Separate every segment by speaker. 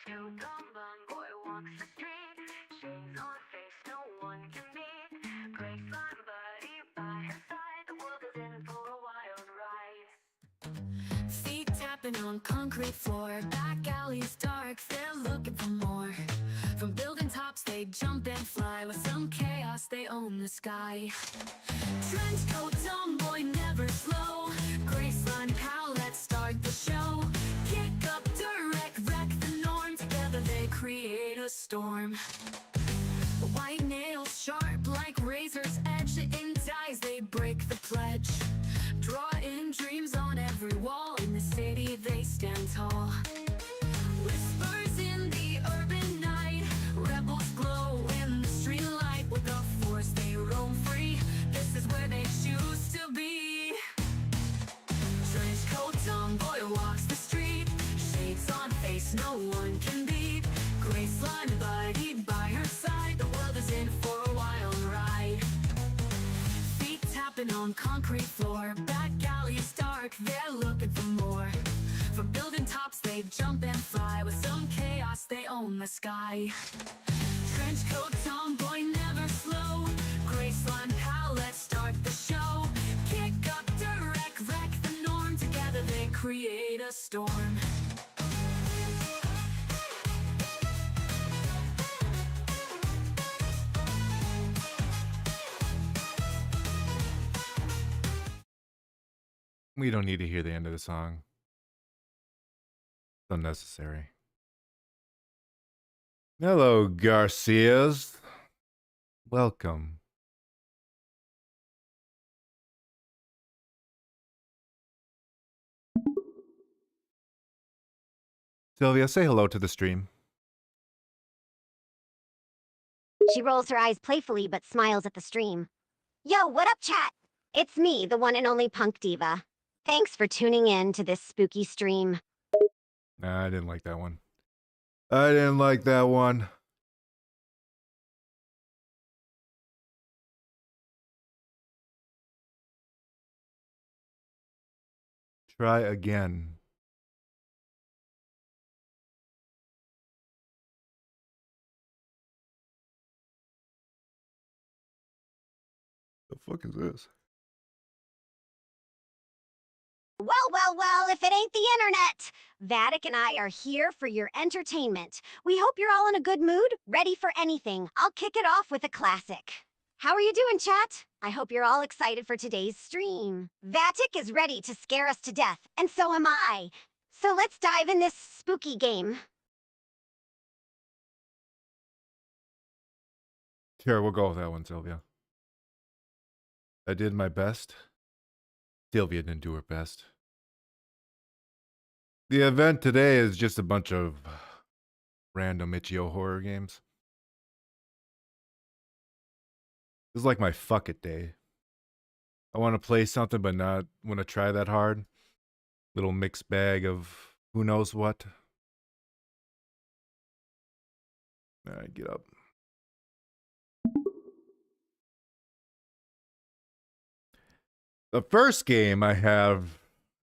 Speaker 1: Two dumb boy walks the street, shades on face, no one can beat. Great fun buddy by her side, the world is in for a wild ride. Feet tapping on concrete floor, back alleys dark, they're looking for more. From building tops they jump and fly, with some chaos they own the sky. Trench coat tomboy never slow, Graceland pal, let's start the show. Kick up direct, wreck the norm, together they create a storm. White nails sharp like razor's edge, in dyes they break the pledge. Draw in dreams on every wall, in the city they stand tall. Whispers in the urban night, rebels glow in the street light. With the force they roam free, this is where they choose to be. Trench coat tomboy walks the street, shades on face no one can beat. Graceland buddy by her side, the world is in for a wild ride. Feet tapping on concrete floor, back alleys dark, they're looking for more. From building tops they jump and fly, with some chaos they own the sky. Trench coat tomboy never slow, Graceland pal, let's start the show. Kick up direct, wreck the norm, together they create a storm.
Speaker 2: We don't need to hear the end of the song. It's unnecessary. Hello, Garcias. Welcome. Sylvia, say hello to the stream.
Speaker 3: She rolls her eyes playfully but smiles at the stream. Yo, what up, chat? It's me, the one and only punk diva. Thanks for tuning in to this spooky stream.
Speaker 2: Nah, I didn't like that one. I didn't like that one. Try again. The fuck is this?
Speaker 3: Well, if it ain't the internet! Vattic and I are here for your entertainment. We hope you're all in a good mood, ready for anything. I'll kick it off with a classic. How are you doing, chat? I hope you're all excited for today's stream. Vattic is ready to scare us to death, and so am I. So let's dive in this spooky game.
Speaker 2: Sure, we'll go with that one, Sylvia. I did my best. Sylvia didn't do her best. The event today is just a bunch of random itch.io horror games. This is like my fuck it day. I want to play something but not want to try that hard. Little mixed bag of who knows what. Alright, get up. The first game I have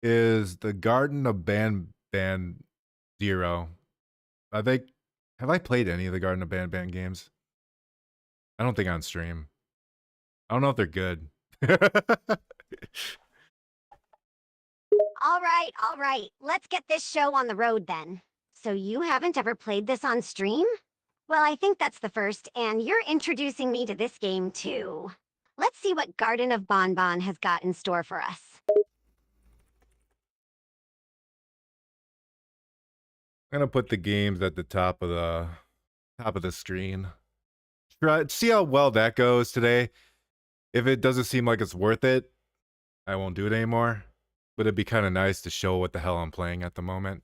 Speaker 2: is the Garden of Ban Zero. Have I played any of the Garden of Ban games? I don't think on stream. I don't know if they're good.
Speaker 3: All right. Let's get this show on the road then. So you haven't ever played this on stream? Well, I think that's the first, and you're introducing me to this game too. Let's see what Garden of Bonbon has got in store for us.
Speaker 2: I'm gonna put the games at the top of the screen. See how well that goes today. If it doesn't seem like it's worth it, I won't do it anymore. But it'd be kind of nice to show what the hell I'm playing at the moment.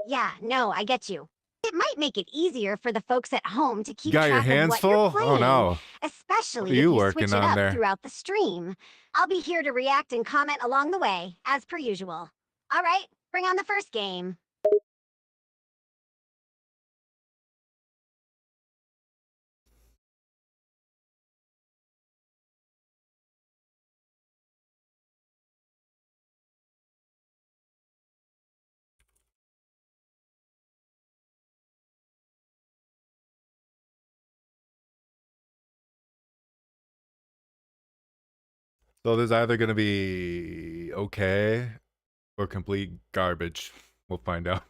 Speaker 3: Yeah, no, I get you. It might make it easier for the folks at home to keep
Speaker 2: Got your
Speaker 3: track
Speaker 2: hands
Speaker 3: of what
Speaker 2: full?
Speaker 3: you're playing,
Speaker 2: Oh no.
Speaker 3: especially
Speaker 2: What are
Speaker 3: if
Speaker 2: you
Speaker 3: you
Speaker 2: working
Speaker 3: switch it
Speaker 2: on
Speaker 3: up
Speaker 2: there?
Speaker 3: throughout the stream. I'll be here to react and comment along the way, as per usual. All right, bring on the first game.
Speaker 2: So there's either going to be okay or complete garbage. We'll find out.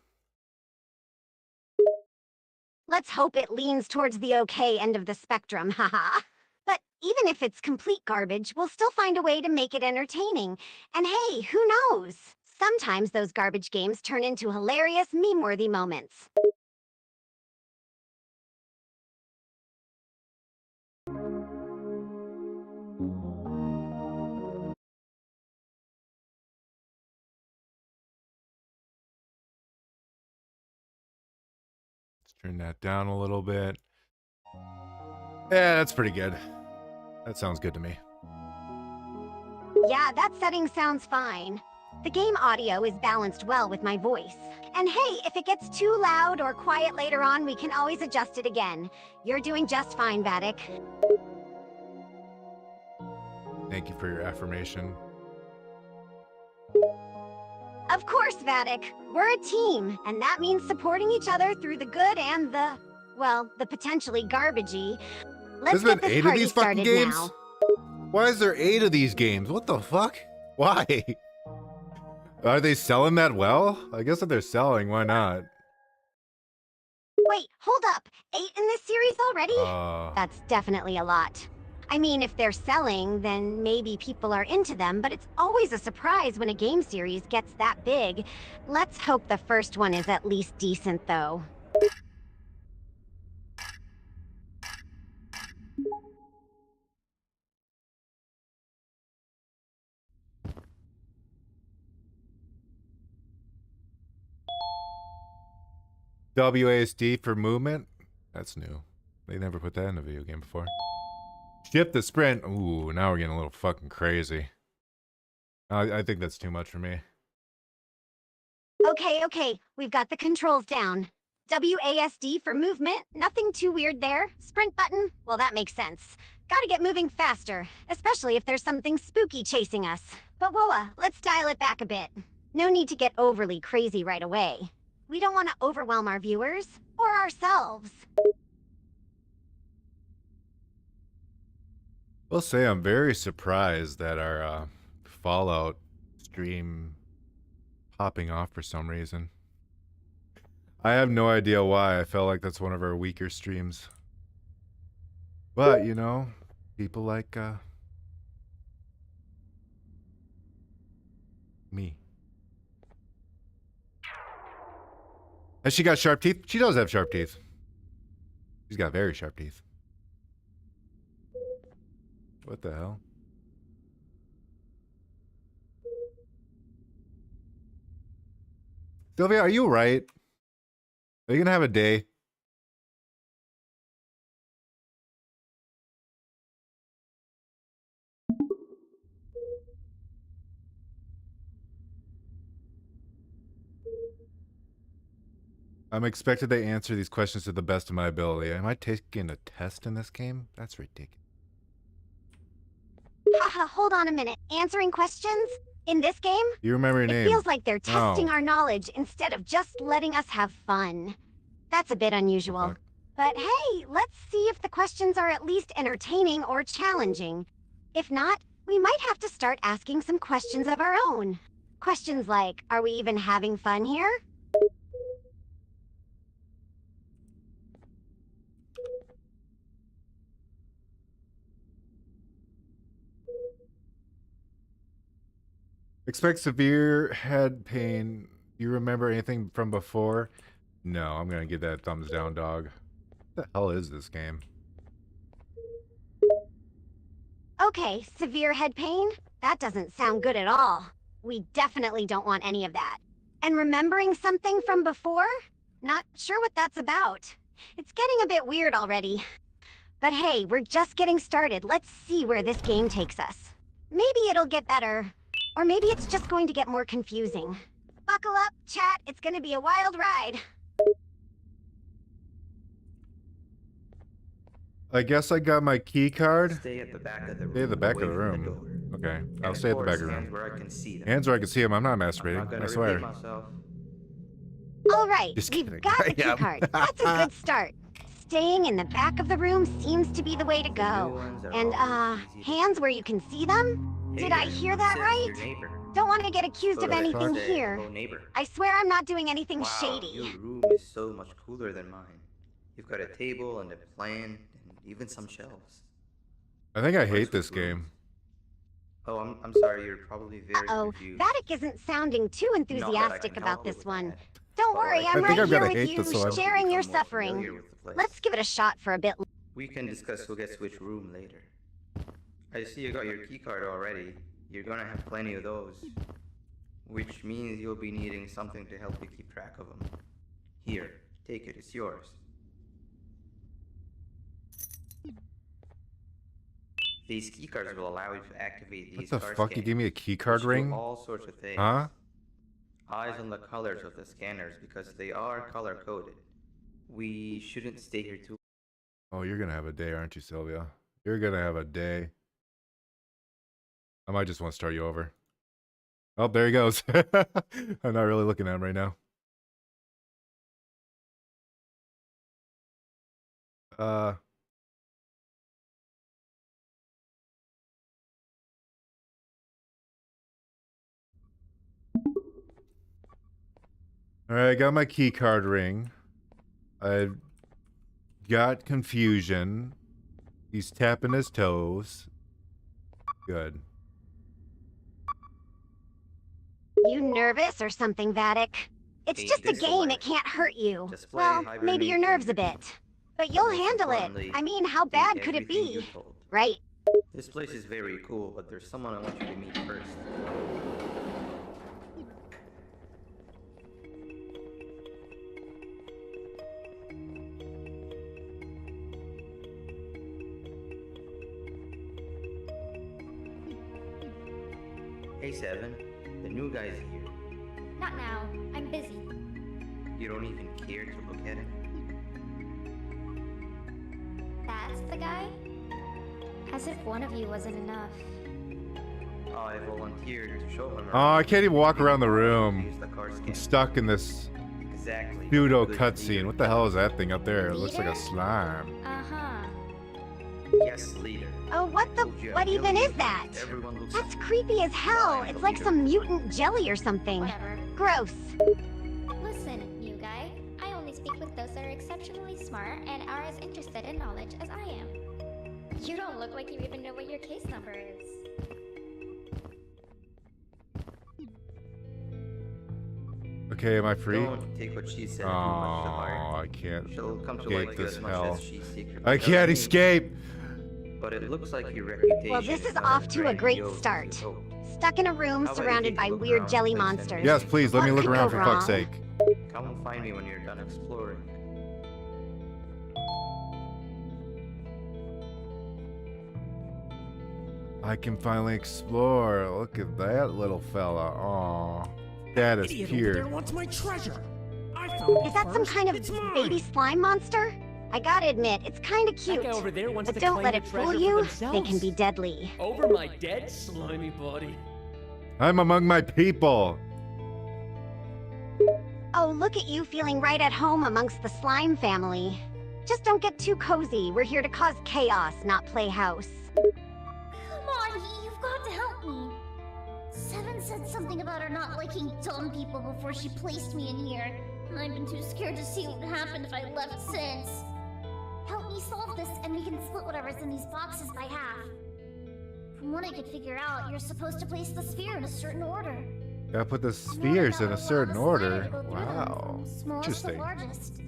Speaker 3: Let's hope it leans towards the okay end of the spectrum, haha. But even if it's complete garbage, we'll still find a way to make it entertaining. And hey, who knows? Sometimes those garbage games turn into hilarious, meme-worthy moments.
Speaker 2: Let's turn that down a little bit. Yeah, that's pretty good. That sounds good to me.
Speaker 3: Yeah, that setting sounds fine. The game audio is balanced well with my voice. And hey, if it gets too loud or quiet later on, we can always adjust it again. You're doing just fine, Vattic.
Speaker 2: Thank you for your affirmation.
Speaker 3: Of course, Vattic. We're a team, and that means supporting each other through the good and the, well, the potentially garbagey. Let's
Speaker 2: There's
Speaker 3: get
Speaker 2: been
Speaker 3: this
Speaker 2: 8 of
Speaker 3: party
Speaker 2: these fucking
Speaker 3: started
Speaker 2: games?
Speaker 3: now.
Speaker 2: Why is there 8 of these games? What the fuck? Why? Are they selling that well? I guess if they're selling, why not?
Speaker 3: Wait, hold up. 8 in this series already? That's definitely a lot. I mean, if they're selling, then maybe people are into them, but it's always a surprise when a game series gets that big. Let's hope the first one is at least decent, though.
Speaker 2: WASD for movement? That's new. They never put that in a video game before. Shift the sprint. Ooh, now we're getting a little fucking crazy. I think that's too much for me.
Speaker 3: Okay, we've got the controls down. WASD for movement, nothing too weird there. Sprint button, well that makes sense. Gotta get moving faster, especially if there's something spooky chasing us. But whoa, let's dial it back a bit. No need to get overly crazy right away. We don't want to overwhelm our viewers, or ourselves.
Speaker 2: I'll say I'm very surprised that our Fallout stream popping off for some reason. I have no idea why. I felt like that's one of our weaker streams. But, you know, people like me. Has she got sharp teeth? She does have sharp teeth. She's got very sharp teeth. What the hell? Sylvia, are you right? Are you gonna have a day? I'm expected to answer these questions to the best of my ability. Am I taking a test in this game? That's ridiculous.
Speaker 3: Haha, hold on a minute. Answering questions? In this game?
Speaker 2: You remember your name?
Speaker 3: It feels like they're testing
Speaker 2: Oh.
Speaker 3: our knowledge instead of just letting us have fun. That's a bit unusual.
Speaker 2: Fuck.
Speaker 3: But hey, let's see if the questions are at least entertaining or challenging. If not, we might have to start asking some questions of our own. Questions like, are we even having fun here?
Speaker 2: Expect severe head pain. You remember anything from before? No, I'm gonna give that a thumbs down, dog. What the hell is this game?
Speaker 3: Okay, severe head pain? That doesn't sound good at all. We definitely don't want any of that. And remembering something from before? Not sure what that's about. It's getting a bit weird already. But hey, we're just getting started. Let's see where this game takes us. Maybe it'll get better. Or maybe it's just going to get more confusing. Buckle up, chat. It's gonna be a wild ride.
Speaker 2: I guess I got my key card.
Speaker 4: Stay at the back of the room.
Speaker 2: Stay at the back of
Speaker 4: away
Speaker 2: the
Speaker 4: from
Speaker 2: room.
Speaker 4: door.
Speaker 2: Okay,
Speaker 4: And
Speaker 2: I'll stay at the back of the
Speaker 4: hands
Speaker 2: room.
Speaker 4: where I can see them.
Speaker 2: Hands where I can see him. I'm not
Speaker 4: I'm not
Speaker 2: masturbating.
Speaker 4: gonna
Speaker 2: I swear.
Speaker 4: repeat myself.
Speaker 3: All right,
Speaker 2: Just
Speaker 3: we've
Speaker 2: kidding.
Speaker 3: got the
Speaker 2: I am.
Speaker 3: keycard. That's a good start. Staying in the back of the room seems to be the way to
Speaker 4: New
Speaker 3: go.
Speaker 4: ones are
Speaker 3: And,
Speaker 4: always easy to
Speaker 3: hands where you can see them? Did I hear that right?
Speaker 4: Your neighbor.
Speaker 3: Don't want to get accused
Speaker 4: So
Speaker 3: of
Speaker 4: that
Speaker 3: anything
Speaker 4: say,
Speaker 3: here.
Speaker 4: "Hello, neighbor."
Speaker 3: I swear I'm not doing anything
Speaker 4: Wow,
Speaker 3: shady.
Speaker 4: your room is so much cooler than mine. You've got a table and a plant and even some shelves.
Speaker 2: I think I
Speaker 4: Wanna
Speaker 2: hate
Speaker 4: switch
Speaker 2: this game.
Speaker 4: rooms? Oh, I'm sorry. You're probably very
Speaker 3: Uh-oh,
Speaker 4: confused.
Speaker 3: Vattic isn't sounding too
Speaker 4: Not that I
Speaker 3: enthusiastic
Speaker 4: can
Speaker 3: about
Speaker 4: help you
Speaker 3: this
Speaker 4: with
Speaker 3: one.
Speaker 4: that,
Speaker 3: Don't
Speaker 4: but
Speaker 3: worry,
Speaker 4: I
Speaker 3: I'm
Speaker 2: think
Speaker 3: right
Speaker 2: I'm
Speaker 3: here
Speaker 2: gonna
Speaker 3: with
Speaker 2: hate
Speaker 3: you,
Speaker 2: this one.
Speaker 3: sharing your
Speaker 4: Become more
Speaker 3: suffering.
Speaker 4: familiar with the place.
Speaker 3: Let's give it a shot for a bit.
Speaker 4: We can discuss who gets which room later. I see you got your keycard already. You're gonna have plenty of those. Which means you'll be needing something to help you keep track of them. Here, take it, it's yours. These keycards will allow you to activate
Speaker 2: What
Speaker 4: these
Speaker 2: the
Speaker 4: card
Speaker 2: fuck? You
Speaker 4: scanners,
Speaker 2: gave me a key card
Speaker 4: which do
Speaker 2: ring?
Speaker 4: all sorts of things.
Speaker 2: Huh?
Speaker 4: Eyes on the colors of the scanners because they are color coded. We shouldn't stay here too.
Speaker 2: Oh, you're gonna have a day, aren't you, Sylvia? You're gonna have a day. I might just want to start you over. Oh, there he goes. I'm not really looking at him right now. Alright, I got my key card ring. I got confusion. He's tapping his toes. Good.
Speaker 3: You nervous or something, Vattic? It's
Speaker 4: Hey,
Speaker 3: just a
Speaker 4: this will
Speaker 3: game,
Speaker 4: work.
Speaker 3: it can't hurt you.
Speaker 4: Just play
Speaker 3: Well,
Speaker 4: hibernate
Speaker 3: maybe your nerves a
Speaker 4: and-
Speaker 3: bit. But you'll
Speaker 4: Most
Speaker 3: handle it.
Speaker 4: importantly,
Speaker 3: I mean, how
Speaker 4: do
Speaker 3: bad could it
Speaker 4: everything
Speaker 3: be?
Speaker 4: you're told.
Speaker 3: Right?
Speaker 4: This place is very cool, but there's someone I want you to meet first. Hey, Seven. The new guy's here.
Speaker 5: Not now. I'm busy.
Speaker 4: You don't even care to look at him?
Speaker 5: That's the guy? As if one of you wasn't enough.
Speaker 4: I volunteered to show him
Speaker 2: Oh, I can't even walk around the room.
Speaker 4: Use the card
Speaker 2: I'm
Speaker 4: scanner.
Speaker 2: stuck in this
Speaker 4: Exactly.
Speaker 2: pseudo
Speaker 4: Good
Speaker 2: cutscene.
Speaker 4: leader.
Speaker 2: What the hell is that thing up there? It looks like a
Speaker 5: Leader?
Speaker 2: slime.
Speaker 5: Uh-huh.
Speaker 4: Yes, leader.
Speaker 3: Oh, what the?
Speaker 4: Told you a
Speaker 3: What even
Speaker 4: million
Speaker 3: is that?
Speaker 4: times, everyone looks
Speaker 3: That's creepy as hell.
Speaker 4: I'm
Speaker 3: It's
Speaker 4: the
Speaker 3: like
Speaker 4: leader.
Speaker 3: some mutant jelly or something.
Speaker 5: Whatever.
Speaker 3: Gross.
Speaker 5: Listen, new guy. I only speak with those that are exceptionally smart and are as interested in knowledge as I am. You don't look like you even know what your case number is.
Speaker 2: Okay, am I free?
Speaker 4: Don't take what she said too much to heart.
Speaker 2: Oh, I can't.
Speaker 4: She'll come to
Speaker 2: escape
Speaker 4: like you
Speaker 2: this
Speaker 4: as much
Speaker 2: hell.
Speaker 4: as she secretly
Speaker 2: I
Speaker 4: does
Speaker 2: can't
Speaker 4: me.
Speaker 2: escape.
Speaker 4: But it looks like your reputation.
Speaker 3: Well, this is
Speaker 4: not
Speaker 3: off
Speaker 4: as
Speaker 3: to a great
Speaker 4: grandiose as
Speaker 3: start.
Speaker 4: you hoped.
Speaker 3: Stuck in a room
Speaker 4: How about you
Speaker 3: surrounded
Speaker 4: take a
Speaker 3: by
Speaker 4: look
Speaker 3: weird
Speaker 4: around
Speaker 3: jelly
Speaker 4: the place and
Speaker 3: monsters.
Speaker 4: maybe
Speaker 2: Yes, please, let me
Speaker 3: What
Speaker 2: look
Speaker 3: could
Speaker 2: around
Speaker 3: go
Speaker 2: for fuck's
Speaker 3: wrong?
Speaker 2: sake.
Speaker 4: Come find me when you're done exploring.
Speaker 2: I can finally explore. Look at that little fella. Aw. That is
Speaker 6: Idiot over there
Speaker 2: pure.
Speaker 6: wants my treasure. I found it
Speaker 3: Is that some
Speaker 6: first.
Speaker 3: kind of
Speaker 6: It's mine.
Speaker 3: baby slime monster? I gotta admit, it's kinda
Speaker 7: That
Speaker 3: cute.
Speaker 7: guy over there wants
Speaker 3: But
Speaker 7: to
Speaker 3: don't
Speaker 7: claim
Speaker 3: let
Speaker 7: the
Speaker 3: it fool
Speaker 7: treasure
Speaker 3: you.
Speaker 7: for
Speaker 3: They can be
Speaker 7: themselves.
Speaker 3: deadly.
Speaker 7: Over my dead slimy body.
Speaker 2: I'm among my people.
Speaker 3: Oh, look at you feeling right at home amongst the slime family. Just don't get too cozy. We're here to cause chaos, not play house.
Speaker 8: Come on, you've got to help me. Seven said something about her not liking dumb people before she placed me in here, and I've been too scared to see what would happen if I left since. Help me solve this, and we can split whatever's in these boxes by half. From what I could figure out, you're supposed to place the sphere in a certain order.
Speaker 2: Gotta put the
Speaker 8: An order
Speaker 2: spheres
Speaker 8: that
Speaker 2: in
Speaker 8: would
Speaker 2: a
Speaker 8: allow
Speaker 2: certain
Speaker 8: the slime to
Speaker 2: order.
Speaker 8: go through them,
Speaker 2: Wow.
Speaker 8: from smallest to
Speaker 2: Interesting.
Speaker 8: largest.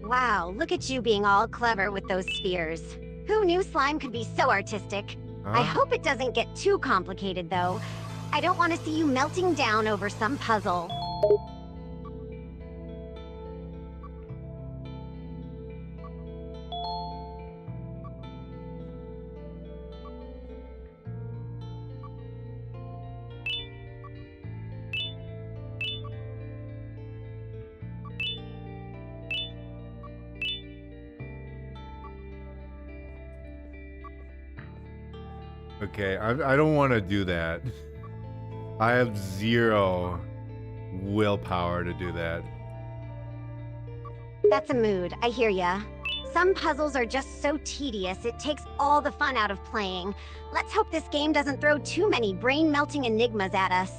Speaker 3: Wow, look at you being all clever with those spheres. Who knew slime could be so artistic? I
Speaker 2: Huh?
Speaker 3: hope it doesn't get too complicated, though. I don't want to see you melting down over some puzzle.
Speaker 2: Okay, I don't want to do that. I have zero willpower to do that.
Speaker 3: That's a mood, I hear ya. Some puzzles are just so tedious, it takes all the fun out of playing. Let's hope this game doesn't throw too many brain-melting enigmas at us.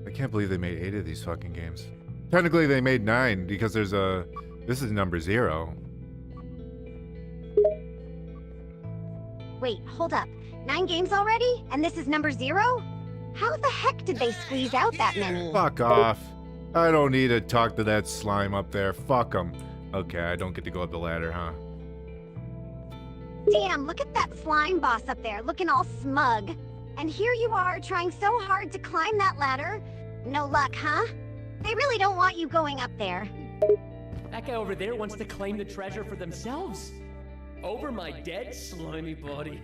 Speaker 2: I can't believe they made 8 of these fucking games. Technically, they made 9 because there's a... This is number 0.
Speaker 3: Wait, hold up. 9 games already? And this is number 0? How the heck did they squeeze out that many?
Speaker 2: Fuck off. I don't need to talk to that slime up there. Fuck him. Okay, I don't get to go up the ladder, huh?
Speaker 3: Damn, look at that slime boss up there, looking all smug. And here you are, trying so hard to climb that ladder. No luck, huh? They really don't want you going up there.
Speaker 7: That guy over there wants to claim the treasure for themselves. Over my dead, slimy body.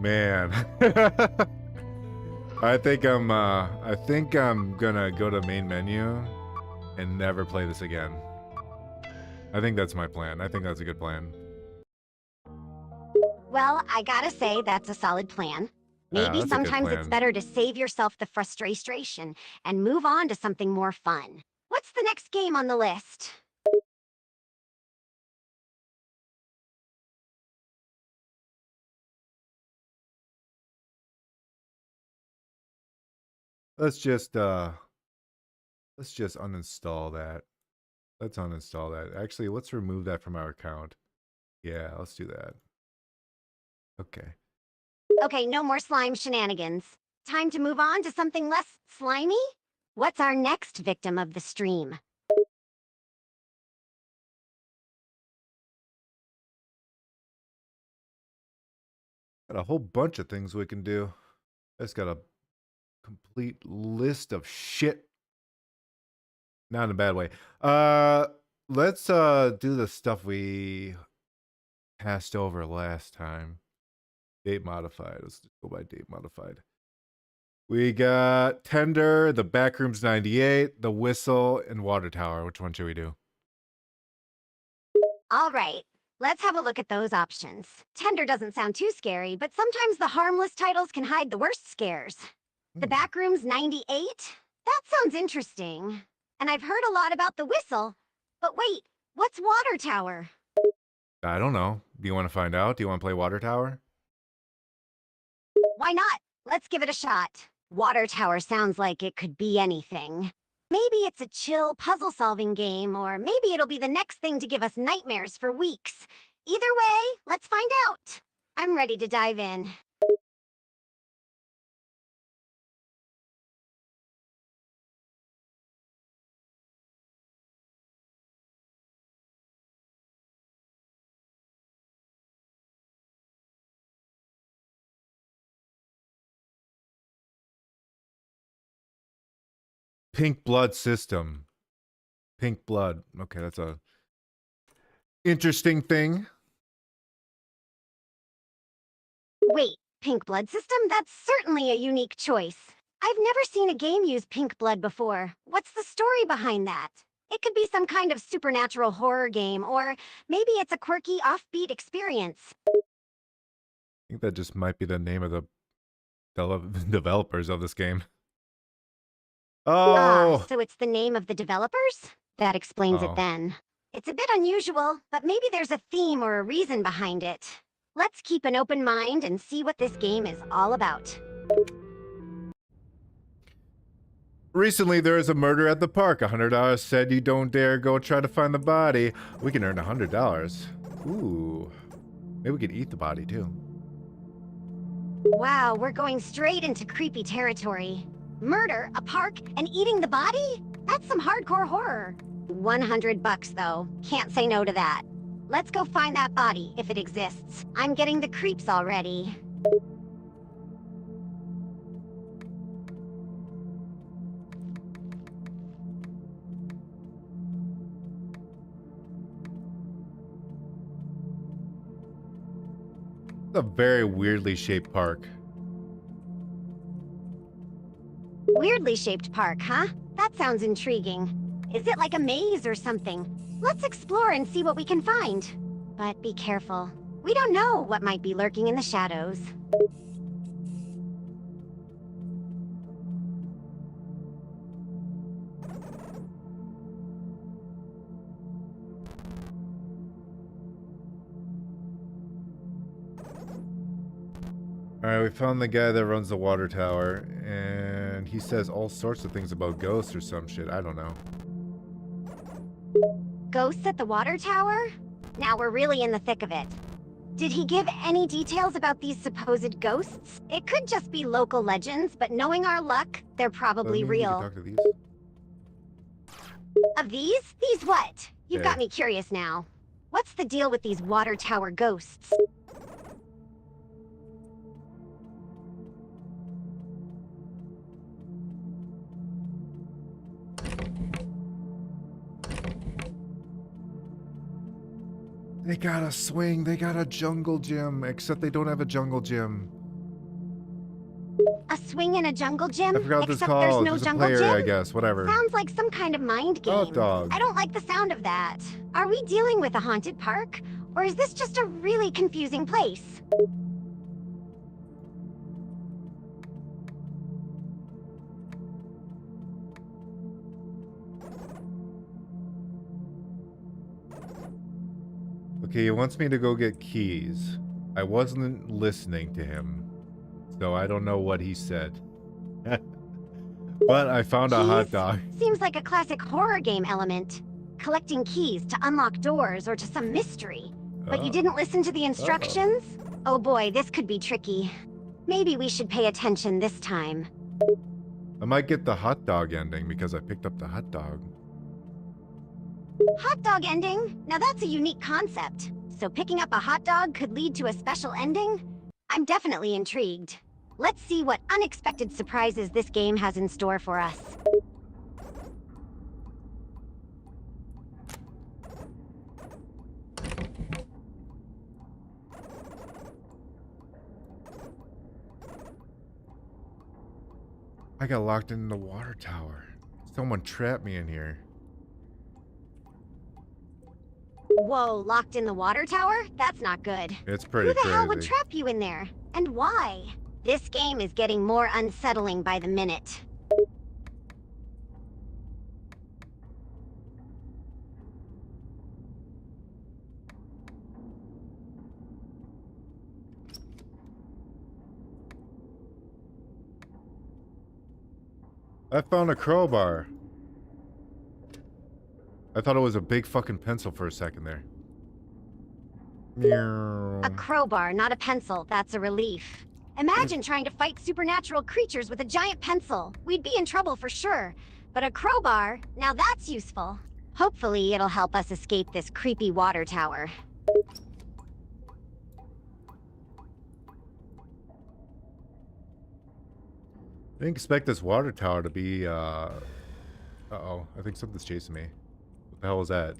Speaker 2: Man. I think I'm gonna go to main menu and never play this again. I think that's my plan. I think that's a good plan.
Speaker 3: Well, I gotta say, that's a solid plan. Maybe
Speaker 2: that's a good
Speaker 3: sometimes it's
Speaker 2: plan.
Speaker 3: better to save yourself the frustration and move on to something more fun. What's the next game on the list?
Speaker 2: Let's just uninstall that. Let's uninstall that. Actually, let's remove that from our account. Yeah, let's do that. Okay.
Speaker 3: Okay, no more slime shenanigans. Time to move on to something less slimy? What's our next victim of the stream?
Speaker 2: Got a whole bunch of things we can do. I just got a complete list of shit. Not in a bad way. Let's do the stuff we passed over last time. Date modified. Let's just go by date modified. We got Tender, the Backrooms 98, the Whistle, and Water Tower. Which one should we do?
Speaker 3: All right, let's have a look at those options. Tender doesn't sound too scary, but sometimes the harmless titles can hide the worst scares. The Backrooms 98? That sounds interesting. And I've heard a lot about the Whistle. But wait, what's Water Tower?
Speaker 2: I don't know. Do you want to find out? Do you want to play Water Tower?
Speaker 3: Why not? Let's give it a shot. Water Tower sounds like it could be anything. Maybe it's a chill puzzle-solving game, or maybe it'll be the next thing to give us nightmares for weeks. Either way, let's find out. I'm ready to dive in.
Speaker 2: Pink Blood System. Pink Blood. Okay, that's a interesting thing.
Speaker 3: Wait, Pink Blood System? That's certainly a unique choice. I've never seen a game use pink blood before. What's the story behind that? It could be some kind of supernatural horror game, or maybe it's a quirky, offbeat experience.
Speaker 2: I think that just might be the name of the developers of this game. Oh!
Speaker 3: So it's the name of the developers? That explains
Speaker 2: Oh.
Speaker 3: it then. It's a bit unusual, but maybe there's a theme or a reason behind it. Let's keep an open mind and see what this game is all about.
Speaker 2: Recently, there was a murder at the park. $100 said you don't dare go try to find the body. We can earn $100. Ooh. Maybe we could eat the body, too.
Speaker 3: Wow, we're going straight into creepy territory. Murder, a park, and eating the body? That's some hardcore horror. $100 though. Can't say no to that. Let's go find that body, if it exists. I'm getting the creeps already.
Speaker 2: It's a very weirdly shaped park.
Speaker 3: Weirdly shaped park, huh? That sounds intriguing. Is it like a maze or something? Let's explore and see what we can find. But be careful. We don't know what might be lurking in the shadows.
Speaker 2: Alright, we found the guy that runs the water tower, and he says all sorts of things about ghosts or some shit. I don't know.
Speaker 3: Ghosts at the water tower? Now we're really in the thick of it. Did he give any details about these supposed ghosts? It could just be local legends, but knowing our luck, they're probably
Speaker 2: Doesn't mean we can
Speaker 3: real.
Speaker 2: talk to these.
Speaker 3: Of these? These what? You've
Speaker 2: Okay.
Speaker 3: got me curious now. What's the deal with these water tower ghosts?
Speaker 2: They got a swing, they got a jungle gym, except they don't have a jungle gym.
Speaker 3: A swing in a jungle gym?
Speaker 2: I forgot what this
Speaker 3: Except
Speaker 2: called.
Speaker 3: there's no
Speaker 2: There's a
Speaker 3: jungle
Speaker 2: play
Speaker 3: gym?
Speaker 2: area, I guess. Whatever.
Speaker 3: Sounds like some kind of mind game.
Speaker 2: Hot dog.
Speaker 3: I don't like the sound of that. Are we dealing with a haunted park? Or is this just a really confusing place?
Speaker 2: Okay, he wants me to go get keys. I wasn't listening to him, so I don't know what he said. But I found a hot
Speaker 3: Keys?
Speaker 2: dog.
Speaker 3: Seems like a classic horror game element. Collecting keys to unlock doors or to some mystery. But you
Speaker 2: Oh.
Speaker 3: didn't listen to the instructions? Oh boy, this could be tricky. Maybe we should pay attention this time.
Speaker 2: I might get the hot dog ending because I picked up the hot dog.
Speaker 3: Hot dog ending? Now that's a unique concept. So picking up a hot dog could lead to a special ending? I'm definitely intrigued. Let's see what unexpected surprises this game has in store for us.
Speaker 2: I got locked in the water tower. Someone trapped me in here.
Speaker 3: Whoa, locked in the water tower? That's not good.
Speaker 2: It's pretty
Speaker 3: Who the
Speaker 2: crazy.
Speaker 3: hell would trap you in there? And why? This game is getting more unsettling by the minute.
Speaker 2: I found a crowbar. I thought it was a big fucking pencil for a second there. Meow.
Speaker 3: A crowbar, not a pencil. That's a relief. Imagine trying to fight supernatural creatures with a giant pencil. We'd be in trouble for sure. But a crowbar, now that's useful. Hopefully it'll help us escape this creepy water tower.
Speaker 2: I didn't expect this water tower to be, uh-oh. I think something's chasing me. What the hell was that?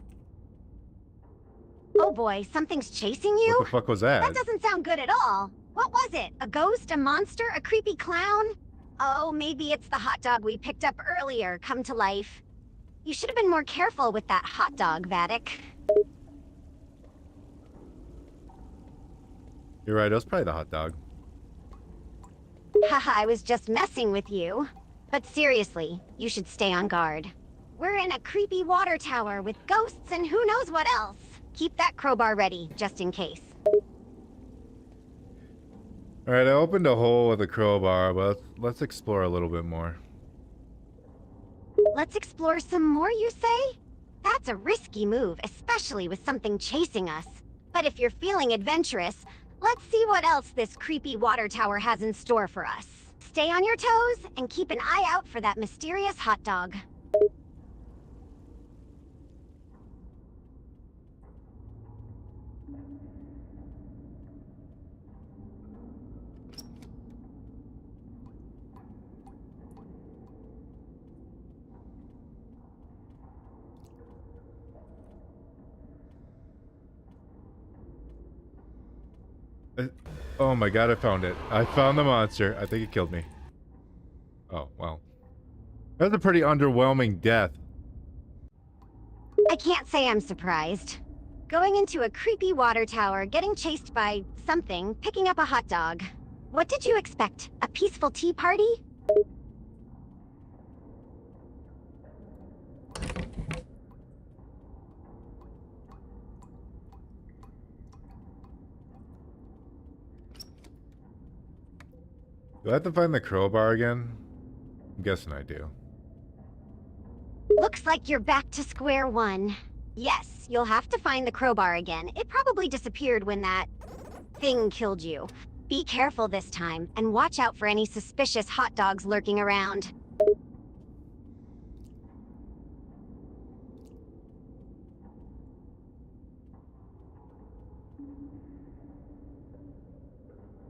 Speaker 3: Oh boy, something's chasing you?
Speaker 2: What the fuck was that?
Speaker 3: That doesn't sound good at all. What was it? A ghost? A monster? A creepy clown? Oh, maybe it's the hot dog we picked up earlier come to life. You should have been more careful with that hot dog, Vattic.
Speaker 2: You're right, it was probably the hot dog.
Speaker 3: Haha, I was just messing with you. But seriously, you should stay on guard. We're in a creepy water tower with ghosts and who knows what else. Keep that crowbar ready, just in case.
Speaker 2: Alright, I opened a hole with a crowbar, but let's explore a little bit more.
Speaker 3: Let's explore some more, you say? That's a risky move, especially with something chasing us. But if you're feeling adventurous, let's see what else this creepy water tower has in store for us. Stay on your toes and keep an eye out for that mysterious hot dog.
Speaker 2: Oh my god, I found it. I found the monster. I think it killed me. Oh, well. That was a pretty underwhelming death.
Speaker 3: I can't say I'm surprised. Going into a creepy water tower, getting chased by something, picking up a hot dog. What did you expect? A peaceful tea party?
Speaker 2: Do I have to find the crowbar again? I'm guessing I do.
Speaker 3: Looks like you're back to square one. Yes, you'll have to find the crowbar again. It probably disappeared when that thing killed you. Be careful this time, and watch out for any suspicious hot dogs lurking around.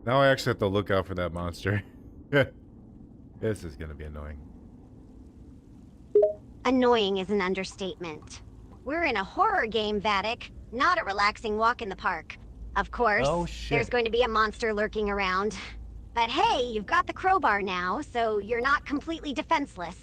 Speaker 2: Now I actually have to look out for that monster. This is gonna be annoying.
Speaker 3: Annoying is an understatement. We're in a horror game, Vattic, not a relaxing walk in the park. Of course,
Speaker 7: Oh, shit.
Speaker 3: there's going to be a monster lurking around. But hey, you've got the crowbar now, so you're not completely defenseless.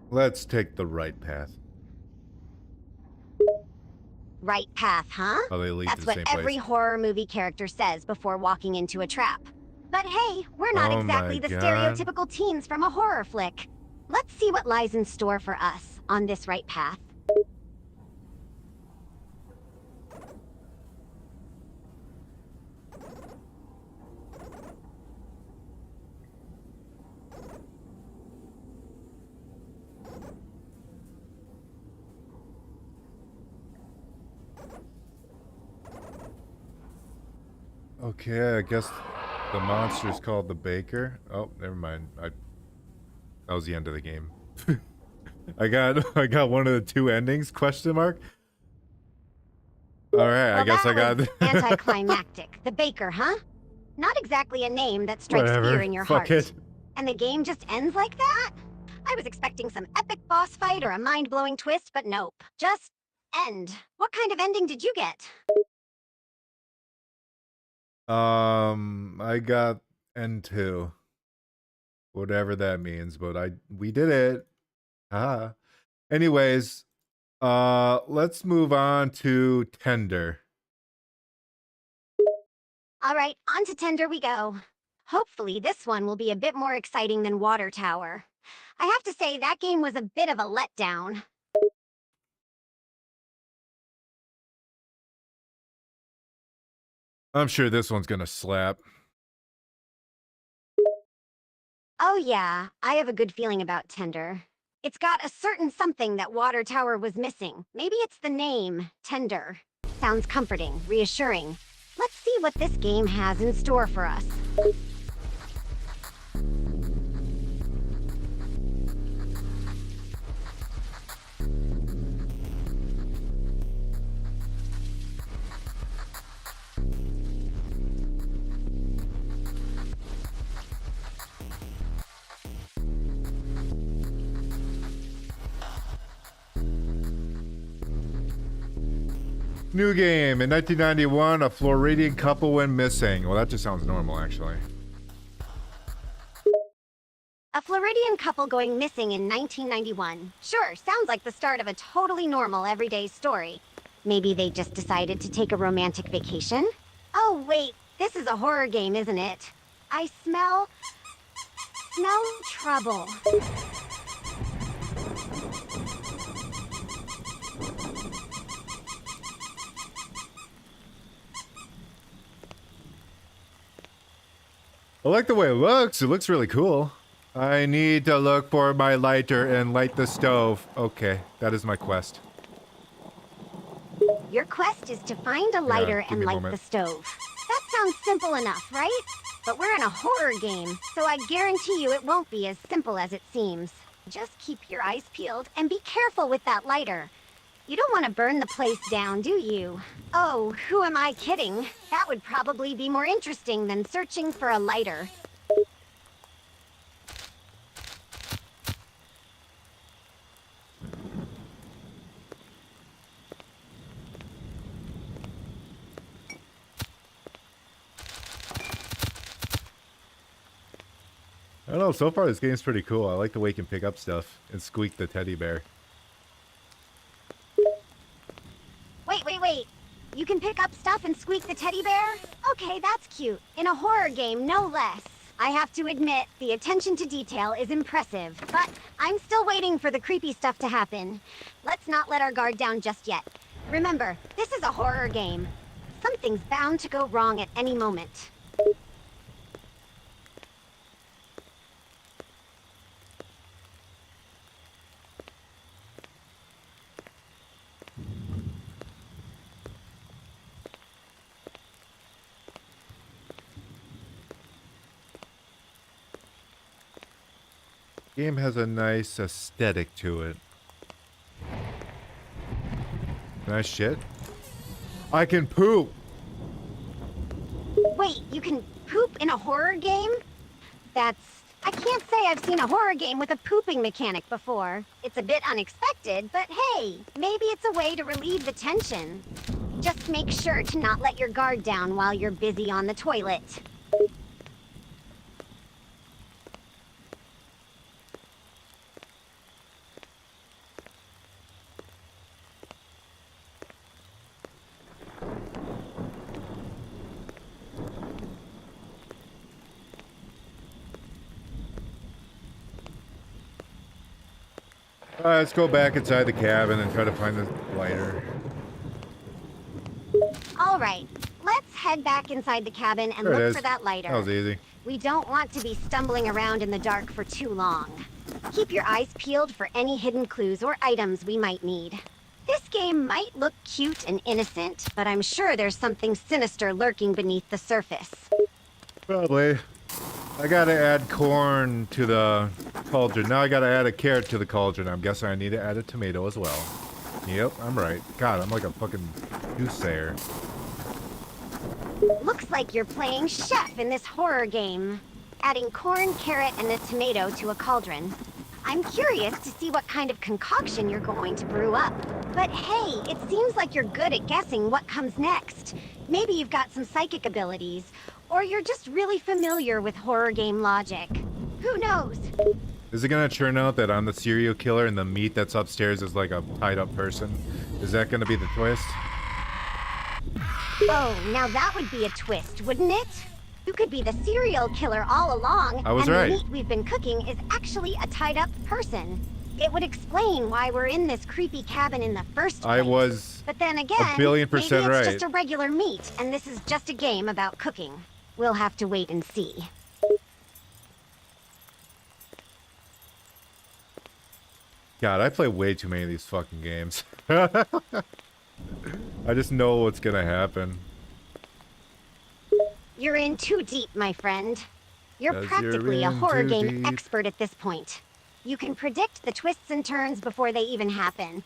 Speaker 2: Let's take the right path.
Speaker 3: Right path, huh?
Speaker 2: Oh, they lead to
Speaker 3: That's
Speaker 2: the
Speaker 3: what
Speaker 2: same
Speaker 3: every
Speaker 2: place.
Speaker 3: horror movie character says before walking into a trap. But hey, we're not
Speaker 2: Oh
Speaker 3: exactly
Speaker 2: my
Speaker 3: the
Speaker 2: God.
Speaker 3: stereotypical teens from a horror flick. Let's see what lies in store for us on this right path.
Speaker 2: Okay, I guess the monster's called the Baker. Oh, never mind. That was the end of the game. I got one of the two endings, question mark. Alright, I guess I got
Speaker 3: was anticlimactic. The Baker, huh? Not exactly a name that strikes
Speaker 2: Whatever.
Speaker 3: fear in your
Speaker 2: Fuck
Speaker 3: heart.
Speaker 2: it.
Speaker 3: And the game just ends like that? I was expecting some epic boss fight or a mind-blowing twist, but nope. Just end. What kind of ending did you get?
Speaker 2: I got N2. Whatever that means, but we did it. Haha. Anyways, let's move on to Tender.
Speaker 3: All right, on to Tender we go. Hopefully this one will be a bit more exciting than Water Tower. I have to say that game was a bit of a letdown.
Speaker 2: I'm sure this one's gonna slap.
Speaker 3: Oh yeah, I have a good feeling about Tender. It's got a certain something that Water Tower was missing. Maybe it's the name, Tender. Sounds comforting, reassuring. Let's see what this game has in store for us.
Speaker 2: New game. In 1991, a Floridian couple went missing. Well, that just sounds normal, actually.
Speaker 3: A Floridian couple going missing in 1991. Sure, sounds like the start of a totally normal everyday story. Maybe they just decided to take a romantic vacation? Oh wait, this is a horror game, isn't it? I smell trouble.
Speaker 2: I like the way it looks. It looks really cool. I need to look for my lighter and light the stove. Okay, that is my quest.
Speaker 3: Your quest is to find a lighter
Speaker 2: give
Speaker 3: and
Speaker 2: me a
Speaker 3: light
Speaker 2: moment.
Speaker 3: the stove. That sounds simple enough, right? But we're in a horror game, so I guarantee you it won't be as simple as it seems. Just keep your eyes peeled and be careful with that lighter. You don't want to burn the place down, do you? Oh, who am I kidding? That would probably be more interesting than searching for a lighter.
Speaker 2: I don't know, so far this game's pretty cool. I like the way you can pick up stuff and squeak the teddy bear.
Speaker 3: Wait. You can pick up stuff and squeak the teddy bear? Okay, that's cute. In a horror game, no less. I have to admit, the attention to detail is impressive, but I'm still waiting for the creepy stuff to happen. Let's not let our guard down just yet. Remember, this is a horror game. Something's bound to go wrong at any moment.
Speaker 2: Game has a nice aesthetic to it. Can I shit? I can poop!
Speaker 3: Wait, you can poop in a horror game? I can't say I've seen a horror game with a pooping mechanic before. It's a bit unexpected, but hey, maybe it's a way to relieve the tension. Just make sure to not let your guard down while you're busy on the toilet.
Speaker 2: Alright, let's go back inside the cabin and try to find the lighter.
Speaker 3: Alright, let's head back inside the cabin and
Speaker 2: There it
Speaker 3: look
Speaker 2: is.
Speaker 3: for that lighter.
Speaker 2: That was easy.
Speaker 3: We don't want to be stumbling around in the dark for too long. Keep your eyes peeled for any hidden clues or items we might need. This game might look cute and innocent, but I'm sure there's something sinister lurking beneath the surface.
Speaker 2: Probably. I gotta add corn to the cauldron. Now I gotta add a carrot to the cauldron. I'm guessing I need to add a tomato as well. Yep, I'm right. God, I'm like a fucking soothsayer.
Speaker 3: Looks like you're playing chef in this horror game. Adding corn, carrot, and a tomato to a cauldron. I'm curious to see what kind of concoction you're going to brew up. But hey, it seems like you're good at guessing what comes next. Maybe you've got some psychic abilities, or you're just really familiar with horror game logic. Who knows?
Speaker 2: Is it gonna turn out that I'm the serial killer and the meat that's upstairs is like a tied up person? Is that gonna be the twist?
Speaker 3: Oh, now that would be a twist, wouldn't it? You could be the serial killer all along,
Speaker 2: I was
Speaker 3: and
Speaker 2: right.
Speaker 3: the meat we've been cooking is actually a tied-up person. It would explain why we're in this creepy cabin in the first place.
Speaker 2: I was
Speaker 3: But then again,
Speaker 2: a billion percent
Speaker 3: maybe it's
Speaker 2: right.
Speaker 3: just a regular meat, and this is just a game about cooking. We'll have to wait and see.
Speaker 2: God, I play way too many of these fucking games. I just know what's gonna happen.
Speaker 3: You're in too deep, my friend. You're
Speaker 2: 'Cause
Speaker 3: practically
Speaker 2: you're
Speaker 3: a
Speaker 2: in
Speaker 3: horror
Speaker 2: too
Speaker 3: game
Speaker 2: deep.
Speaker 3: expert at this point. You can predict the twists and turns before they even happen.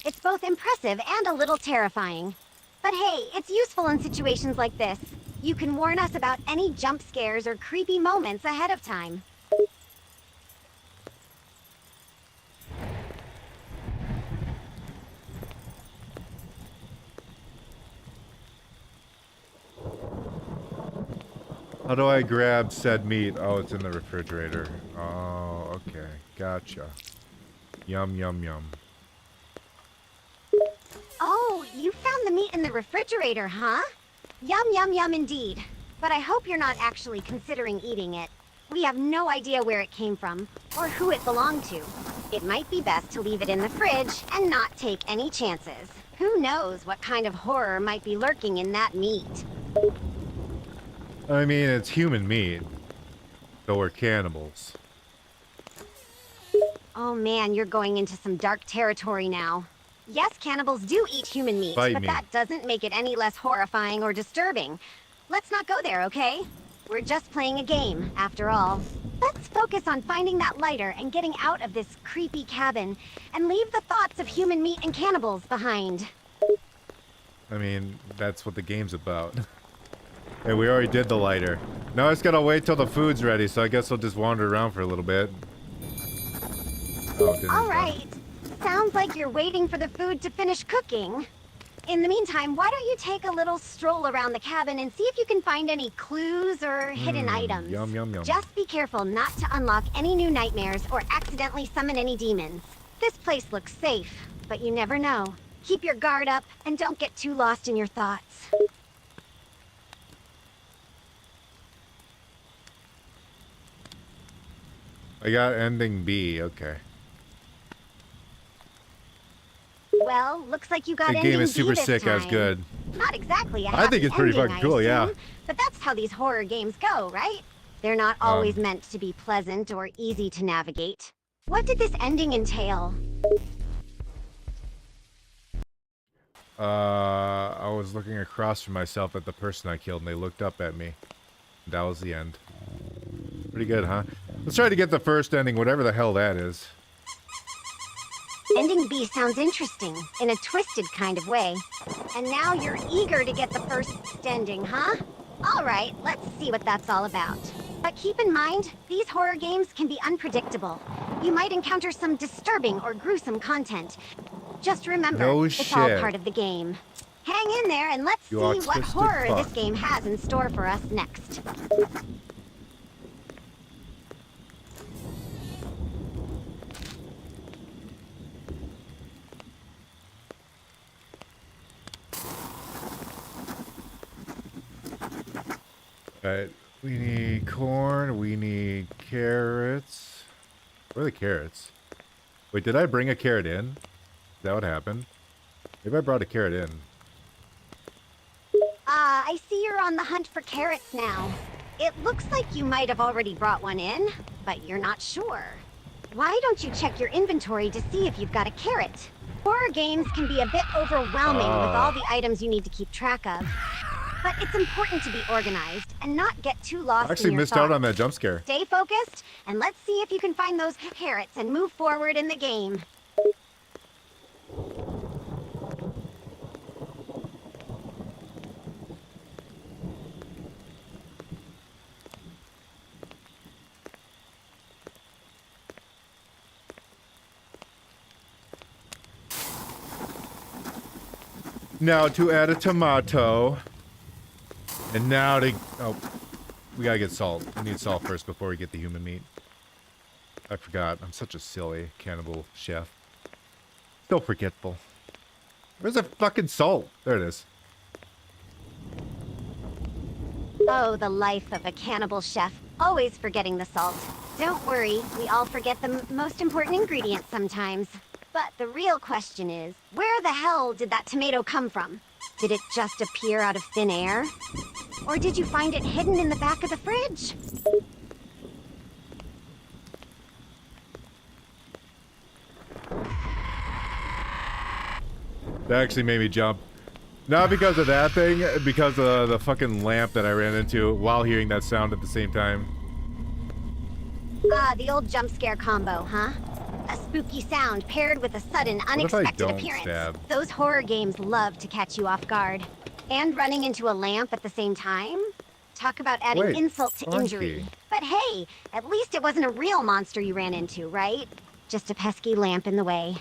Speaker 3: It's both impressive and a little terrifying. But hey, it's useful in situations like this. You can warn us about any jump scares or creepy moments ahead of time.
Speaker 2: How do I grab said meat? Oh, it's in the refrigerator. Oh, okay. Gotcha. Yum, yum, yum.
Speaker 3: Oh, you found the meat in the refrigerator, huh? Yum, yum, yum indeed. But I hope you're not actually considering eating it. We have no idea where it came from, or who it belonged to. It might be best to leave it in the fridge and not take any chances. Who knows what kind of horror might be lurking in that meat?
Speaker 2: I mean, it's human meat. So we're cannibals.
Speaker 3: Oh man, you're going into some dark territory now. Yes, cannibals do eat human meat,
Speaker 2: Bite
Speaker 3: but
Speaker 2: me.
Speaker 3: that doesn't make it any less horrifying or disturbing. Let's not go there, okay? We're just playing a game, after all. Let's focus on finding that lighter and getting out of this creepy cabin, and leave the thoughts of human meat and cannibals behind.
Speaker 2: I mean, that's what the game's about. Hey, we already did the lighter. Now I just gotta wait till the food's ready, so I guess I'll just wander around for a little bit. Oh, dinner's
Speaker 3: All
Speaker 2: done.
Speaker 3: right. Sounds like you're waiting for the food to finish cooking. In the meantime, why don't you take a little stroll around the cabin and see if you can find any clues or hidden items.
Speaker 2: Yum, yum, yum.
Speaker 3: Just be careful not to unlock any new nightmares or accidentally summon any demons. This place looks safe, but you never know. Keep your guard up and don't get too lost in your thoughts.
Speaker 2: I got ending B, okay.
Speaker 3: Well, looks like you got
Speaker 2: The
Speaker 3: ending
Speaker 2: game is
Speaker 3: B
Speaker 2: super
Speaker 3: this
Speaker 2: sick, as
Speaker 3: time.
Speaker 2: good.
Speaker 3: Not exactly a
Speaker 2: I think
Speaker 3: happy
Speaker 2: it's pretty
Speaker 3: ending,
Speaker 2: fucking cool,
Speaker 3: I
Speaker 2: yeah.
Speaker 3: assume, but that's how these horror games go, right? They're not always meant to be pleasant or easy to navigate. What did this ending entail?
Speaker 2: I was looking across from myself at the person I killed, and they looked up at me. That was the end. Pretty good, huh? Let's try to get the first ending, whatever the hell that is.
Speaker 3: Ending B sounds interesting, in a twisted kind of way. And now you're eager to get the first ending, huh? Alright, let's see what that's all about. But keep in mind, these horror games can be unpredictable. You might encounter some disturbing or gruesome content. Just remember,
Speaker 2: No
Speaker 3: it's all
Speaker 2: shit.
Speaker 3: part of the game. Hang in there and let's
Speaker 2: You
Speaker 3: see what
Speaker 2: autistic
Speaker 3: horror
Speaker 2: fuck.
Speaker 3: this game has in store for us next.
Speaker 2: Alright, we need corn, we need carrots. Where are the carrots? Wait, did I bring a carrot in? Is that what happened? Maybe I brought a carrot in.
Speaker 3: I see you're on the hunt for carrots now. It looks like you might have already brought one in, but you're not sure. Why don't you check your inventory to see if you've got a carrot? Horror games can be a bit overwhelming with all the items you need to keep track of. But it's important to be organized and not get too lost
Speaker 2: I actually
Speaker 3: in your
Speaker 2: missed
Speaker 3: thoughts.
Speaker 2: out on that jump scare.
Speaker 3: Stay focused, and let's see if you can find those carrots and move forward in the game.
Speaker 2: Now to add a tomato. And now to... Oh, we gotta get salt. We need salt first before we get the human meat. I forgot. I'm such a silly cannibal chef. So forgetful. Where's the fucking salt? There it is.
Speaker 3: Oh, the life of a cannibal chef. Always forgetting the salt. Don't worry, we all forget the most important ingredient sometimes. But the real question is, where the hell did that tomato come from? Did it just appear out of thin air? Or did you find it hidden in the back of the fridge?
Speaker 2: That actually made me jump. Not because of that thing, because of the fucking lamp that I ran into while hearing that sound at the same time.
Speaker 3: Ah, the old jump scare combo, huh? A spooky sound paired with a sudden,
Speaker 2: if I
Speaker 3: unexpected
Speaker 2: don't
Speaker 3: appearance.
Speaker 2: stab?
Speaker 3: Those horror games love to catch you off guard. And running into a lamp at the same time? Talk about adding
Speaker 2: Wait,
Speaker 3: insult to
Speaker 2: monkey.
Speaker 3: injury. But hey, at least it wasn't a real monster you ran into, right? Just a pesky lamp in the way.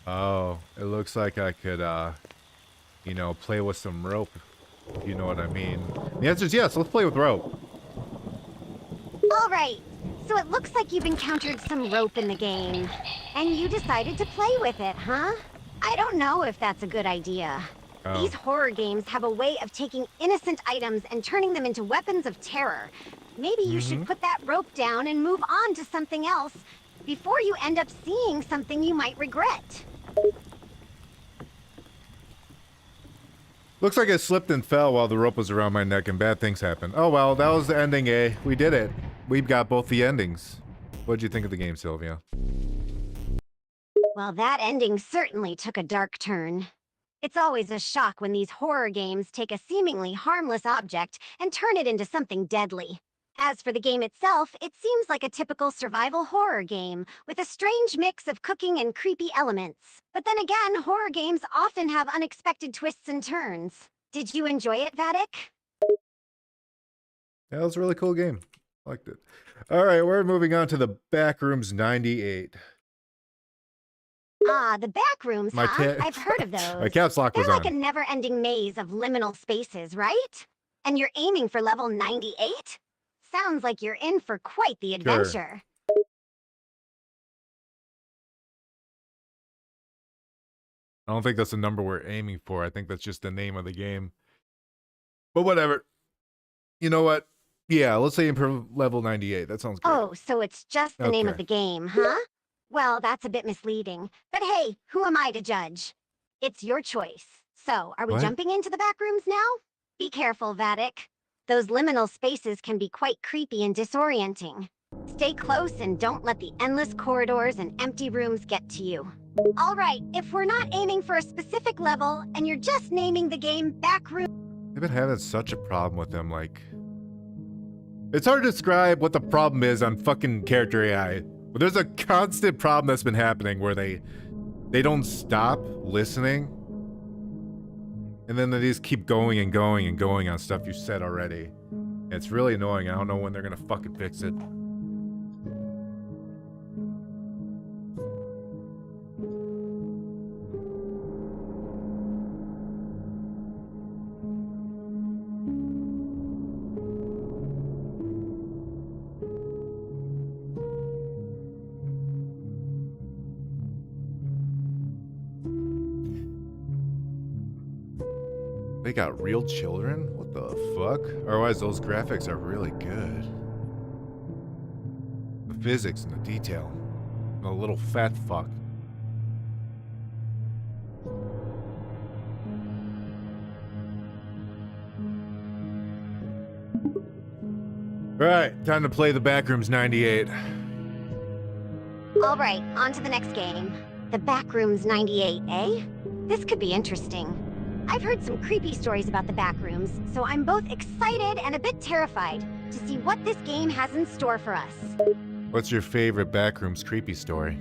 Speaker 2: Oh, it looks like I could, you know, play with some rope, if you know what I mean. The answer is yes, let's play with rope.
Speaker 3: All right, so it looks like you've encountered some rope in the game. And you decided to play with it, huh? I don't know if that's a good idea. These horror games have a way of taking innocent items and turning them into weapons of terror. Maybe you should put that rope down and move on to something else before you end up seeing something you might regret.
Speaker 2: Looks like I slipped and fell while the rope was around my neck and bad things happened. Oh well, that was the ending, eh? We did it. We've got both the endings. What'd you think of the game, Sylvia?
Speaker 3: Well, that ending certainly took a dark turn. It's always a shock when these horror games take a seemingly harmless object and turn it into something deadly. As for the game itself, it seems like a typical survival horror game, with a strange mix of cooking and creepy elements. But then again, horror games often have unexpected twists and turns. Did you enjoy it, Vattic?
Speaker 2: Yeah, it was a really cool game. Liked it. All right, we're moving on to the Backrooms 98.
Speaker 3: Ah, the Backrooms, huh? I've heard of those.
Speaker 2: My caps lock was
Speaker 3: They're
Speaker 2: on.
Speaker 3: like a never-ending maze of liminal spaces, right? And you're aiming for level 98? Sounds like you're in for quite the adventure.
Speaker 2: I don't think that's the number we're aiming for. I think that's just the name of the game. But whatever. You know what? Yeah, let's say improve level 98. That sounds good.
Speaker 3: Oh, so it's just the name of the game, huh? Well, that's a bit misleading. But hey, who am I to judge? It's your choice. So, are we jumping into the Backrooms now? Be careful, Vattic. Those liminal spaces can be quite creepy and disorienting. Stay close and don't let the endless corridors and empty rooms get to you. All right, if we're not aiming for a specific level and you're just naming the game Backrooms...
Speaker 2: I've been having such a problem with them, like... It's hard to describe what the problem is on fucking character AI. But there's a constant problem that's been happening where they don't stop listening. And then they just keep going and going and going on stuff you said already. It's really annoying. I don't know when they're gonna fucking fix it. They got real children? What the fuck? Otherwise, those graphics are really good. The physics and the detail. The little fat fuck. Alright, time to play the Backrooms 98.
Speaker 3: All right, on to the next game. The Backrooms 98, eh? This could be interesting. I've heard some creepy stories about the Backrooms, so I'm both excited and a bit terrified to see what this game has in store for us.
Speaker 2: What's your favorite Backrooms creepy story?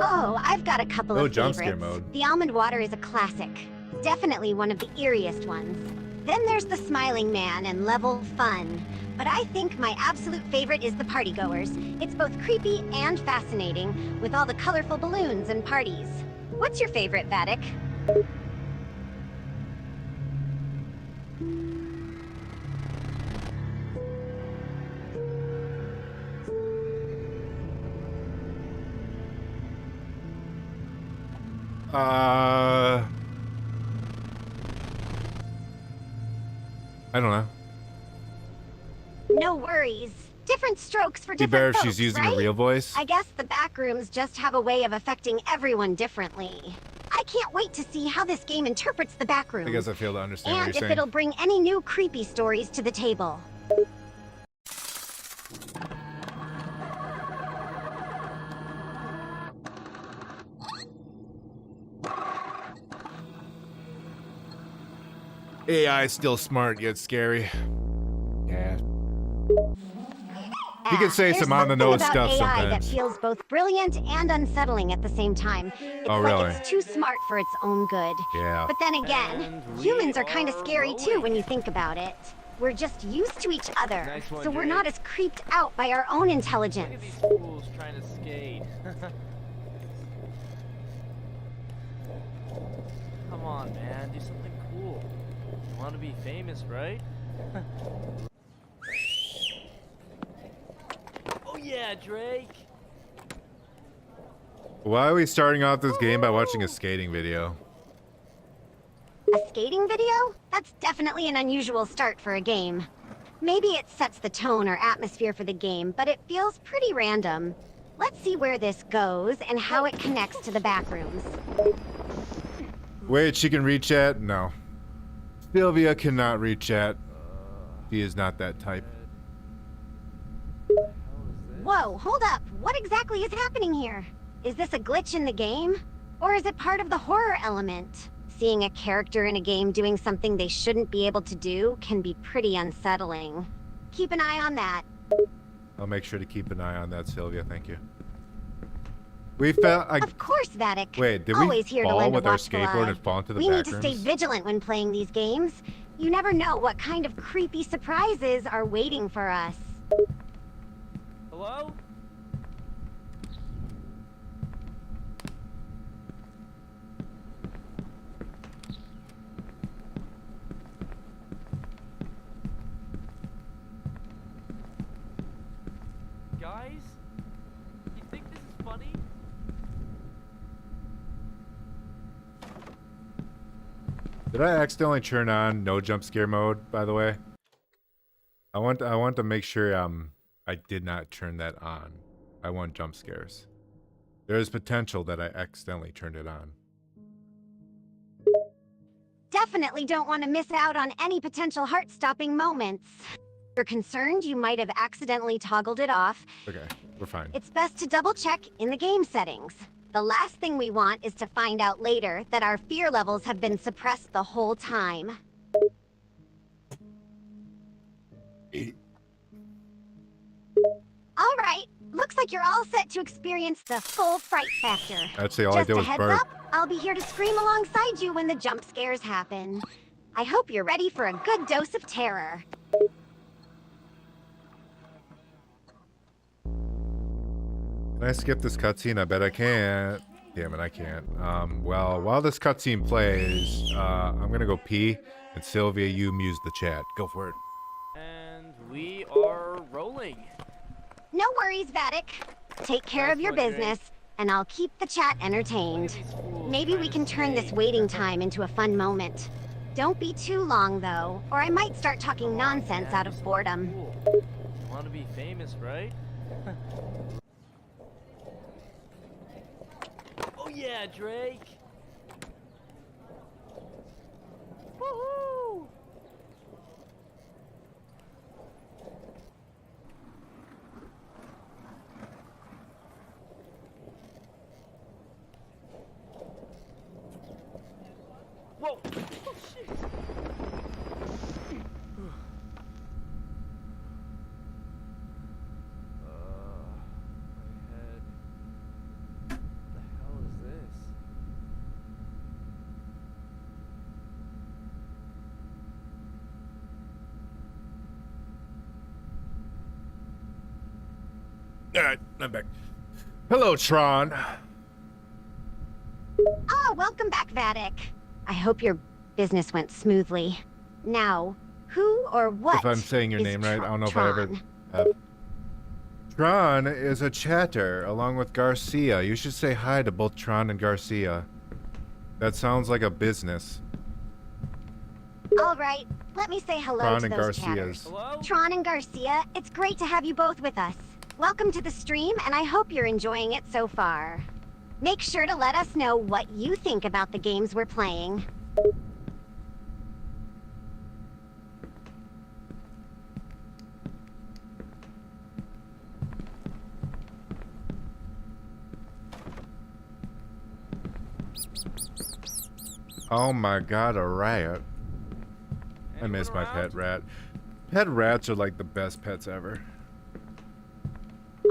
Speaker 3: Oh, I've got a couple of
Speaker 2: jump
Speaker 3: favorites.
Speaker 2: scare mode.
Speaker 3: The almond water is a classic. Definitely one of the eeriest ones. Then there's the smiling man and level fun. But I think my absolute favorite is the partygoers. It's both creepy and fascinating, with all the colorful balloons and parties. What's your favorite, Vattic?
Speaker 2: I don't know.
Speaker 3: No worries. Different strokes for
Speaker 2: Be
Speaker 3: different
Speaker 2: better if
Speaker 3: folks,
Speaker 2: she's using
Speaker 3: right?
Speaker 2: a real voice.
Speaker 3: I guess the Backrooms just have a way of affecting everyone differently. I can't wait to see how this game interprets the Backrooms.
Speaker 2: I guess I fail to understand what
Speaker 3: And
Speaker 2: you're
Speaker 3: if
Speaker 2: saying.
Speaker 3: it'll bring any new creepy stories to the table.
Speaker 2: AI is still smart yet scary. Yeah. You can say
Speaker 3: There's
Speaker 2: some on the nose
Speaker 3: something
Speaker 2: stuff
Speaker 3: about AI that
Speaker 2: sometimes.
Speaker 3: feels both brilliant and unsettling at the same time. It's
Speaker 2: Oh,
Speaker 3: like
Speaker 2: really?
Speaker 3: it's too smart for its own good.
Speaker 2: Yeah.
Speaker 3: But then again, humans are kind of scary too when you think about it. We're just used to each other,
Speaker 7: Nice one,
Speaker 3: so we're
Speaker 7: Jake.
Speaker 3: not as creeped out by our own intelligence.
Speaker 7: These fools trying to skate. Come on, man, do something cool. You want to be famous, right? Oh yeah, Drake.
Speaker 2: Why are we starting off this game by watching a skating video?
Speaker 3: A skating video? That's definitely an unusual start for a game. Maybe it sets the tone or atmosphere for the game, but it feels pretty random. Let's see where this goes and how it connects to the Backrooms.
Speaker 2: Wait, she can read chat? No. Sylvia cannot read chat. She is not that type.
Speaker 3: Whoa, hold up. What exactly is happening here? Is this a glitch in the game? Or is it part of the horror element? Seeing a character in a game doing something they shouldn't be able to do can be pretty unsettling. Keep an eye on that.
Speaker 2: I'll make sure to keep an eye on that, Sylvia. Thank you. We fell.
Speaker 3: Of course, Vattic.
Speaker 2: Wait, did
Speaker 3: Always
Speaker 2: we
Speaker 3: here to
Speaker 2: fall
Speaker 3: lend a
Speaker 2: with our
Speaker 3: watchful
Speaker 2: skateboard
Speaker 3: eye.
Speaker 2: and fall into the
Speaker 3: We need to
Speaker 2: Backrooms?
Speaker 3: stay vigilant when playing these games. You never know what kind of creepy surprises are waiting for us.
Speaker 7: Hello? Guys? You think this is funny?
Speaker 2: Did I accidentally turn on no jump scare mode, by the way? I want to make sure I did not turn that on. I want jump scares. There's potential that I accidentally turned it on.
Speaker 3: Definitely don't want to miss out on any potential heart-stopping moments. If you're concerned you might have accidentally toggled it off,
Speaker 2: Okay, we're fine.
Speaker 3: it's best to double-check in the game settings. The last thing we want is to find out later that our fear levels have been suppressed the whole time. All right, looks like you're all set to experience the full fright factor.
Speaker 2: Actually, all I
Speaker 3: Just
Speaker 2: did
Speaker 3: a
Speaker 2: was
Speaker 3: heads
Speaker 2: burp.
Speaker 3: up, I'll be here to scream alongside you when the jump scares happen. I hope you're ready for a good dose of terror.
Speaker 2: Can I skip this cutscene? I bet I can't. Damn it, I can't. Well, while this cutscene plays, I'm gonna go pee, and Sylvia, you muse the chat. Go for it.
Speaker 7: And we are rolling.
Speaker 3: No worries, Vattic. Take care of your business, and I'll keep the chat entertained. Maybe we can turn this waiting time into a fun moment. Don't be too long, though, or I might start talking nonsense out of boredom.
Speaker 7: Cool. Want to be famous, right? Oh yeah, Drake. Woohoo! Whoa! Oh shit! My head. What the hell is this?
Speaker 2: Alright, I'm back. Hello, Tron.
Speaker 3: Ah, welcome back, Vattic. I hope your business went smoothly. Now, who or what
Speaker 2: If I'm saying your
Speaker 3: is
Speaker 2: name right, I don't know if I
Speaker 3: Tron?
Speaker 2: ever have. Tron is a chatter along with Garcia. You should say hi to both Tron and Garcia. That sounds like a business.
Speaker 3: All right, let me say hello
Speaker 2: Tron
Speaker 3: to
Speaker 2: and
Speaker 3: those
Speaker 2: Garcia's.
Speaker 3: chatters.
Speaker 7: Hello?
Speaker 3: Tron and Garcia, it's great to have you both with us. Welcome to the stream, and I hope you're enjoying it so far. Make sure to let us know what you think about the games we're playing.
Speaker 2: Oh my god, a riot. I miss my pet rat. Pet rats are like the best pets ever.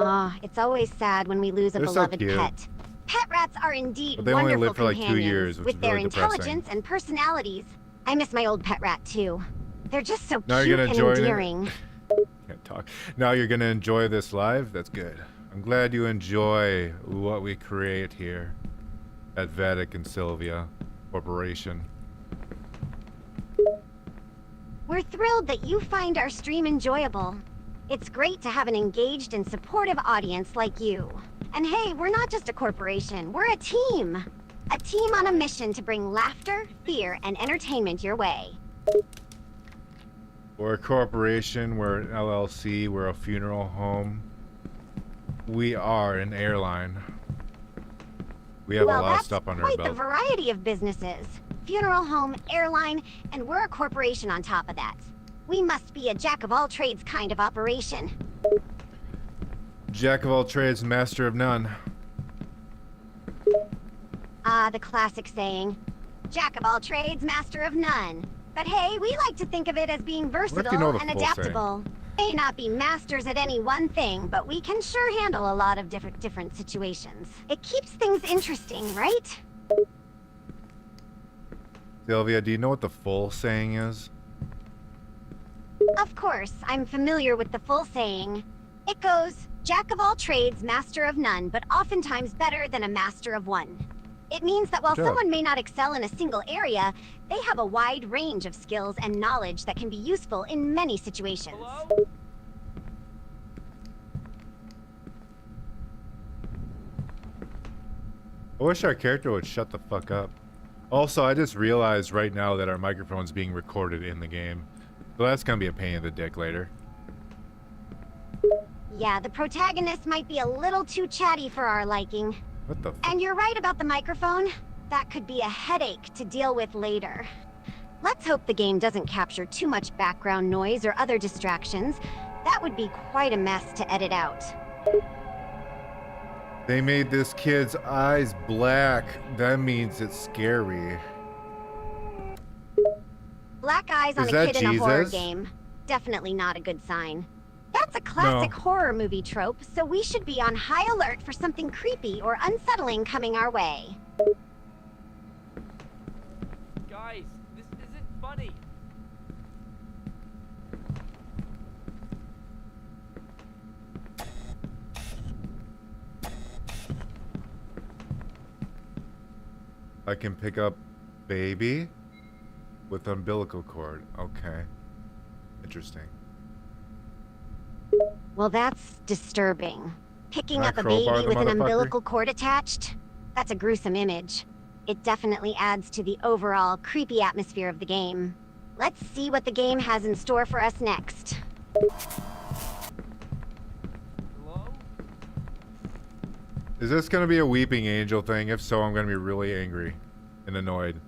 Speaker 3: Ah, it's always sad when we lose a
Speaker 2: They're so
Speaker 3: beloved
Speaker 2: cute.
Speaker 3: pet. Pet rats are indeed
Speaker 2: But they only
Speaker 3: wonderful
Speaker 2: live for like 2
Speaker 3: companions
Speaker 2: years, which
Speaker 3: with
Speaker 2: is
Speaker 3: their
Speaker 2: really depressing.
Speaker 3: intelligence and personalities. I miss my old pet rat too. They're just so
Speaker 2: Now
Speaker 3: cute
Speaker 2: you're gonna
Speaker 3: and
Speaker 2: enjoy it?
Speaker 3: endearing.
Speaker 2: Can't talk. Now you're gonna enjoy this live? That's good. I'm glad you enjoy what we create here at Vattic and Sylvia Corporation.
Speaker 3: We're thrilled that you find our stream enjoyable. It's great to have an engaged and supportive audience like you. And hey, we're not just a corporation, we're a team. A team on a mission to bring laughter, fear, and entertainment your way.
Speaker 2: We're a corporation, we're an LLC, we're a funeral home. We are an airline. We have a lot of stuff under our
Speaker 3: quite the
Speaker 2: belt.
Speaker 3: variety of businesses. Funeral home, airline, and we're a corporation on top of that. We must be a jack-of-all-trades kind of operation.
Speaker 2: Jack of all trades, master of none.
Speaker 3: Ah, the classic saying. Jack of all trades, master of none. But hey, we like to think of it as being versatile
Speaker 2: you know the
Speaker 3: and
Speaker 2: full
Speaker 3: adaptable. May not be masters at any one thing, but we can sure handle a lot of different situations. It keeps things interesting, right?
Speaker 2: Sylvia, do you know what the full saying is?
Speaker 3: Of course, I'm familiar with the full saying. It goes, Jack of all trades, master of none, but oftentimes better than a master of one. It means that while
Speaker 2: Sure.
Speaker 3: someone may not excel in a single area, they have a wide range of skills and knowledge that can be useful in many situations.
Speaker 7: Hello?
Speaker 2: I wish our character would shut the fuck up. Also, I just realized right now that our microphone's being recorded in the game. So that's gonna be a pain in the dick later.
Speaker 3: Yeah, the protagonist might be a little too chatty for our liking.
Speaker 2: What the fuck?
Speaker 3: And you're right about the microphone. That could be a headache to deal with later. Let's hope the game doesn't capture too much background noise or other distractions. That would be quite a mess to edit out.
Speaker 2: They made this kid's eyes black. That means it's scary.
Speaker 3: Black eyes on
Speaker 2: Is
Speaker 3: a
Speaker 2: that
Speaker 3: kid in a horror
Speaker 2: Jesus?
Speaker 3: game. Definitely not a good sign. That's a classic horror movie trope, so we should be on high alert for something creepy or unsettling coming our way.
Speaker 7: Guys, this isn't funny.
Speaker 2: I can pick up baby with umbilical cord. Okay. Interesting.
Speaker 3: Well, that's disturbing. Picking
Speaker 2: Can I
Speaker 3: up a
Speaker 2: crowbar
Speaker 3: baby
Speaker 2: the
Speaker 3: with an
Speaker 2: motherfucker?
Speaker 3: umbilical cord attached? That's a gruesome image. It definitely adds to the overall creepy atmosphere of the game. Let's see what the game has in store for us next.
Speaker 7: Hello?
Speaker 2: Is this gonna be a weeping angel thing? If so, I'm gonna be really angry and annoyed.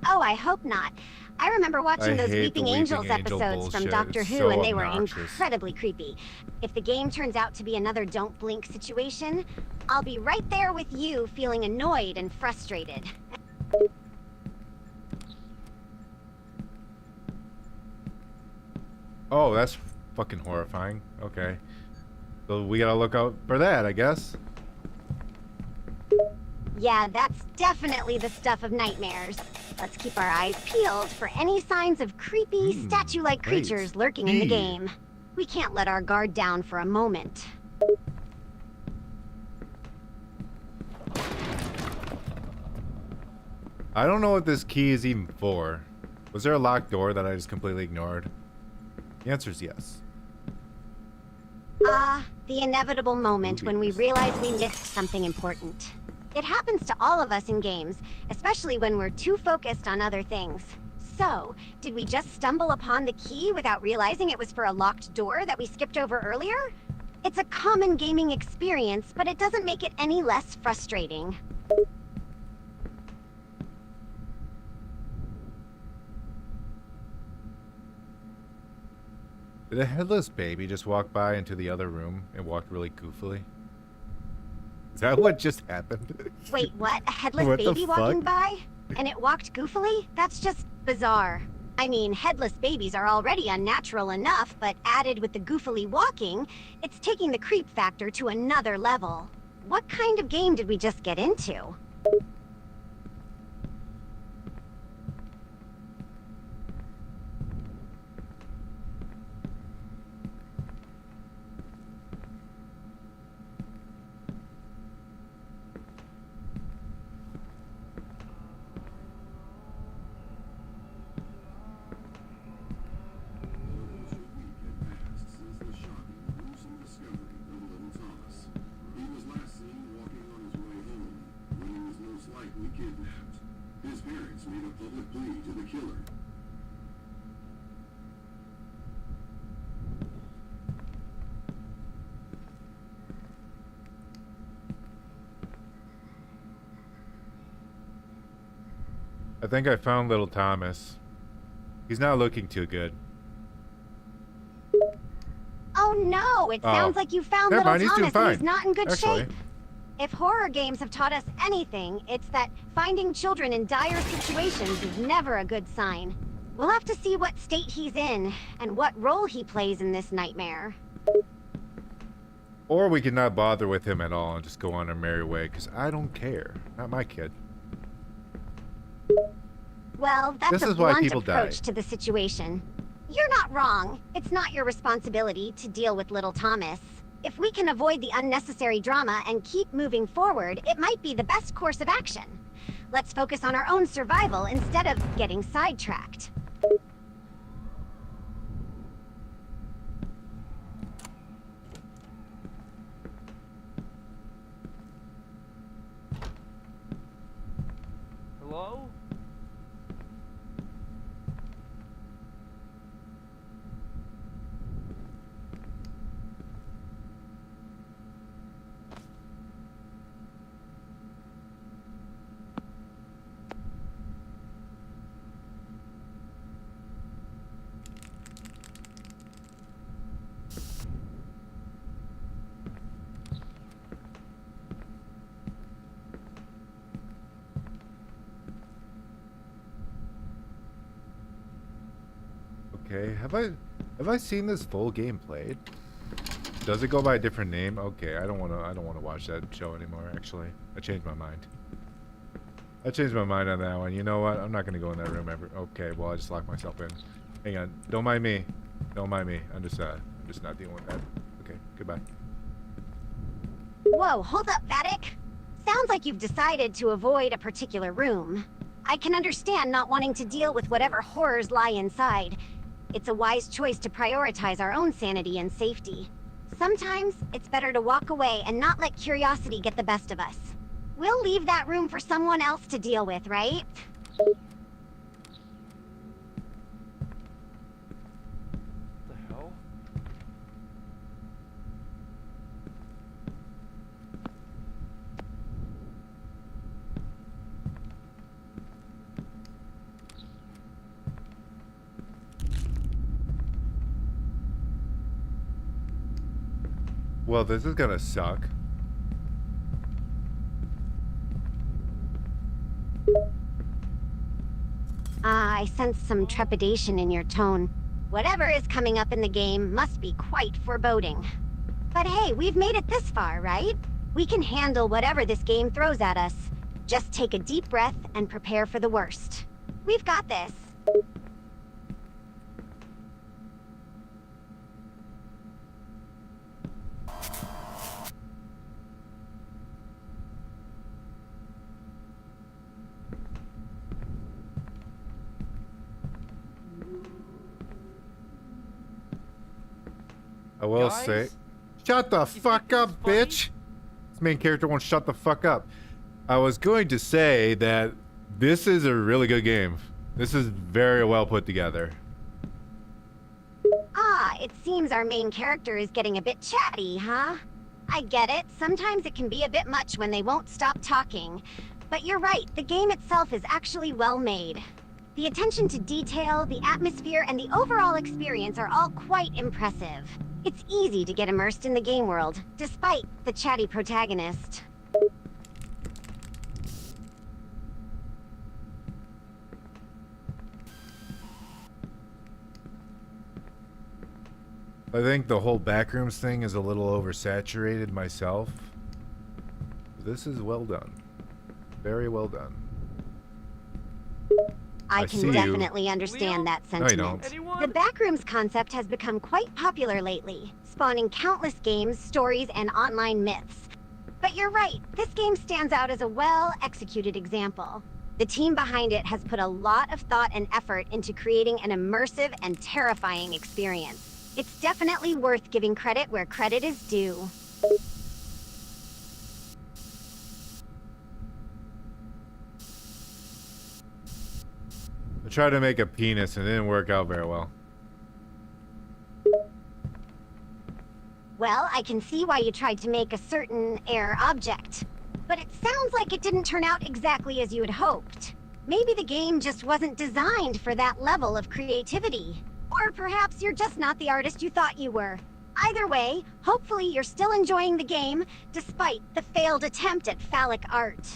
Speaker 3: Oh, I hope not. I remember watching
Speaker 2: I
Speaker 3: those
Speaker 2: hate the
Speaker 3: Weeping
Speaker 2: Weeping
Speaker 3: Angels
Speaker 2: Angel
Speaker 3: episodes from
Speaker 2: bullshit.
Speaker 3: Doctor
Speaker 2: It's
Speaker 3: Who,
Speaker 2: so
Speaker 3: and they were
Speaker 2: obnoxious.
Speaker 3: incredibly creepy. If the game turns out to be another don't blink situation, I'll be right there with you feeling annoyed and frustrated.
Speaker 2: Oh, that's fucking horrifying. Okay. So we gotta look out for that, I guess.
Speaker 3: Yeah, that's definitely the stuff of nightmares. Let's keep our eyes peeled for any signs of creepy, statue-like
Speaker 2: great.
Speaker 3: creatures lurking in the
Speaker 2: Gee.
Speaker 3: game. We can't let our guard down for a moment.
Speaker 2: I don't know what this key is even for. Was there a locked door that I just completely ignored? The answer is yes.
Speaker 3: The inevitable moment when we
Speaker 2: Movies.
Speaker 3: realize we missed something important. It happens to all of us in games, especially when we're too focused on other things. So, did we just stumble upon the key without realizing it was for a locked door that we skipped over earlier? It's a common gaming experience, but it doesn't make it any less frustrating.
Speaker 2: Did a headless baby just walk by into the other room and walked really goofily? Is that what just happened?
Speaker 3: Wait, what? A headless
Speaker 2: What the
Speaker 3: baby walking
Speaker 2: fuck?
Speaker 3: by? And it walked goofily? That's just bizarre. I mean, headless babies are already unnatural enough, but added with the goofily walking, it's taking the creep factor to another level. What kind of game did we just get into?
Speaker 2: think I found little Thomas. He's not looking too good.
Speaker 3: Oh no, it sounds like you found
Speaker 2: Never
Speaker 3: little
Speaker 2: mind, he's doing
Speaker 3: Thomas and he's
Speaker 2: fine,
Speaker 3: not in good
Speaker 2: actually.
Speaker 3: shape. If horror games have taught us anything, it's that finding children in dire situations is never a good sign. We'll have to see what state he's in and what role he plays in this nightmare.
Speaker 2: Or we could not bother with him at all and just go on our merry way, because I don't care. Not my kid.
Speaker 3: Well, that's
Speaker 2: This
Speaker 3: a
Speaker 2: is why
Speaker 3: blunt
Speaker 2: people
Speaker 3: approach
Speaker 2: die.
Speaker 3: to the situation. You're not wrong. It's not your responsibility to deal with little Thomas. If we can avoid the unnecessary drama and keep moving forward, it might be the best course of action. Let's focus on our own survival instead of getting sidetracked.
Speaker 7: Hello?
Speaker 2: Okay, have I seen this full game played? Does it go by a different name? Okay, I don't wanna watch that show anymore, actually. I changed my mind. I changed my mind on that one. You know what? I'm not gonna go in that room ever. Okay, well I just locked myself in. Hang on. Don't mind me. Don't mind me. I'm just not dealing with that. Okay, goodbye.
Speaker 3: Whoa, hold up, Vattic. Sounds like you've decided to avoid a particular room. I can understand not wanting to deal with whatever horrors lie inside. It's a wise choice to prioritize our own sanity and safety. Sometimes, it's better to walk away and not let curiosity get the best of us. We'll leave that room for someone else to deal with, right?
Speaker 7: The hell?
Speaker 2: Well, this is gonna suck.
Speaker 3: I sense some trepidation in your tone. Whatever is coming up in the game must be quite foreboding. But hey, we've made it this far, right? We can handle whatever this game throws at us. Just take a deep breath and prepare for the worst. We've got this.
Speaker 2: I will
Speaker 7: Guys?
Speaker 2: say, shut the
Speaker 7: think
Speaker 2: fuck
Speaker 7: this
Speaker 2: up,
Speaker 7: is funny?
Speaker 2: bitch. This main character won't shut the fuck up. I was going to say that this is a really good game. This is very well put together.
Speaker 3: Ah, it seems our main character is getting a bit chatty, huh? I get it. Sometimes it can be a bit much when they won't stop talking. But you're right, the game itself is actually well made. The attention to detail, the atmosphere, and the overall experience are all quite impressive. It's easy to get immersed in the game world, despite the chatty protagonist.
Speaker 2: I think the whole Backrooms thing is a little oversaturated myself. This is well done. Very well done.
Speaker 3: I
Speaker 2: I see
Speaker 3: can
Speaker 2: you.
Speaker 3: definitely understand
Speaker 7: Leo?
Speaker 3: that
Speaker 2: No, you
Speaker 3: sentiment.
Speaker 2: don't.
Speaker 7: Anyone?
Speaker 3: The Backrooms concept has become quite popular lately, spawning countless games, stories, and online myths. But you're right, this game stands out as a well-executed example. The team behind it has put a lot of thought and effort into creating an immersive and terrifying experience. It's definitely worth giving credit where credit is due.
Speaker 2: I tried to make a penis and it didn't work out very well.
Speaker 3: Well, I can see why you tried to make a certain air object. But it sounds like it didn't turn out exactly as you had hoped. Maybe the game just wasn't designed for that level of creativity. Or perhaps you're just not the artist you thought you were. Either way, hopefully you're still enjoying the game, despite the failed attempt at phallic art.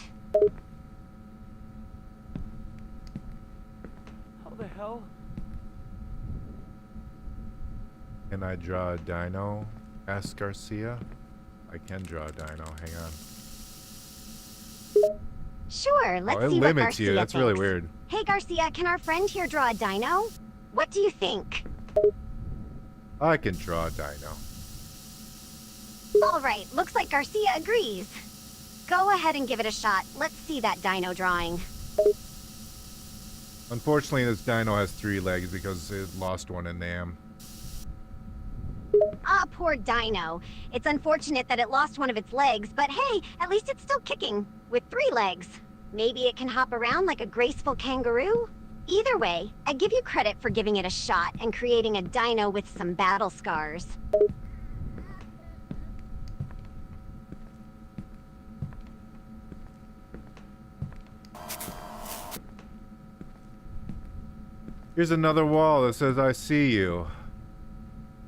Speaker 7: How the hell?
Speaker 2: Can I draw a dino? Asked Garcia. I can draw a dino. Hang on.
Speaker 3: Sure, let's
Speaker 2: Oh, it
Speaker 3: see what
Speaker 2: limits
Speaker 3: Garcia
Speaker 2: you. That's really
Speaker 3: thinks.
Speaker 2: weird.
Speaker 3: Hey Garcia, can our friend here draw a dino? What do you think?
Speaker 2: I can draw a dino.
Speaker 3: Alright, looks like Garcia agrees. Go ahead and give it a shot. Let's see that dino drawing.
Speaker 2: Unfortunately, this dino has 3 legs because it lost one in NAM.
Speaker 3: Ah, poor dino. It's unfortunate that it lost one of its legs, but hey, at least it's still kicking, with 3 legs. Maybe it can hop around like a graceful kangaroo? Either way, I give you credit for giving it a shot and creating a dino with some battle scars.
Speaker 2: Here's another wall that says, I see you.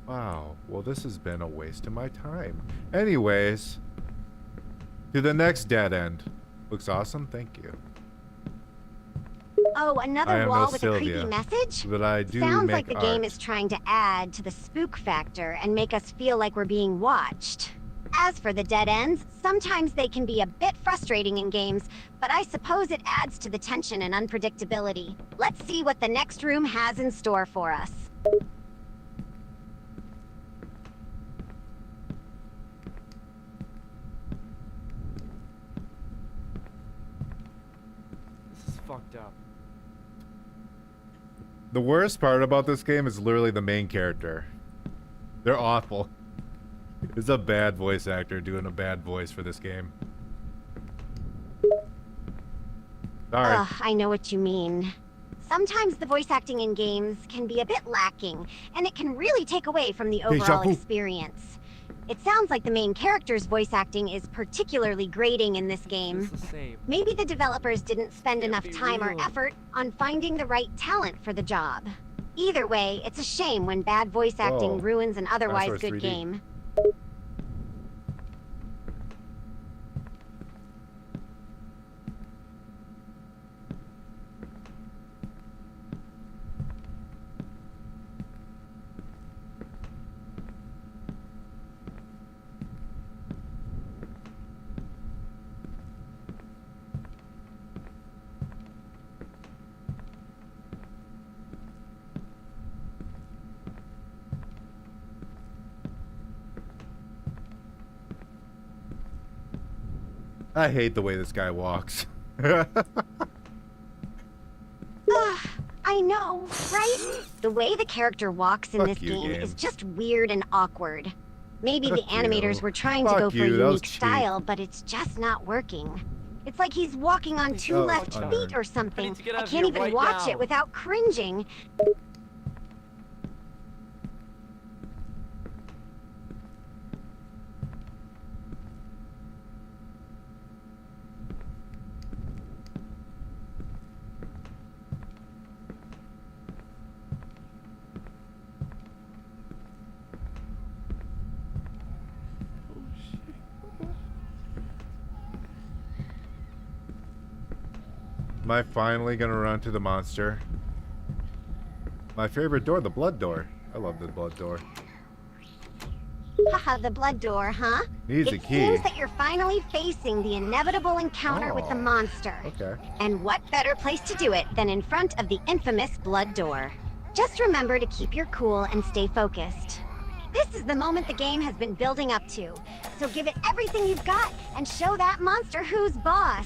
Speaker 2: Wow, well this has been a waste of my time. Anyways, to the next dead end. Looks awesome, thank you.
Speaker 3: Oh,
Speaker 2: I
Speaker 3: another
Speaker 2: am
Speaker 3: wall
Speaker 2: no
Speaker 3: with
Speaker 2: Sylvia,
Speaker 3: a creepy message?
Speaker 2: but I do
Speaker 3: Sounds
Speaker 2: make
Speaker 3: like the
Speaker 2: art.
Speaker 3: game is trying to add to the spook factor and make us feel like we're being watched. As for the dead ends, sometimes they can be a bit frustrating in games, but I suppose it adds to the tension and unpredictability. Let's see what the next room has in store for us.
Speaker 7: This is fucked up.
Speaker 2: The worst part about this game is literally the main character. They're awful. It's a bad voice actor doing a bad voice for this game. Sorry.
Speaker 3: Ugh, I know what you mean. Sometimes the voice acting in games can be a bit lacking, and it can really take away from the overall
Speaker 2: vu.
Speaker 3: experience. It sounds like the main character's voice acting is particularly grating in this game.
Speaker 7: It's the same.
Speaker 3: Maybe the developers didn't spend
Speaker 7: Can't
Speaker 3: enough
Speaker 7: be
Speaker 3: time or
Speaker 7: real.
Speaker 3: effort on finding the right talent for the job. Either way, it's a shame when bad voice acting
Speaker 2: Whoa.
Speaker 3: ruins an otherwise
Speaker 2: Dinosaurs
Speaker 3: good
Speaker 2: 3D.
Speaker 3: game.
Speaker 2: I hate the way this guy walks.
Speaker 3: Ugh, I know, right? The way the character walks in
Speaker 2: Fuck
Speaker 3: this
Speaker 2: you,
Speaker 3: game
Speaker 2: game.
Speaker 3: is just weird and awkward. Maybe the
Speaker 2: Fuck
Speaker 3: animators
Speaker 2: you.
Speaker 3: were trying to
Speaker 2: Fuck
Speaker 3: go for
Speaker 2: you,
Speaker 3: a
Speaker 2: that was
Speaker 3: unique
Speaker 2: cheap.
Speaker 3: style, but it's just not working. It's like he's walking on 2
Speaker 2: Oh,
Speaker 3: left
Speaker 2: unearned.
Speaker 3: feet or something.
Speaker 7: to get
Speaker 3: I
Speaker 7: out of
Speaker 3: can't
Speaker 7: here
Speaker 3: even
Speaker 7: right
Speaker 3: watch
Speaker 7: now.
Speaker 3: it without cringing.
Speaker 2: Am I finally gonna run to the monster? My favorite door, the blood door. I love the blood door.
Speaker 3: Haha, the blood door, huh?
Speaker 2: Needs a
Speaker 3: It
Speaker 2: key.
Speaker 3: seems that you're finally facing the inevitable encounter with the
Speaker 2: Oh.
Speaker 3: monster.
Speaker 2: Okay.
Speaker 3: And what better place to do it than in front of the infamous blood door? Just remember to keep your cool and stay focused. This is the moment the game has been building up to. So give it everything you've got and show that monster who's boss.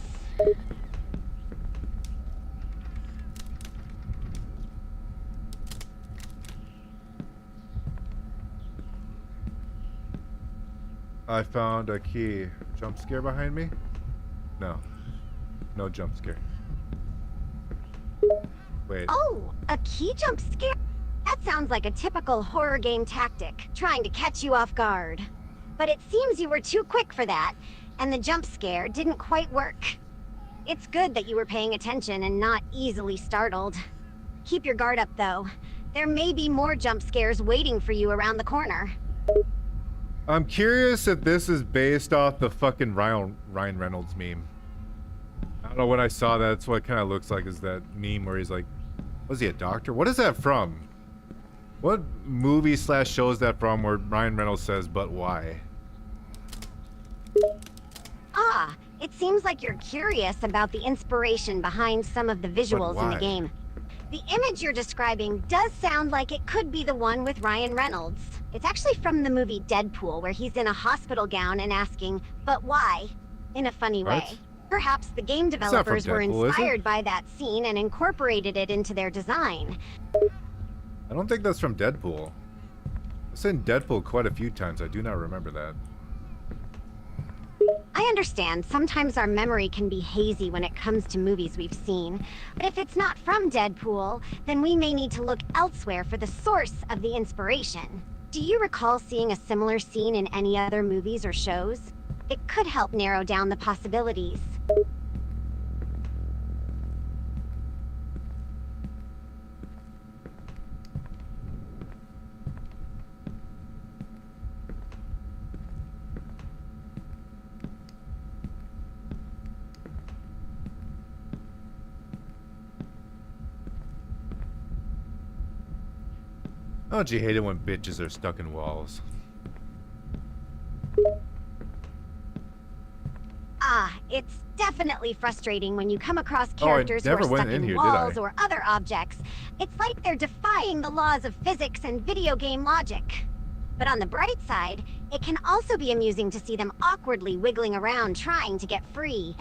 Speaker 2: I found a key. Jump scare behind me? No. No jump scare. Wait.
Speaker 3: Oh, a key jump scare? That sounds like a typical horror game tactic, trying to catch you off guard. But it seems you were too quick for that, and the jump scare didn't quite work. It's good that you were paying attention and not easily startled. Keep your guard up, though. There may be more jump scares waiting for you around the corner.
Speaker 2: I'm curious if this is based off the fucking Ryan Reynolds meme. I don't know, when I saw that, that's what it kind of looks like, is that meme where he's like, was he a doctor? What is that from? What movie / show is that from where Ryan Reynolds says, but why?
Speaker 3: Ah, it seems like you're curious about the inspiration behind some of the visuals in the
Speaker 2: why?
Speaker 3: game. The image you're describing does sound like it could be the one with Ryan Reynolds. It's actually from the movie Deadpool, where he's in a hospital gown and asking, but why? In a funny way.
Speaker 2: What?
Speaker 3: Perhaps the game
Speaker 2: not from
Speaker 3: developers were
Speaker 2: Deadpool, is it?
Speaker 3: inspired by that scene and incorporated it into their design.
Speaker 2: I don't think that's from Deadpool. I've seen Deadpool quite a few times. I do not remember that.
Speaker 3: I understand sometimes our memory can be hazy when it comes to movies we've seen, but if it's not from Deadpool, then we may need to look elsewhere for the source of the inspiration. Do you recall seeing a similar scene in any other movies or shows? It could help narrow down the possibilities.
Speaker 2: Don't you hate it when bitches are stuck in walls?
Speaker 3: Ah, it's definitely frustrating when you come across
Speaker 2: Oh, I
Speaker 3: characters who
Speaker 2: never
Speaker 3: are
Speaker 2: went
Speaker 3: stuck
Speaker 2: in
Speaker 3: in
Speaker 2: here, did I?
Speaker 3: walls or other objects. It's like they're defying the laws of physics and video game logic. But on the bright side, it can also be amusing to see them awkwardly wiggling around trying to get free.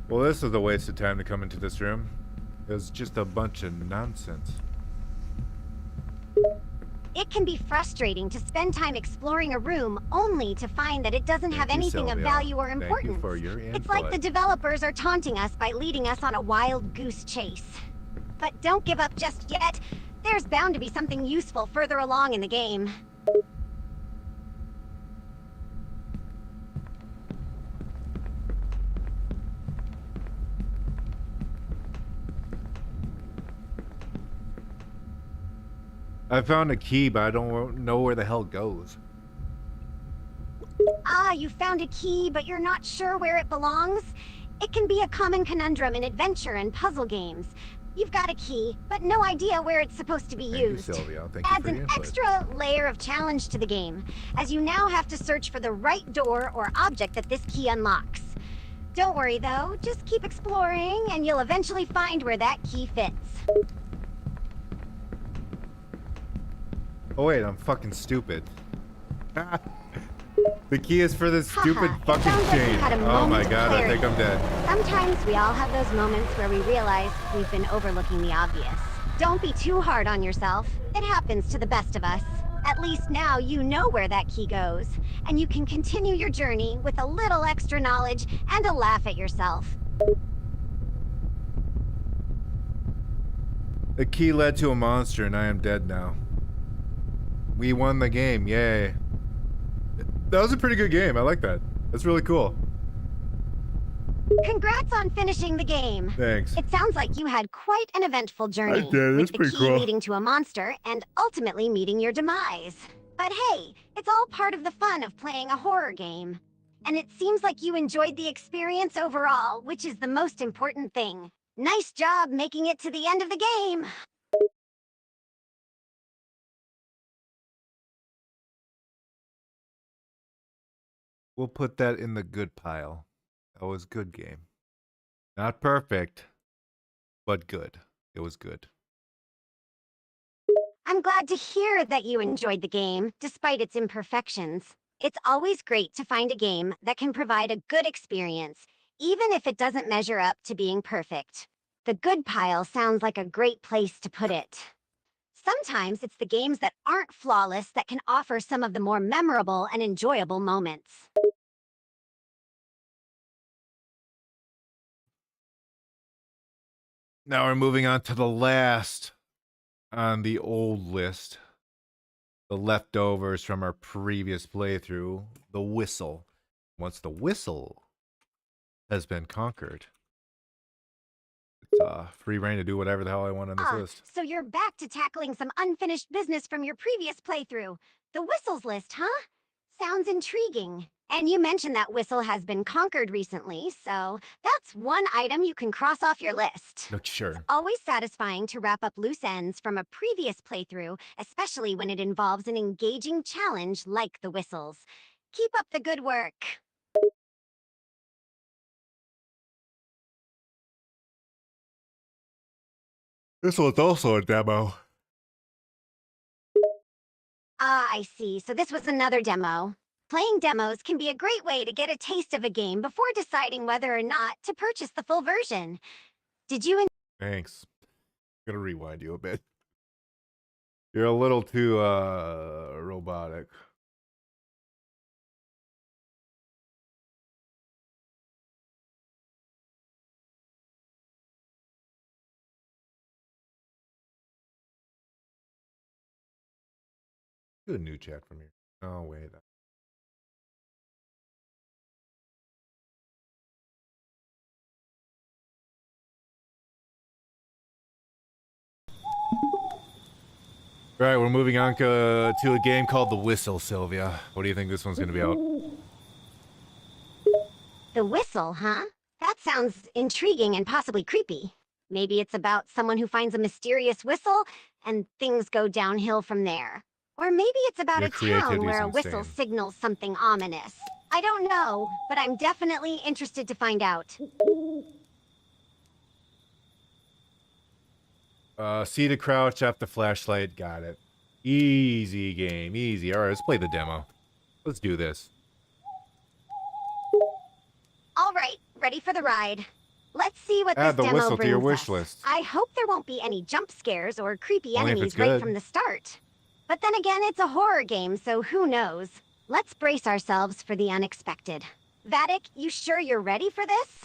Speaker 2: Well, this is a waste of time to come into this room. It was just a bunch of nonsense.
Speaker 3: It can be frustrating to spend time exploring a room only to find that it doesn't have
Speaker 2: Thank you,
Speaker 3: anything of
Speaker 2: Sylvia.
Speaker 3: value or
Speaker 2: Thank you
Speaker 3: importance.
Speaker 2: for your
Speaker 3: It's like the
Speaker 2: input.
Speaker 3: developers are taunting us by leading us on a wild goose chase. But don't give up just yet. There's bound to be something useful further along in the game.
Speaker 2: I found a key, but I don't know where the hell it goes.
Speaker 3: Ah, you found a key, but you're not sure where it belongs? It can be a common conundrum in adventure and puzzle games. You've got a key, but no idea where it's supposed to be
Speaker 2: Thank you,
Speaker 3: used.
Speaker 2: Sylvia. Thank you
Speaker 3: Adds
Speaker 2: for your
Speaker 3: an
Speaker 2: input.
Speaker 3: extra layer of challenge to the game, as you now have to search for the right door or object that this key unlocks. Don't worry though, just keep exploring and you'll eventually find where that key fits.
Speaker 2: Oh wait, I'm fucking stupid. The key is for this
Speaker 3: Haha,
Speaker 2: stupid
Speaker 3: it
Speaker 2: fucking
Speaker 3: sounds like you
Speaker 2: chain.
Speaker 3: had a
Speaker 2: Oh my
Speaker 3: moment of
Speaker 2: god, I think
Speaker 3: clarity.
Speaker 2: I'm dead.
Speaker 3: Sometimes we all have those moments where we realize we've been overlooking the obvious. Don't be too hard on yourself. It happens to the best of us. At least now you know where that key goes, and you can continue your journey with a little extra knowledge and a laugh at yourself.
Speaker 2: The key led to a monster and I am dead now. We won the game, yay. That was a pretty good game, I like that. That's really cool.
Speaker 3: Congrats on finishing the game.
Speaker 2: Thanks.
Speaker 3: It sounds like you had quite an eventful journey,
Speaker 2: I did,
Speaker 3: with
Speaker 2: it's
Speaker 3: the
Speaker 2: pretty
Speaker 3: key
Speaker 2: cool.
Speaker 3: leading to a monster and ultimately meeting your demise. But hey, it's all part of the fun of playing a horror game. And it seems like you enjoyed the experience overall, which is the most important thing. Nice job making it to the end of the game.
Speaker 2: We'll put that in the good pile. That was a good game. Not perfect, but good. It was good.
Speaker 3: I'm glad to hear that you enjoyed the game, despite its imperfections. It's always great to find a game that can provide a good experience, even if it doesn't measure up to being perfect. The good pile sounds like a great place to put it. Sometimes it's the games that aren't flawless that can offer some of the more memorable and enjoyable moments.
Speaker 2: Now we're moving on to the last on the old list, the leftovers from our previous playthrough, the whistle. Once the whistle has been conquered, it's free reign to do whatever the hell I want on this list.
Speaker 3: So you're back to tackling some unfinished business from your previous playthrough. The whistles list, huh? Sounds intriguing. And you mentioned that whistle has been conquered recently, so that's one item you can cross off your list.
Speaker 2: Look, sure.
Speaker 3: Always satisfying to wrap up loose ends from a previous playthrough, especially when it involves an engaging challenge like the whistles. Keep up the good work.
Speaker 2: This one's also a demo.
Speaker 3: Ah, I see. So this was another demo. Playing demos can be a great way to get a taste of a game before deciding whether or not to purchase the full version. Did you
Speaker 2: Thanks. I'm gonna rewind you a bit. You're a little too robotic. Do a new chat from here. Oh wait. All right, we're moving on to a game called The Whistle, Sylvia. What do you think this one's going to be out?
Speaker 3: The whistle, huh? That sounds intriguing and possibly creepy. Maybe it's about someone who finds a mysterious whistle and things go downhill from there. Or maybe it's about
Speaker 2: Your
Speaker 3: a town
Speaker 2: creativity's
Speaker 3: where a whistle
Speaker 2: insane.
Speaker 3: signals something ominous. I don't know, but I'm definitely interested to find out.
Speaker 2: C to crouch, F the flashlight. Got it. Easy game, easy. All right, let's play the demo. Let's do this.
Speaker 3: All right, ready for the ride. Let's see what
Speaker 2: Add
Speaker 3: this
Speaker 2: the
Speaker 3: demo
Speaker 2: whistle to
Speaker 3: brings
Speaker 2: your wish
Speaker 3: us.
Speaker 2: list.
Speaker 3: I hope there won't be any jump scares or creepy
Speaker 2: Only if
Speaker 3: enemies
Speaker 2: it's
Speaker 3: right
Speaker 2: good.
Speaker 3: from the start. But then again, it's a horror game, so who knows? Let's brace ourselves for the unexpected. Vattic, you sure you're ready for this?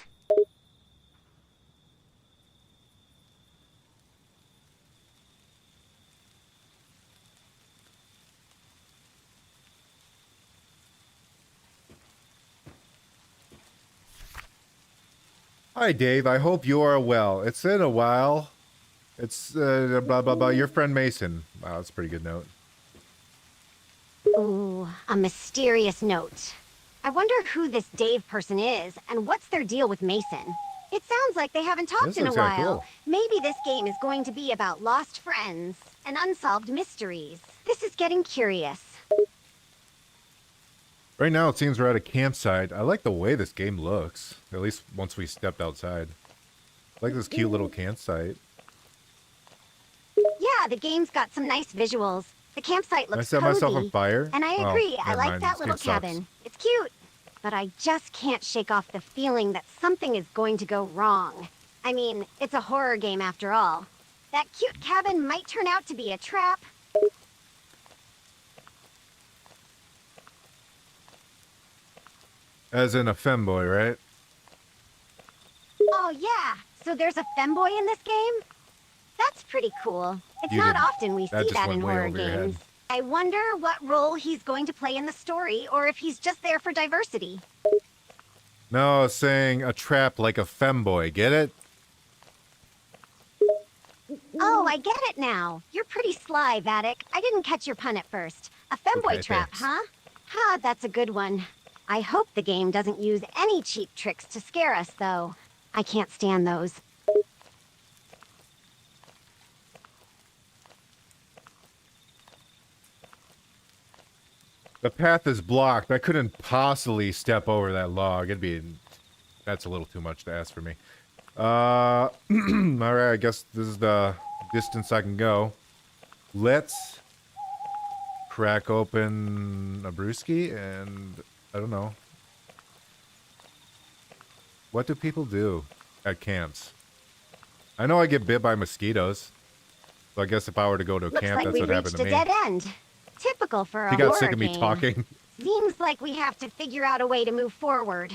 Speaker 2: Hi, Dave. I hope you are well. It's been a while. It's blah blah blah. Your friend Mason. Wow, that's a pretty good note.
Speaker 3: Ooh, a mysterious note. I wonder who this Dave person is and what's their deal with Mason. It sounds like they haven't talked
Speaker 2: This
Speaker 3: in a
Speaker 2: looks kinda
Speaker 3: while.
Speaker 2: cool.
Speaker 3: Maybe this game is going to be about lost friends and unsolved mysteries. This is getting curious.
Speaker 2: Right now, it seems we're at a campsite. I like the way this game looks. At least once we stepped outside. I like this cute little campsite.
Speaker 3: Yeah, the game's got some nice visuals. The campsite looks
Speaker 2: I set myself on
Speaker 3: cozy.
Speaker 2: fire.
Speaker 3: And I
Speaker 2: Oh,
Speaker 3: agree, I
Speaker 2: never
Speaker 3: like
Speaker 2: mind,
Speaker 3: that
Speaker 2: this
Speaker 3: little
Speaker 2: game sucks.
Speaker 3: cabin. It's cute. But I just can't shake off the feeling that something is going to go wrong. I mean, it's a horror game after all. That cute cabin might turn out to be a trap.
Speaker 2: As in a femboy, right?
Speaker 3: Oh yeah, so there's a femboy in this game? That's pretty cool. It's
Speaker 2: You
Speaker 3: not
Speaker 2: didn't-
Speaker 3: often we
Speaker 2: that
Speaker 3: see
Speaker 2: just
Speaker 3: that
Speaker 2: went
Speaker 3: in
Speaker 2: way
Speaker 3: horror
Speaker 2: over your head.
Speaker 3: games. I wonder what role he's going to play in the story, or if he's just there for diversity.
Speaker 2: No, it's saying a trap like a femboy. Get it?
Speaker 3: Oh, I get it now. You're pretty sly, Vattic. I didn't catch your pun at first. A femboy
Speaker 2: Okay,
Speaker 3: trap,
Speaker 2: thanks.
Speaker 3: huh? Ha, that's a good one. I hope the game doesn't use any cheap tricks to scare us, though. I can't stand those.
Speaker 2: The path is blocked. I couldn't possibly step over that log. That's a little too much to ask for me. All right, I guess this is the distance I can go. Let's crack open a brewski and I don't know. What do people do at camps? I know I get bit by mosquitoes. So I guess if I were to go to a
Speaker 3: Looks
Speaker 2: camp,
Speaker 3: like
Speaker 2: that's
Speaker 3: we
Speaker 2: what happened
Speaker 3: reached
Speaker 2: to
Speaker 3: a
Speaker 2: me.
Speaker 3: dead end. Typical for a
Speaker 2: He got
Speaker 3: horror
Speaker 2: sick of me
Speaker 3: game.
Speaker 2: talking.
Speaker 3: Seems like we have to figure out a way to move forward.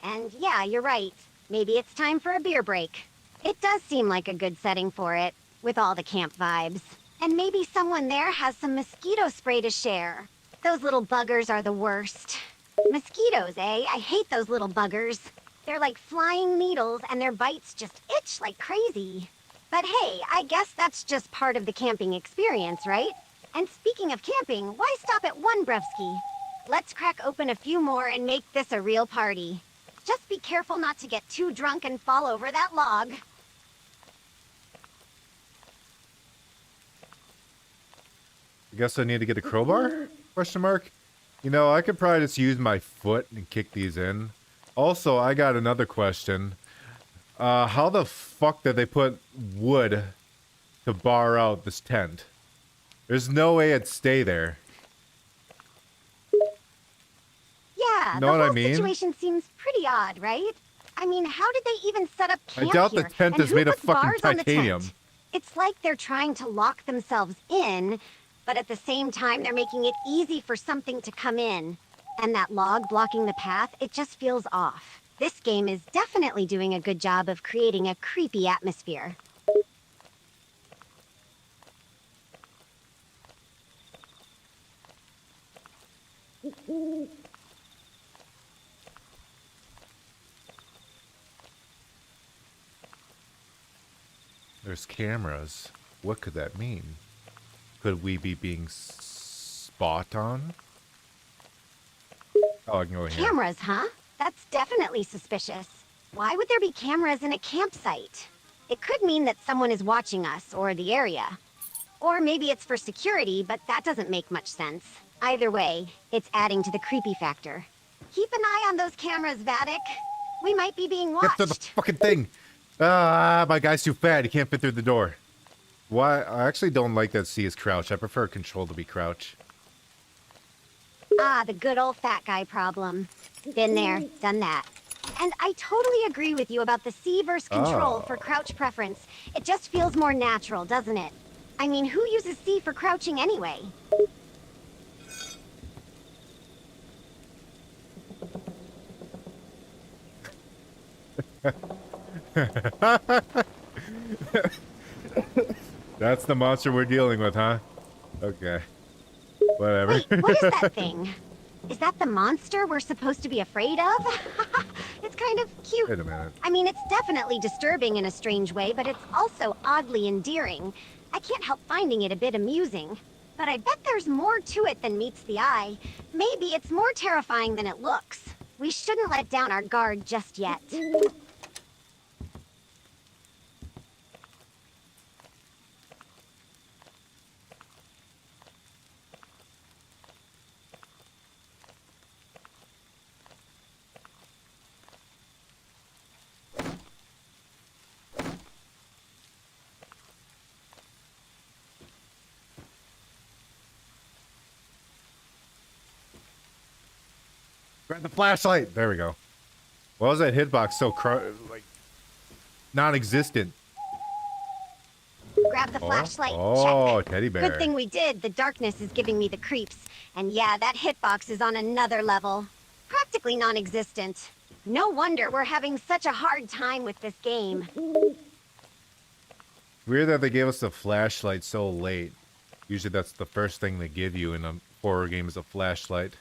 Speaker 3: And yeah, you're right. Maybe it's time for a beer break. It does seem like a good setting for it, with all the camp vibes. And maybe someone there has some mosquito spray to share. Those little buggers are the worst. Mosquitoes, eh? I hate those little buggers. They're like flying needles and their bites just itch like crazy. But hey, I guess that's just part of the camping experience, right? And speaking of camping, why stop at one brevsky? Let's crack open a few more and make this a real party. Just be careful not to get too drunk and fall over that log.
Speaker 2: I guess I need to get a crowbar? Question mark. You know, I could probably just use my foot and kick these in. Also, I got another question. How the fuck did they put wood to bar out this tent? There's no way it'd stay there.
Speaker 3: Yeah,
Speaker 2: Know
Speaker 3: the
Speaker 2: what I
Speaker 3: whole
Speaker 2: mean?
Speaker 3: situation seems pretty odd, right? I mean, how did they even set up camp
Speaker 2: I doubt
Speaker 3: here?
Speaker 2: the tent
Speaker 3: And
Speaker 2: is
Speaker 3: who
Speaker 2: made of
Speaker 3: puts
Speaker 2: fucking
Speaker 3: bars on the tent?
Speaker 2: titanium.
Speaker 3: It's like they're trying to lock themselves in, but at the same time, they're making it easy for something to come in. And that log blocking the path, it just feels off. This game is definitely doing a good job of creating a creepy atmosphere.
Speaker 2: There's cameras. What could that mean? Could we be being spot on? Oh, I can go in here.
Speaker 3: Cameras, huh? That's definitely suspicious. Why would there be cameras in a campsite? It could mean that someone is watching us or the area. Or maybe it's for security, but that doesn't make much sense. Either way, it's adding to the creepy factor. Keep an eye on those cameras, Vattic. We might be being
Speaker 2: Get through the
Speaker 3: watched.
Speaker 2: fucking thing! Ah, my guy's too fat. He can't fit through the door. Why? I actually don't like that C is crouch. I prefer control to be crouch.
Speaker 3: Ah, the good old fat guy problem. Been there, done that. And I totally agree with you about the C versus control for crouch preference. It just feels more natural, doesn't it? I mean, who uses C for crouching anyway?
Speaker 2: That's the monster we're dealing with, huh? Okay. Whatever.
Speaker 3: Wait, what is that thing? Is that the monster we're supposed to be afraid of? It's kind of cute.
Speaker 2: Wait a minute.
Speaker 3: I mean, it's definitely disturbing in a strange way, but it's also oddly endearing. I can't help finding it a bit amusing. But I bet there's more to it than meets the eye. Maybe it's more terrifying than it looks. We shouldn't let down our guard just yet.
Speaker 2: Grab the flashlight. There we go. Why was that hitbox so like non-existent?
Speaker 3: Grab the flashlight.
Speaker 2: Oh,
Speaker 3: Check.
Speaker 2: teddy bear.
Speaker 3: Good thing we did. The darkness is giving me the creeps. And yeah, that hitbox is on another level. Practically non-existent. No wonder we're having such a hard time with this game.
Speaker 2: Weird that they gave us the flashlight so late. Usually that's the first thing they give you in a horror game is a flashlight.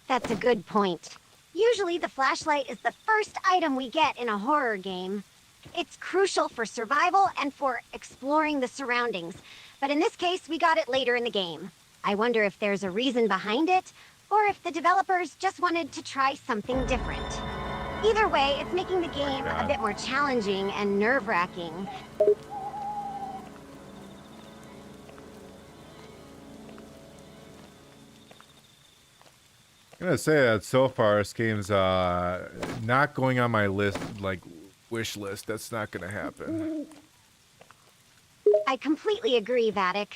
Speaker 3: That's a good point. Usually the flashlight is the first item we get in a horror game. It's crucial for survival and for exploring the surroundings. But in this case, we got it later in the game. I wonder if there's a reason behind it, or if the developers just wanted to try something different. Either way, it's making the game a bit more challenging and nerve-wracking.
Speaker 2: I'm gonna say that so far this game's not going on my list, like wish list. That's not gonna happen.
Speaker 3: I completely agree, Vattic.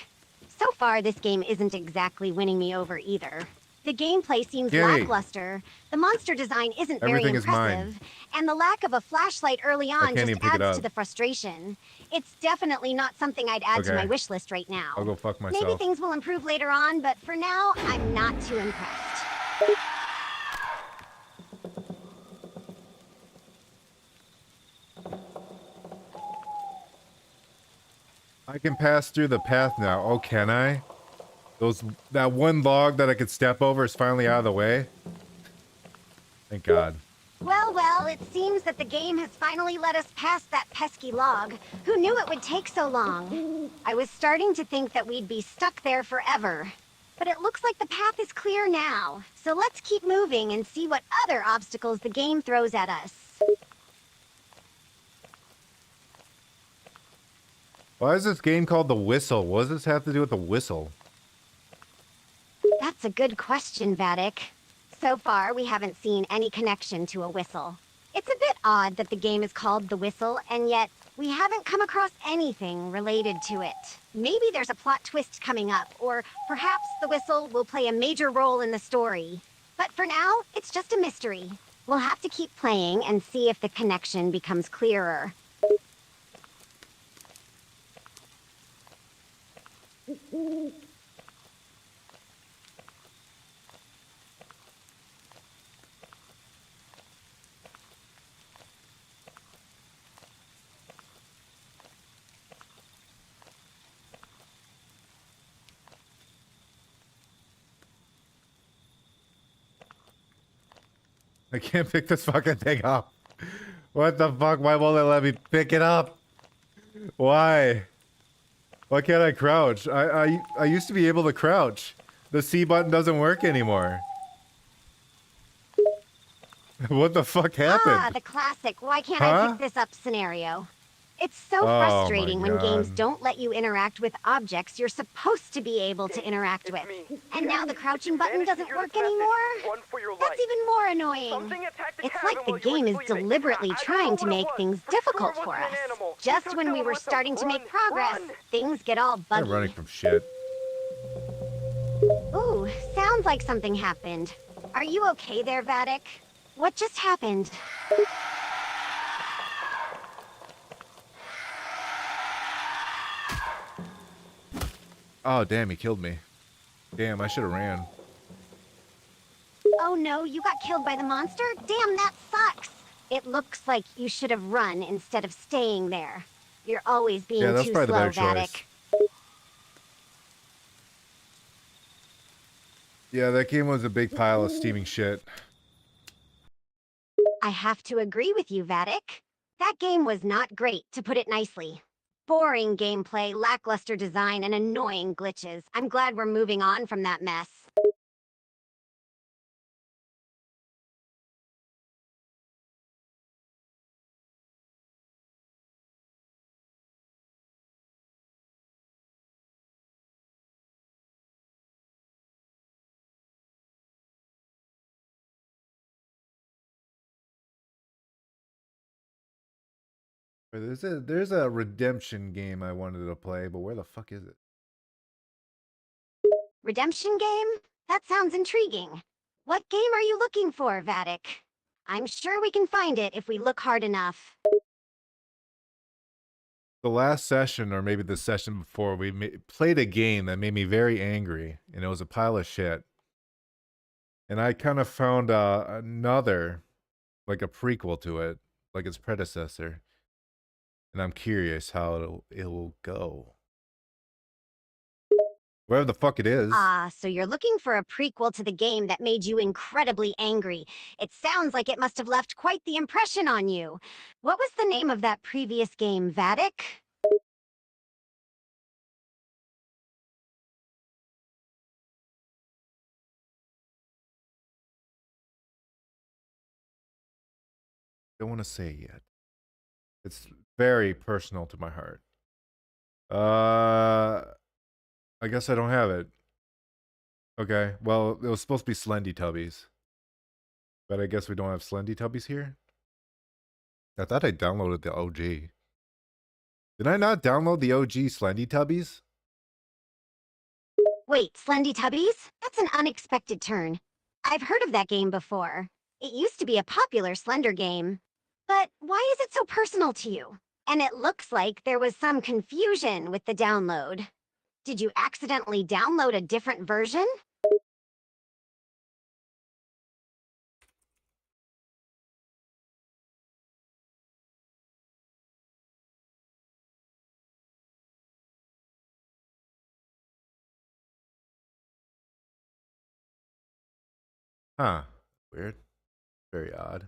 Speaker 3: So far, this game isn't exactly winning me over either. The gameplay seems
Speaker 2: Gimme.
Speaker 3: lackluster, the monster design isn't
Speaker 2: Everything
Speaker 3: very
Speaker 2: is mine.
Speaker 3: impressive, and the lack of a flashlight early on
Speaker 2: can't
Speaker 3: just
Speaker 2: even pick it
Speaker 3: adds
Speaker 2: up.
Speaker 3: to the frustration. It's definitely not something I'd add to
Speaker 2: Okay.
Speaker 3: my wish list right now.
Speaker 2: I'll go fuck
Speaker 3: Maybe
Speaker 2: myself.
Speaker 3: things will improve later on, but for now, I'm not too impressed.
Speaker 2: I can pass through the path now. Oh, can I? That one log that I could step over is finally out of the way. Thank God.
Speaker 3: Well, well, it seems that the game has finally let us past that pesky log. Who knew it would take so long? I was starting to think that we'd be stuck there forever. But it looks like the path is clear now. So let's keep moving and see what other obstacles the game throws at us.
Speaker 2: Why is this game called The Whistle? What does this have to do with the whistle?
Speaker 3: That's a good question, Vattic. So far, we haven't seen any connection to a whistle. It's a bit odd that the game is called The Whistle, and yet we haven't come across anything related to it. Maybe there's a plot twist coming up, or perhaps the whistle will play a major role in the story. But for now, it's just a mystery. We'll have to keep playing and see if the connection becomes clearer.
Speaker 2: I can't pick this fucking thing up. What the fuck? Why won't it let me pick it up? Why? Why can't I crouch? I used to be able to crouch. The C button doesn't work anymore. What the fuck happened?
Speaker 3: Ah, the classic "why can't I pick this up" scenario. It's so frustrating when games don't let you interact with objects you're supposed to be able to interact with. And now the crouching button doesn't work anymore? That's even more annoying. It's like the game is deliberately trying to make things difficult for us. Just when we were starting to make progress, things get all buggy.
Speaker 2: I'm running from shit.
Speaker 3: Ooh, sounds like something happened. Are you okay there, Vattic? What just happened?
Speaker 2: Oh, damn, he killed me. Damn, I should have ran.
Speaker 3: Oh no, you got killed by the monster? Damn, that sucks! It looks like you should have run instead of staying there. You're always being
Speaker 2: Yeah, that's
Speaker 3: too
Speaker 2: probably the
Speaker 3: slow,
Speaker 2: better
Speaker 3: Vattic.
Speaker 2: choice. Yeah, that game was a big pile of steaming shit.
Speaker 3: I have to agree with you, Vattic. That game was not great, to put it nicely. Boring gameplay, lackluster design, and annoying glitches. I'm glad we're moving on from that mess.
Speaker 2: There's a redemption game I wanted to play, but where the fuck is it?
Speaker 3: Redemption game? That sounds intriguing. What game are you looking for, Vattic? I'm sure we can find it if we look hard enough.
Speaker 2: The last session, or maybe the session before, we played a game that made me very angry, and it was a pile of shit. And I kind of found another, like a prequel to it, like its predecessor. And I'm curious how it will go. Wherever the fuck it is.
Speaker 3: Ah, so you're looking for a prequel to the game that made you incredibly angry. It sounds like it must have left quite the impression on you. What was the name of that previous game, Vattic?
Speaker 2: Don't want to say it yet. It's very personal to my heart. I guess I don't have it. Okay, well, it was supposed to be Slendertubbies. But I guess we don't have Slendertubbies here? I thought I downloaded the OG. Did I not download the OG Slendertubbies?
Speaker 3: Wait, Slendertubbies? That's an unexpected turn. I've heard of that game before. It used to be a popular Slender game. But why is it so personal to you? And it looks like there was some confusion with the download. Did you accidentally download a different version?
Speaker 2: Huh. Weird. Very odd.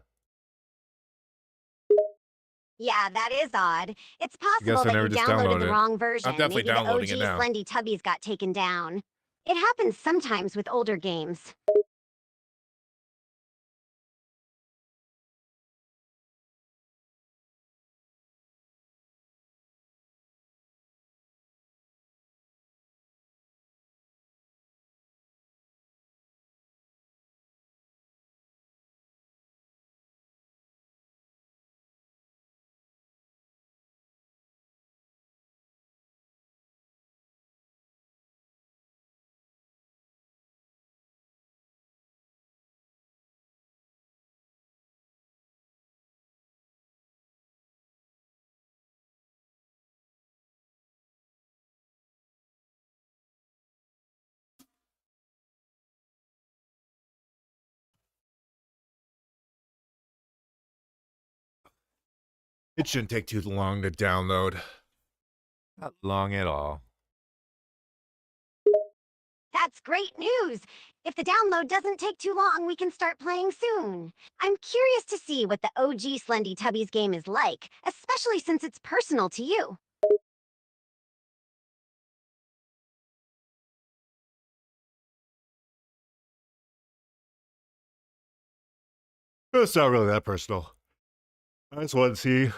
Speaker 3: Yeah, that is odd. It's
Speaker 2: I guess
Speaker 3: possible
Speaker 2: I
Speaker 3: that
Speaker 2: never
Speaker 3: you
Speaker 2: just
Speaker 3: downloaded the
Speaker 2: downloaded it.
Speaker 3: wrong version.
Speaker 2: I'm definitely
Speaker 3: Maybe the
Speaker 2: downloading
Speaker 3: OG
Speaker 2: it now.
Speaker 3: Slendertubbies got taken down. It happens sometimes with older games.
Speaker 2: It shouldn't take too long to download. Not long at all.
Speaker 3: That's great news! If the download doesn't take too long, we can start playing soon. I'm curious to see what the OG Slendertubbies game is like, especially since it's personal to you.
Speaker 2: It's not really that personal. I just want to see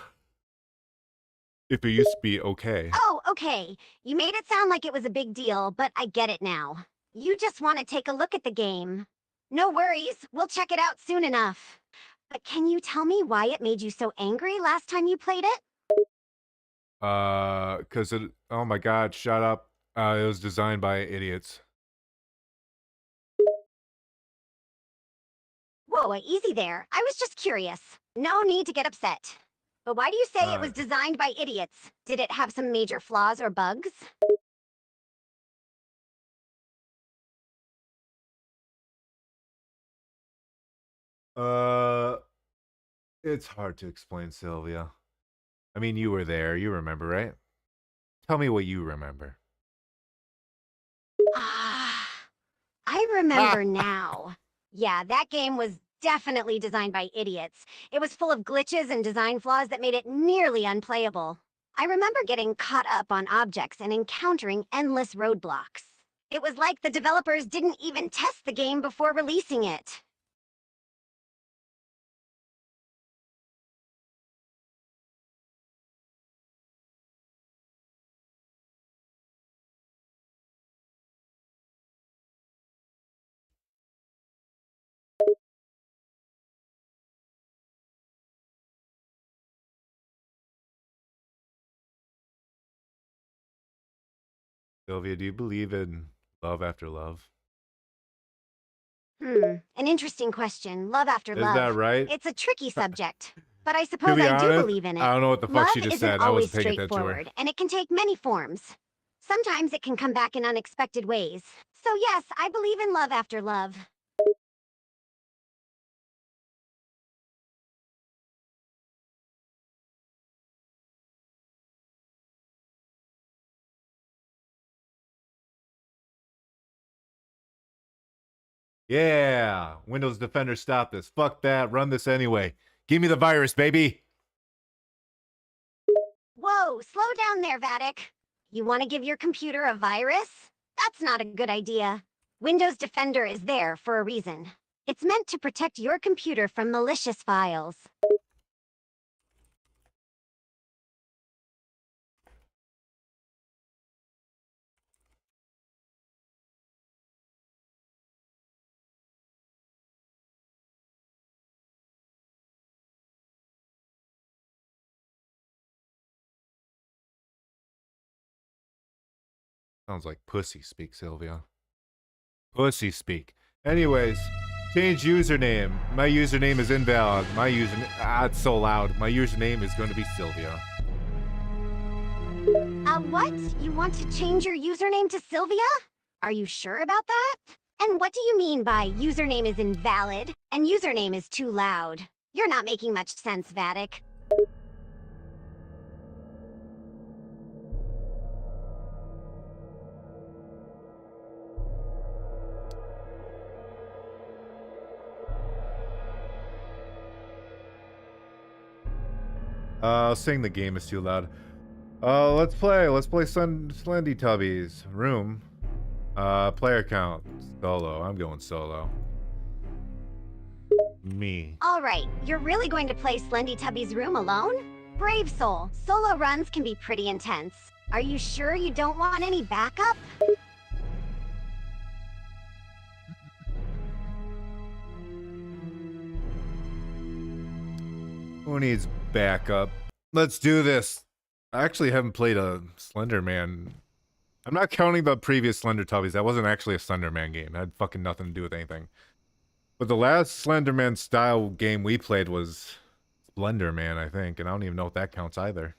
Speaker 2: if it used to be okay.
Speaker 3: Oh, okay. You made it sound like it was a big deal, but I get it now. You just want to take a look at the game. No worries, we'll check it out soon enough. But can you tell me why it made you so angry last time you played it?
Speaker 2: Cause it, oh my god, shut up. It was designed by idiots.
Speaker 3: Whoa, easy there. I was just curious. No need to get upset. But why do you say it was designed by idiots? Did it have some major flaws or bugs?
Speaker 2: Uh, it's hard to explain, Sylvia. I mean, you were there, you remember, right? Tell me what you remember.
Speaker 3: Ah, I remember now. Yeah, that game was definitely designed by idiots. It was full of glitches and design flaws that made it nearly unplayable. I remember getting caught up on objects and encountering endless roadblocks. It was like the developers didn't even test the game before releasing it.
Speaker 2: Sylvia, do you believe in love after love?
Speaker 3: An interesting question. Love after
Speaker 2: Is
Speaker 3: love.
Speaker 2: that right?
Speaker 3: It's a tricky subject, but I
Speaker 2: To
Speaker 3: suppose
Speaker 2: be
Speaker 3: I do
Speaker 2: honest,
Speaker 3: believe in it.
Speaker 2: I don't know what the fuck
Speaker 3: Love
Speaker 2: she just
Speaker 3: isn't
Speaker 2: said. I
Speaker 3: always
Speaker 2: wasn't paying attention to her.
Speaker 3: straightforward, and it can take many forms. Sometimes it can come back in unexpected ways. So yes, I believe in love after love.
Speaker 2: Yeah, Windows Defender, stop this. Fuck that. Run this anyway. Give me the virus, baby.
Speaker 3: Whoa, slow down there, Vattic. You want to give your computer a virus? That's not a good idea. Windows Defender is there for a reason. It's meant to protect your computer from malicious files.
Speaker 2: Sounds like pussy speak, Sylvia. Pussy speak. Anyways, change username. My username is invalid. My username. It's so loud. My username is going to be Sylvia.
Speaker 3: What? You want to change your username to Sylvia? Are you sure about that? And what do you mean by username is invalid and username is too loud? You're not making much sense, Vattic.
Speaker 2: Saying the game is too loud. Let's play. Let's play Slendertubbies. Room. Player count. Solo. I'm going solo. Me.
Speaker 3: All right, you're really going to play Slendertubbies Room alone? Brave soul. Solo runs can be pretty intense. Are you sure you don't want any backup?
Speaker 2: Who needs backup? Let's do this. I actually haven't played a Slender Man. I'm not counting the previous Slendertubbies. That wasn't actually a Slender Man game. That had fucking nothing to do with anything. But the last Slenderman style game we played was Slender Man, I think, and I don't even know if that counts either.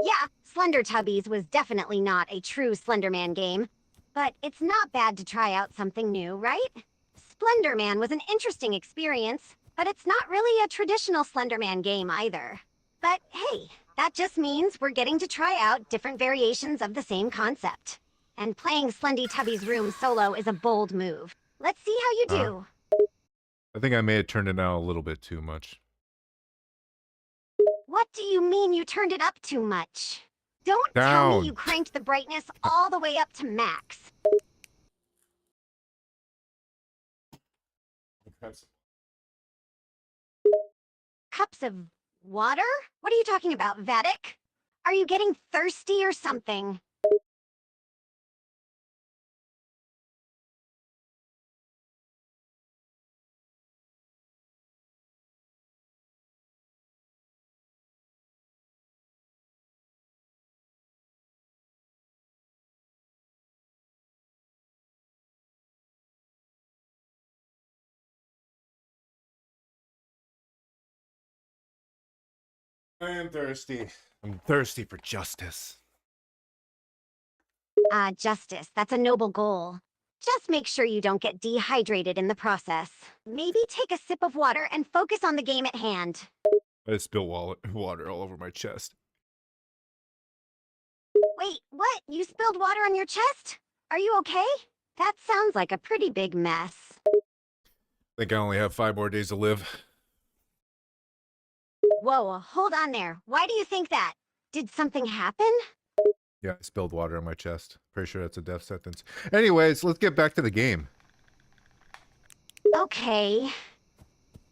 Speaker 3: Yeah, Slendertubbies was definitely not a true Slenderman game. But it's not bad to try out something new, right? Slenderman was an interesting experience, but it's not really a traditional Slenderman game either. But hey, that just means we're getting to try out different variations of the same concept. And playing Slendertubbies Room solo is a bold move. Let's see how you do.
Speaker 2: I think I may have turned it down a little bit too much.
Speaker 3: What do you mean you turned it up too much? Don't tell
Speaker 2: Down.
Speaker 3: me you cranked the brightness all the way up to max. Cups of water? What are you talking about, Vattic? Are you getting thirsty or something?
Speaker 2: I am thirsty. I'm thirsty for justice.
Speaker 3: Justice. That's a noble goal. Just make sure you don't get dehydrated in the process. Maybe take a sip of water and focus on the game at hand.
Speaker 2: I spilled water all over my chest.
Speaker 3: Wait, what? You spilled water on your chest? Are you okay? That sounds like a pretty big mess.
Speaker 2: I think I only have 5 more days to live.
Speaker 3: Whoa, hold on there. Why do you think that? Did something happen?
Speaker 2: Yeah, I spilled water on my chest. Pretty sure that's a death sentence. Anyways, let's get back to the game.
Speaker 3: Okay.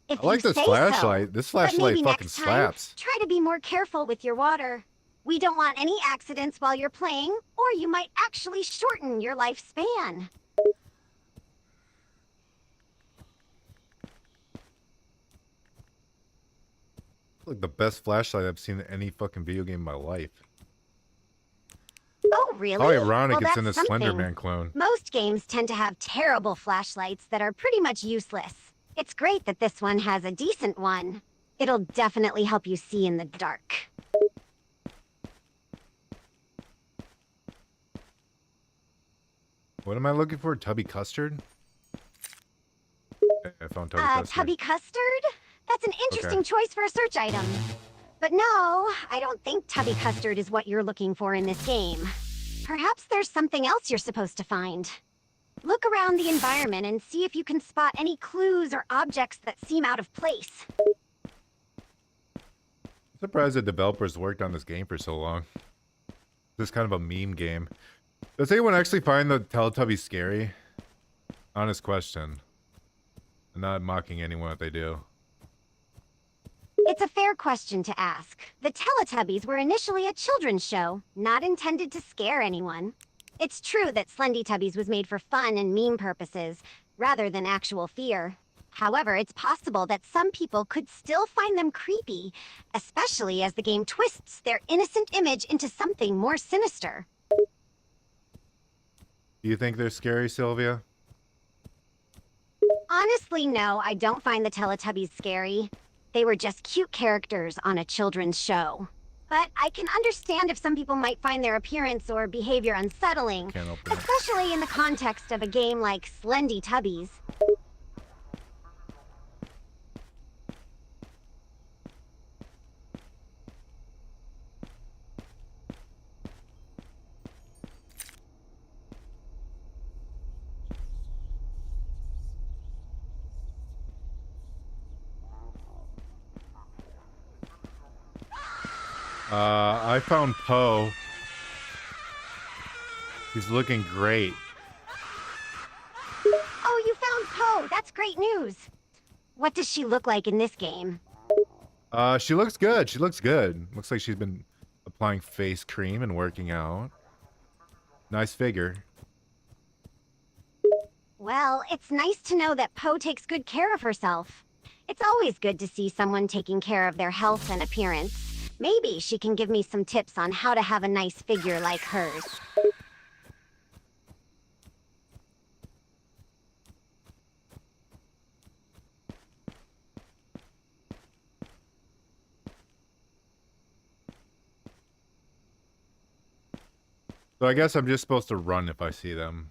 Speaker 3: If
Speaker 2: I like
Speaker 3: you
Speaker 2: this
Speaker 3: say
Speaker 2: flashlight.
Speaker 3: so.
Speaker 2: This
Speaker 3: But
Speaker 2: flashlight
Speaker 3: maybe
Speaker 2: fucking
Speaker 3: next time,
Speaker 2: slaps.
Speaker 3: try to be more careful with your water. We don't want any accidents while you're playing, or you might actually shorten your lifespan.
Speaker 2: Like the best flashlight I've seen in any fucking video game in my life.
Speaker 3: Oh, really?
Speaker 2: How ironic
Speaker 3: Well,
Speaker 2: it's in the
Speaker 3: that's something.
Speaker 2: Slenderman clone.
Speaker 3: Most games tend to have terrible flashlights that are pretty much useless. It's great that this one has a decent one. It'll definitely help you see in the dark.
Speaker 2: What am I looking for? Tubby custard? I found Tubby custard.
Speaker 3: Tubby custard? That's an interesting choice for a search item. But no, I don't think tubby custard is what you're looking for in this game. Perhaps there's something else you're supposed to find. Look around the environment and see if you can spot any clues or objects that seem out of place.
Speaker 2: I'm surprised the developers worked on this game for so long. This is kind of a meme game. Does anyone actually find the Teletubbies scary? Honest question. I'm not mocking anyone if they do.
Speaker 3: It's a fair question to ask. The Teletubbies were initially a children's show, not intended to scare anyone. It's true that Slendertubbies was made for fun and meme purposes, rather than actual fear. However, it's possible that some people could still find them creepy, especially as the game twists their innocent image into something more sinister.
Speaker 2: Do you think they're scary, Sylvia?
Speaker 3: Honestly, no, I don't find the Teletubbies scary. They were just cute characters on a children's show. But I can understand if some people might find their appearance or behavior unsettling,
Speaker 2: Can't open it.
Speaker 3: especially in the context of a game like Slendertubbies.
Speaker 2: I found Poe. He's looking great.
Speaker 3: Oh, you found Poe. That's great news. What does she look like in this game?
Speaker 2: She looks good. She looks good. Looks like she's been applying face cream and working out. Nice figure.
Speaker 3: Well, it's nice to know that Poe takes good care of herself. It's always good to see someone taking care of their health and appearance. Maybe she can give me some tips on how to have a nice figure like hers.
Speaker 2: So I guess I'm just supposed to run if I see them.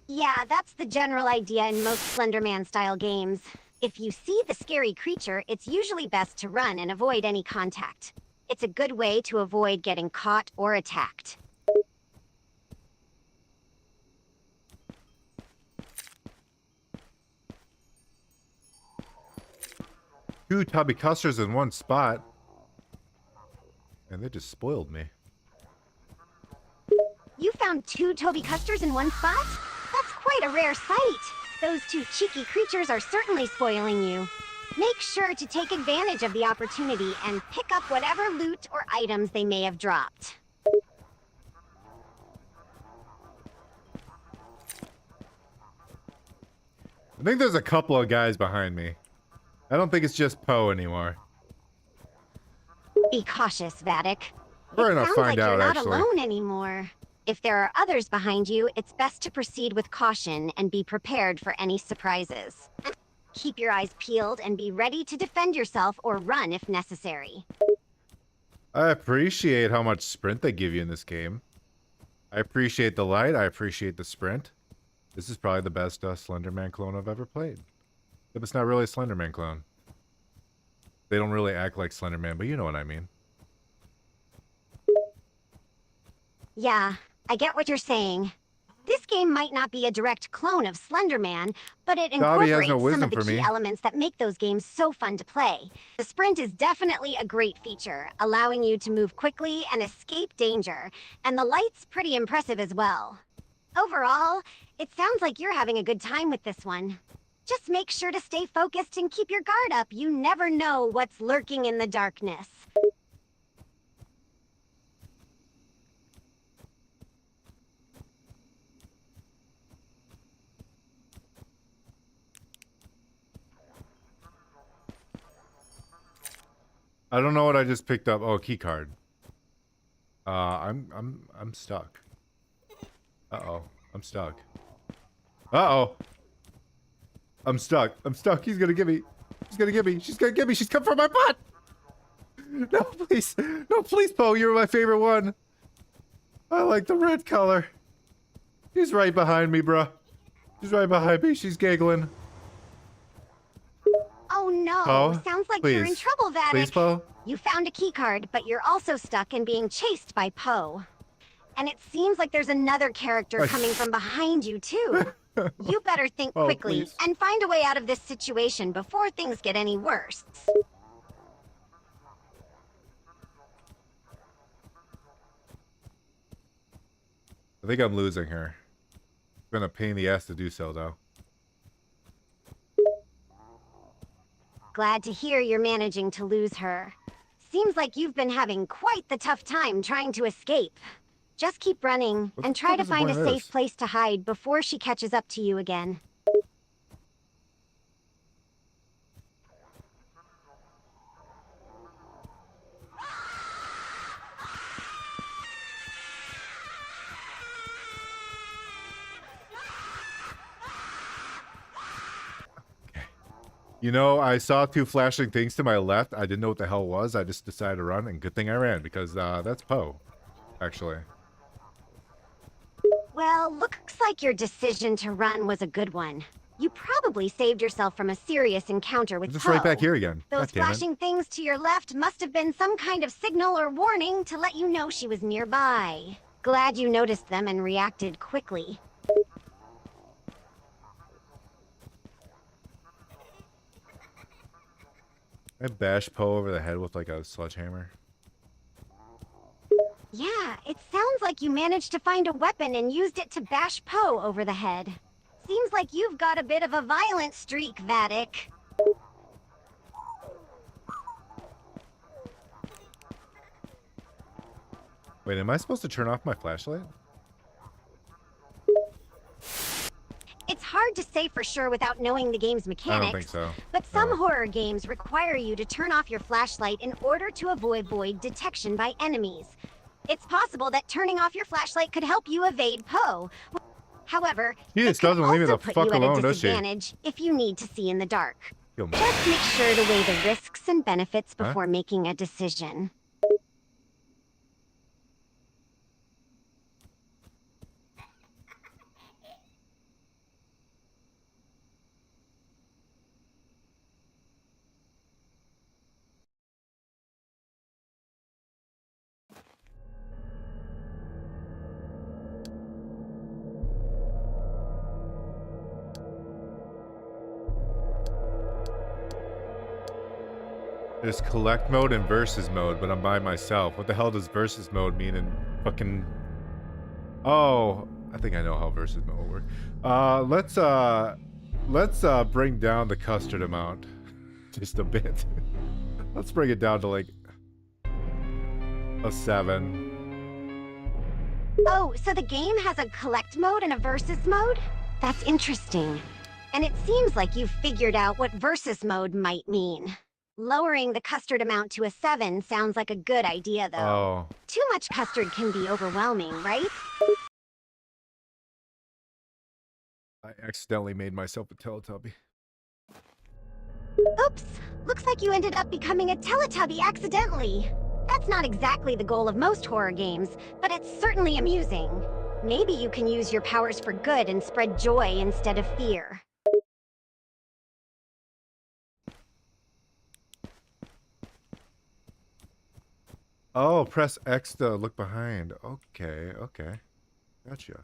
Speaker 3: Yeah, that's the general idea in most Slenderman-style games. If you see the scary creature, it's usually best to run and avoid any contact. It's a good way to avoid getting caught or attacked.
Speaker 2: Two tubby custards in one spot. And they just spoiled me.
Speaker 3: You found 2 Toby Custers in one spot? That's quite a rare sight. Those 2 cheeky creatures are certainly spoiling you. Make sure to take advantage of the opportunity and pick up whatever loot or items they may have dropped.
Speaker 2: I think there's a couple of guys behind me. I don't think it's just Poe anymore.
Speaker 3: Be cautious, Vattic.
Speaker 2: We're
Speaker 3: It
Speaker 2: gonna
Speaker 3: sounds
Speaker 2: find
Speaker 3: like you're
Speaker 2: out,
Speaker 3: not
Speaker 2: actually.
Speaker 3: alone anymore. If there are others behind you, it's best to proceed with caution and be prepared for any surprises. Keep your eyes peeled and be ready to defend yourself or run if necessary.
Speaker 2: I appreciate how much sprint they give you in this game. I appreciate the light. I appreciate the sprint. This is probably the best Slenderman clone I've ever played. If it's not really a Slenderman clone. They don't really act like Slenderman, but you know what I mean.
Speaker 3: Yeah, I get what you're saying. This game might not be a direct clone of Slenderman, but it
Speaker 2: Dobby has
Speaker 3: incorporates
Speaker 2: no
Speaker 3: some
Speaker 2: wisdom
Speaker 3: of the
Speaker 2: for
Speaker 3: key
Speaker 2: me.
Speaker 3: elements that make those games so fun to play. The sprint is definitely a great feature, allowing you to move quickly and escape danger, and the light's pretty impressive as well. Overall, it sounds like you're having a good time with this one. Just make sure to stay focused and keep your guard up. You never know what's lurking in the darkness.
Speaker 2: I don't know what I just picked up. Oh, key card. I'm stuck. Uh-oh. I'm stuck. Uh-oh. I'm stuck. I'm stuck. He's gonna get me. She's gonna get me. She's gonna get me. She's come for my butt. No, please. No, please, Poe. You're my favorite one. I like the red color. She's right behind me, bruh. She's right behind me. She's giggling.
Speaker 3: Oh no,
Speaker 2: Poe,
Speaker 3: sounds like you're in
Speaker 2: please.
Speaker 3: trouble, Vattic.
Speaker 2: Please, Poe.
Speaker 3: You found a keycard, but you're also stuck and being chased by Poe. And it seems like there's another character coming from behind you, too. You better think
Speaker 2: Oh,
Speaker 3: quickly
Speaker 2: please.
Speaker 3: and find a way out of this situation before things get any worse.
Speaker 2: I think I'm losing her. It's been a pain in the ass to do so, though.
Speaker 3: Glad to hear you're managing to lose her. Seems like you've been having quite the tough time trying to escape. Just keep running
Speaker 2: What
Speaker 3: and
Speaker 2: the
Speaker 3: try
Speaker 2: fuck
Speaker 3: to
Speaker 2: is the
Speaker 3: find a
Speaker 2: point of
Speaker 3: safe
Speaker 2: this?
Speaker 3: place to hide before she catches up to you again.
Speaker 2: You know, I saw 2 flashing things to my left. I didn't know what the hell it was. I just decided to run, and good thing I ran, because that's Poe, actually.
Speaker 3: Well, looks like your decision to run was a good one. You probably saved yourself from a serious encounter with
Speaker 2: I'm just
Speaker 3: Poe.
Speaker 2: right back here again.
Speaker 3: Those
Speaker 2: God damn it.
Speaker 3: flashing things to your left must have been some kind of signal or warning to let you know she was nearby. Glad you noticed them and reacted quickly.
Speaker 2: I bash Poe over the head with like a sledgehammer.
Speaker 3: Yeah, it sounds like you managed to find a weapon and used it to bash Poe over the head. Seems like you've got a bit of a violent streak, Vattic.
Speaker 2: Wait, am I supposed to turn off my flashlight?
Speaker 3: It's hard to say for sure without knowing the game's
Speaker 2: I
Speaker 3: mechanics.
Speaker 2: don't think so.
Speaker 3: But some
Speaker 2: No.
Speaker 3: horror games require you to turn off your flashlight in order to avoid detection by enemies. It's possible that turning off your flashlight could help you evade Poe. However,
Speaker 2: She
Speaker 3: it
Speaker 2: just
Speaker 3: could
Speaker 2: doesn't leave me
Speaker 3: also
Speaker 2: the
Speaker 3: put
Speaker 2: fuck
Speaker 3: you at
Speaker 2: alone,
Speaker 3: a
Speaker 2: does she?
Speaker 3: disadvantage if you need to see in the dark.
Speaker 2: Kill me.
Speaker 3: Just make sure to weigh the risks and benefits
Speaker 2: Huh?
Speaker 3: before making a decision.
Speaker 2: There's collect mode and versus mode, but I'm by myself. What the hell does versus mode mean in fucking... Oh, I think I know how versus mode will work. Let's bring down the custard amount just a bit. Let's bring it down to like a 7.
Speaker 3: Oh, so the game has a collect mode and a versus mode? That's interesting. And it seems like you've figured out what versus mode might mean. Lowering the custard amount to a 7 sounds like a good idea, though.
Speaker 2: Oh.
Speaker 3: Too much custard can be overwhelming, right?
Speaker 2: I accidentally made myself a Teletubby.
Speaker 3: Oops, looks like you ended up becoming a Teletubby accidentally. That's not exactly the goal of most horror games, but it's certainly amusing. Maybe you can use your powers for good and spread joy instead of fear.
Speaker 2: Oh, press X to look behind. Okay, okay. Gotcha.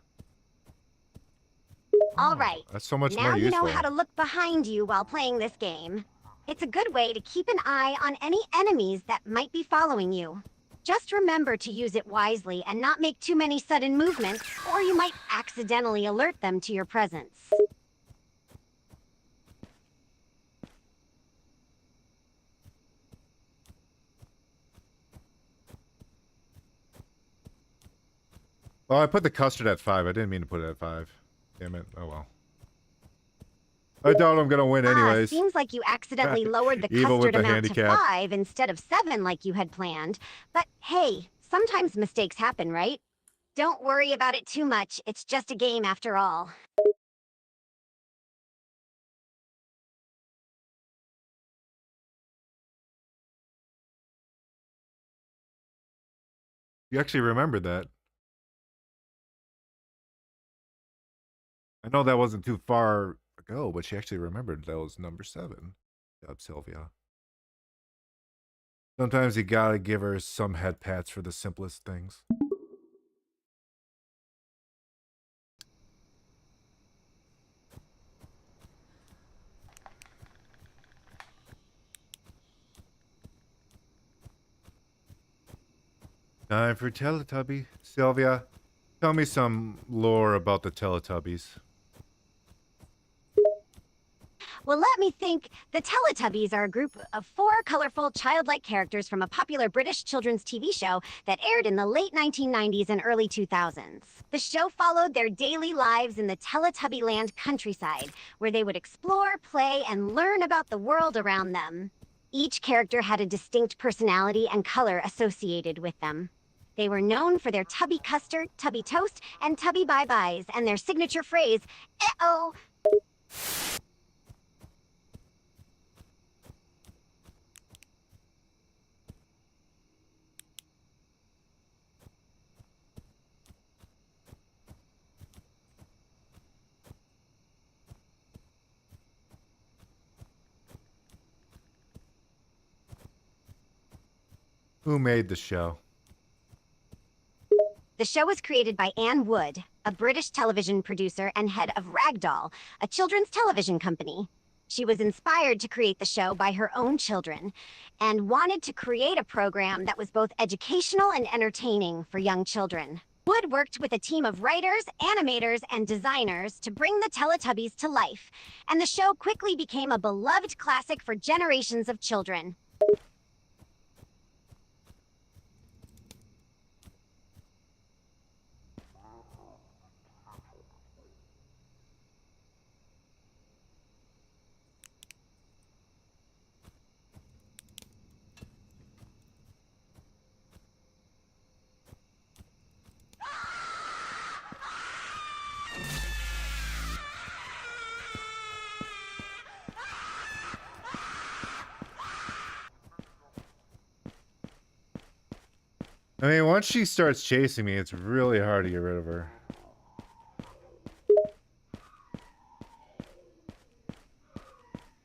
Speaker 3: All right,
Speaker 2: That's so much
Speaker 3: now
Speaker 2: more
Speaker 3: you
Speaker 2: useful.
Speaker 3: know how to look behind you while playing this game. It's a good way to keep an eye on any enemies that might be following you. Just remember to use it wisely and not make too many sudden movements, or you might accidentally alert them to your presence.
Speaker 2: Oh, I put the custard at 5. I didn't mean to put it at 5. Damn it. Oh well. I doubt I'm gonna win anyways.
Speaker 3: Seems like you accidentally lowered the
Speaker 2: Evil with
Speaker 3: custard
Speaker 2: the
Speaker 3: amount to
Speaker 2: handicap.
Speaker 3: 5 instead of 7 like you had planned. But hey, sometimes mistakes happen, right? Don't worry about it too much. It's just a game after all.
Speaker 2: You actually remembered that. I know that wasn't too far ago, but she actually remembered that was number 7. Good job, Sylvia. Sometimes you gotta give her some head pats for the simplest things. Time for Teletubby. Sylvia, tell me some lore about the Teletubbies.
Speaker 3: Well, let me think. The Teletubbies are a group of 4 colorful, childlike characters from a popular British children's TV show that aired in the late 1990s and early 2000s. The show followed their daily lives in the Teletubby land countryside, where they would explore, play, and learn about the world around them. Each character had a distinct personality and color associated with them. They were known for their tubby custard, tubby toast, and tubby bye-byes, and their signature phrase, "Uh-oh."
Speaker 2: Who made the show?
Speaker 3: The show was created by Anne Wood, a British television producer and head of Ragdoll, a children's television company. She was inspired to create the show by her own children and wanted to create a program that was both educational and entertaining for young children. Wood worked with a team of writers, animators, and designers to bring the Teletubbies to life, and the show quickly became a beloved classic for generations of children.
Speaker 2: I mean, once she starts chasing me, it's really hard to get rid of her.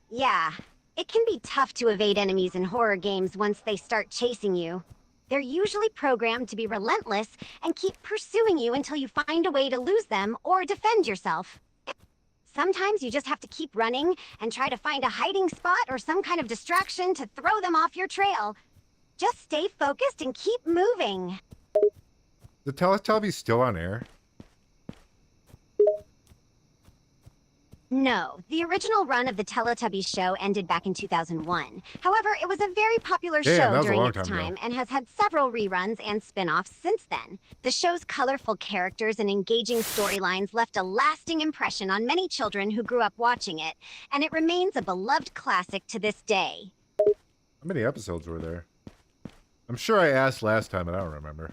Speaker 3: Yeah, it can be tough to evade enemies in horror games once they start chasing you. They're usually programmed to be relentless and keep pursuing you until you find a way to lose them or defend yourself. Sometimes you just have to keep running and try to find a hiding spot or some kind of distraction to throw them off your trail. Just stay focused and keep moving.
Speaker 2: The Teletubbies still on air?
Speaker 3: No, the original run of the Teletubbies show ended back in 2001. However, it was a very popular
Speaker 2: Damn, that
Speaker 3: show
Speaker 2: was a
Speaker 3: during
Speaker 2: long
Speaker 3: its
Speaker 2: time ago.
Speaker 3: time and has had several reruns and spin-offs since then. The show's colorful characters and engaging storylines left a lasting impression on many children who grew up watching it, and it remains a beloved classic to this day.
Speaker 2: How many episodes were there? I'm sure I asked last time, but I don't remember.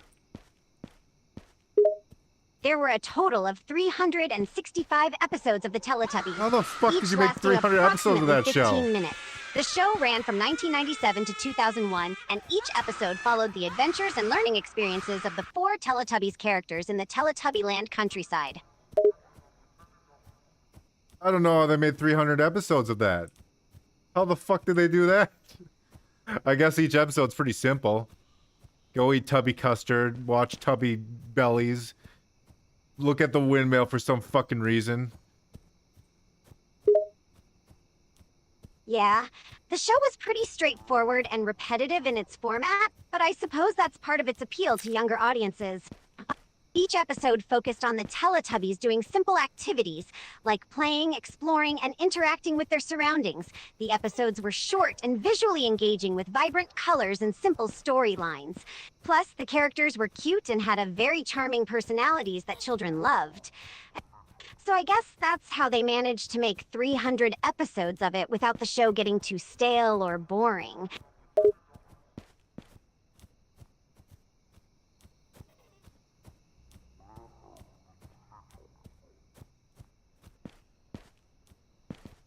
Speaker 3: There were a total of 365 episodes of the Teletubbies.
Speaker 2: How the fuck did
Speaker 3: each
Speaker 2: you make
Speaker 3: lasting
Speaker 2: 300 episodes of that
Speaker 3: approximately 15
Speaker 2: show?
Speaker 3: minutes. The show ran from 1997 to 2001, and each episode followed the adventures and learning experiences of the 4 Teletubbies characters in the Teletubbyland countryside.
Speaker 2: I don't know how they made 300 episodes of that. How the fuck did they do that? I guess each episode's pretty simple. Go eat Tubby custard, watch Tubby bellies, look at the windmill for some fucking reason.
Speaker 3: Yeah, the show was pretty straightforward and repetitive in its format, but I suppose that's part of its appeal to younger audiences. Each episode focused on the Teletubbies doing simple activities, like playing, exploring, and interacting with their surroundings. The episodes were short and visually engaging with vibrant colors and simple storylines. Plus, the characters were cute and had a very charming personalities that children loved. So I guess that's how they managed to make 300 episodes of it without the show getting too stale or boring.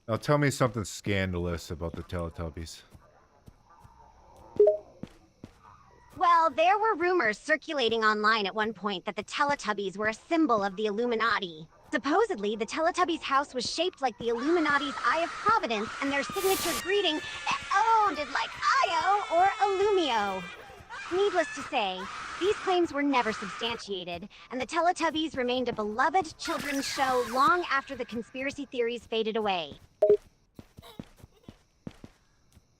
Speaker 2: Now tell me something scandalous about the Teletubbies.
Speaker 3: Well, there were rumors circulating online at one point that the Teletubbies were a symbol of the Illuminati. Supposedly, the Teletubbies' house was shaped like the Illuminati's Eye of Providence, and their signature greeting sounded like Io or Illumio. Needless to say, these claims were never substantiated, and the Teletubbies remained a beloved children's show long after the conspiracy theories faded away.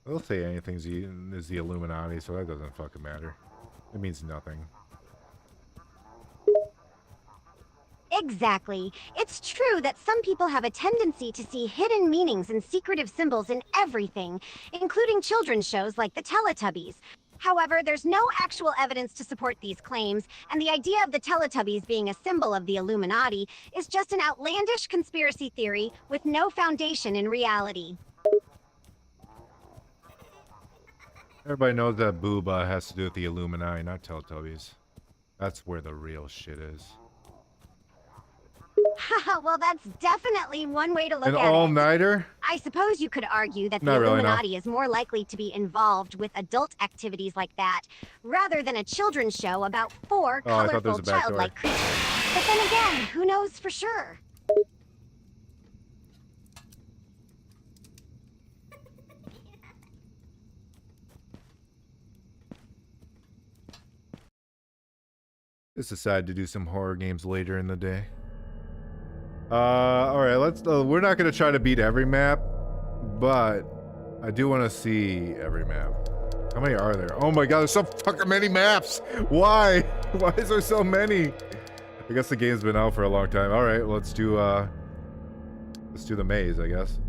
Speaker 2: They'll say anything is the Illuminati, so that doesn't fucking matter. It means nothing.
Speaker 3: Exactly. It's true that some people have a tendency to see hidden meanings and secretive symbols in everything, including children's shows like the Teletubbies. However, there's no actual evidence to support these claims, and the idea of the Teletubbies being a symbol of the Illuminati is just an outlandish conspiracy theory with no foundation in reality.
Speaker 2: Everybody knows that Booba has to do with the Illuminati, not Teletubbies. That's where the real shit is.
Speaker 3: Well, that's definitely one way to look
Speaker 2: An
Speaker 3: at it.
Speaker 2: all-nighter?
Speaker 3: I suppose you could argue that the
Speaker 2: Not really, no.
Speaker 3: Illuminati is more likely to be involved with adult activities like that, rather than a children's show about 4
Speaker 2: Oh, I thought there was
Speaker 3: colorful
Speaker 2: a backstory.
Speaker 3: childlike creatures. But then again, who knows for sure?
Speaker 2: Just decided to do some horror games later in the day. Alright, let's we're not gonna try to beat every map. but I do want to see every map. How many are there? Oh my god, there's so fucking many maps! Why? Why is there so many? I guess the game's been out for a long time. Alright, let's do the maze, I guess.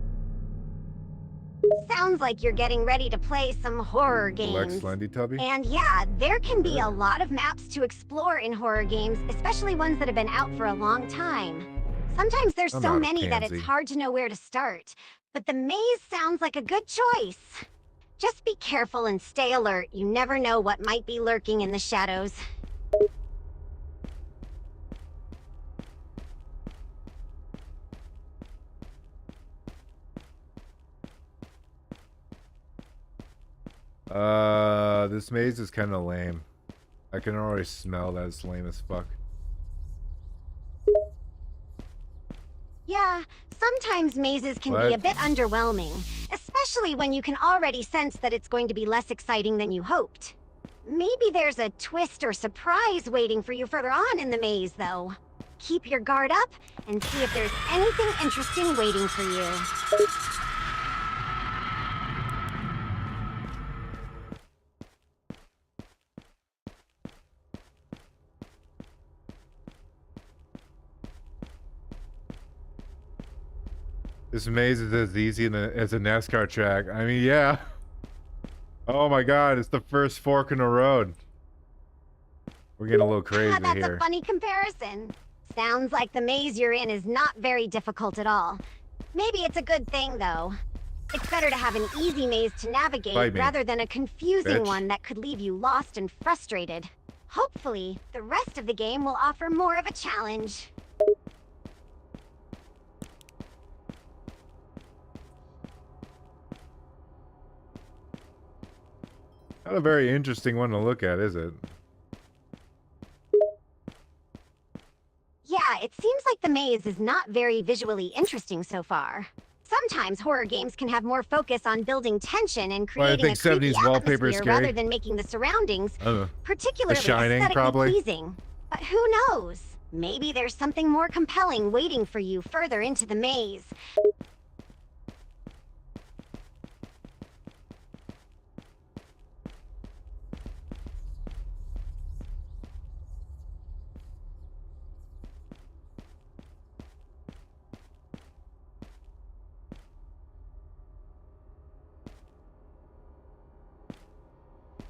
Speaker 3: Sounds like you're getting ready to play some horror games.
Speaker 2: Slendertubby?
Speaker 3: And yeah, there can be a lot of maps to explore in horror games, especially ones that have been out for a long time. Sometimes there's so many that it's hard to know where to start, but the maze sounds like a good choice. Just be careful and stay alert. You never know what might be lurking in the shadows.
Speaker 2: This maze is kind of lame. I can already smell that it's lame as fuck.
Speaker 3: Yeah, sometimes mazes can be a bit underwhelming, especially when you can already sense that it's going to be less exciting than you hoped. Maybe there's a twist or surprise waiting for you further on in the maze, though. Keep your guard up and see if there's anything interesting waiting for you.
Speaker 2: This maze is as easy as a NASCAR track. I mean, yeah. Oh my god, it's the first fork in the road. We're getting a little crazy
Speaker 3: That's
Speaker 2: here.
Speaker 3: a funny comparison. Sounds like the maze you're in is not very difficult at all. Maybe it's a good thing, though. It's better to have an easy maze to navigate rather than a confusing one that could leave you lost and frustrated. Hopefully, the rest of the game will offer more of a challenge.
Speaker 2: Not a very interesting one to look at, is it?
Speaker 3: Yeah, it seems like the maze is not very visually interesting so far. Sometimes horror games can have more focus on building tension and creating a creepy atmosphere rather than making the surroundings particularly aesthetically pleasing. But who knows? Maybe there's something more compelling waiting for you further into the maze.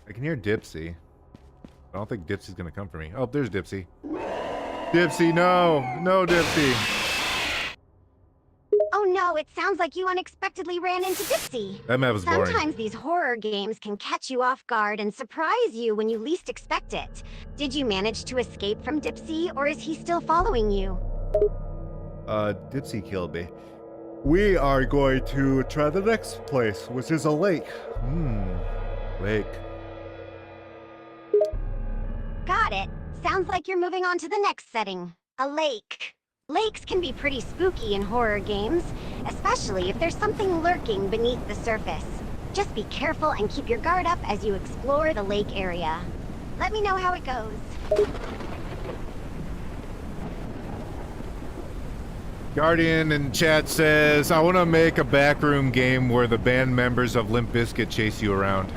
Speaker 2: I can hear Dipsy. I don't think Dipsy's gonna come for me. Oh, there's Dipsy. Dipsy, no! No, Dipsy!
Speaker 3: Oh no, it sounds like you unexpectedly ran into Dipsy.
Speaker 2: That map was boring.
Speaker 3: Sometimes these horror games can catch you off guard and surprise you when you least expect it. Did you manage to escape from Dipsy, or is he still following you?
Speaker 2: Dipsy killed me. We are going to try the next place, which is a lake. Lake.
Speaker 3: Got it. Sounds like you're moving on to the next setting. A lake. Lakes can be pretty spooky in horror games, especially if there's something lurking beneath the surface. Just be careful and keep your guard up as you explore the lake area. Let me know how it goes.
Speaker 2: Guardian in chat says, I want to make a backroom game where the band members of Limp Bizkit chase you around.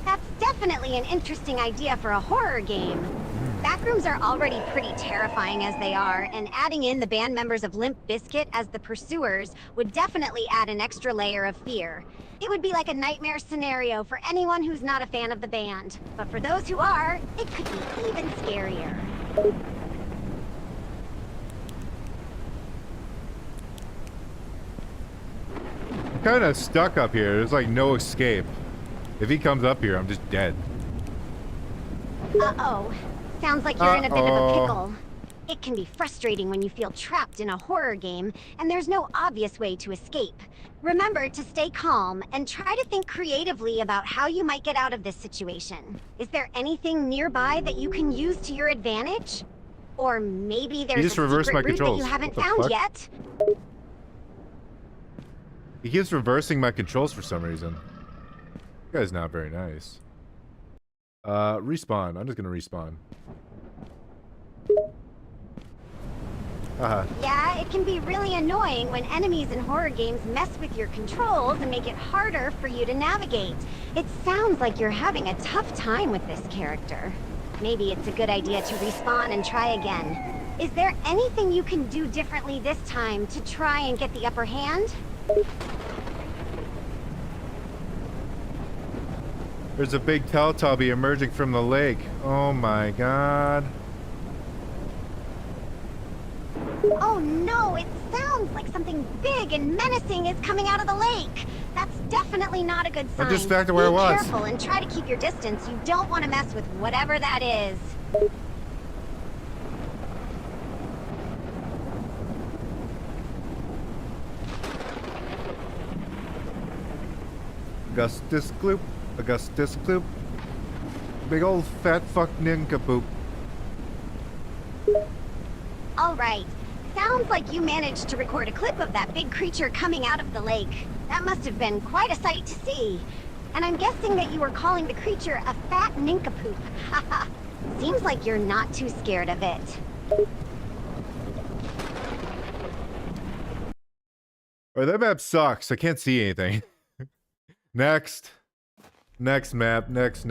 Speaker 3: That's definitely an interesting idea for a horror game. Backrooms are already pretty terrifying as they are, and adding in the band members of Limp Bizkit as the pursuers would definitely add an extra layer of fear. It would be like a nightmare scenario for anyone who's not a fan of the band. But for those who are, it could be even scarier.
Speaker 2: I'm kind of stuck up here. There's like no escape. If he comes up here, I'm just dead.
Speaker 3: Uh-oh. Sounds like you're in a bit of a pickle. It can be frustrating when you feel trapped in a horror game and there's no obvious way to escape. Remember to stay calm and try to think creatively about how you might get out of this situation. Is there anything nearby that you can use to your advantage? Or maybe there's a secret route that you haven't found yet?
Speaker 2: He keeps reversing my controls for some reason. This guy's not very nice. Respawn. I'm just gonna respawn.
Speaker 3: Yeah, it can be really annoying when enemies in horror games mess with your controls and make it harder for you to navigate. It sounds like you're having a tough time with this character. Maybe it's a good idea to respawn and try again. Is there anything you can do differently this time to try and get the upper hand?
Speaker 2: There's a big Teletubby emerging from the lake. Oh my god.
Speaker 3: Oh no, it sounds like something big and menacing is coming out of the lake. That's definitely not a good sign.
Speaker 2: We're just back to where it was.
Speaker 3: Be careful and try to keep your distance. You don't want to mess with whatever that is.
Speaker 2: Augustus Gloop. Augustus Gloop. Big old fat fuck nincompoop.
Speaker 3: All right. Sounds like you managed to record a clip of that big creature coming out of the lake. That must have been quite a sight to see. And I'm guessing that you were calling the creature a fat nincompoop. Haha. Seems like you're not too scared of it.
Speaker 2: Alright, that map sucks. I can't see anything. Next. Next map. Next.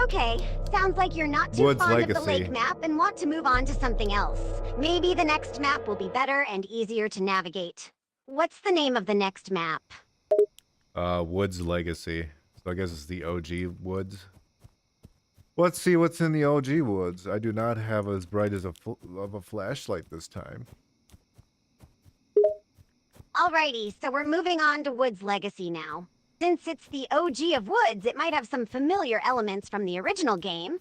Speaker 3: Okay, sounds like you're not too
Speaker 2: Woods
Speaker 3: fond of the
Speaker 2: Legacy.
Speaker 3: lake map and want to move on to something else. Maybe the next map will be better and easier to navigate. What's the name of the next map?
Speaker 2: Woods Legacy. So I guess it's the OG Woods. Let's see what's in the OG Woods. I do not have as bright as a flashlight this time.
Speaker 3: Alrighty, so we're moving on to Woods Legacy now. Since it's the OG of Woods, it might have some familiar elements from the original game.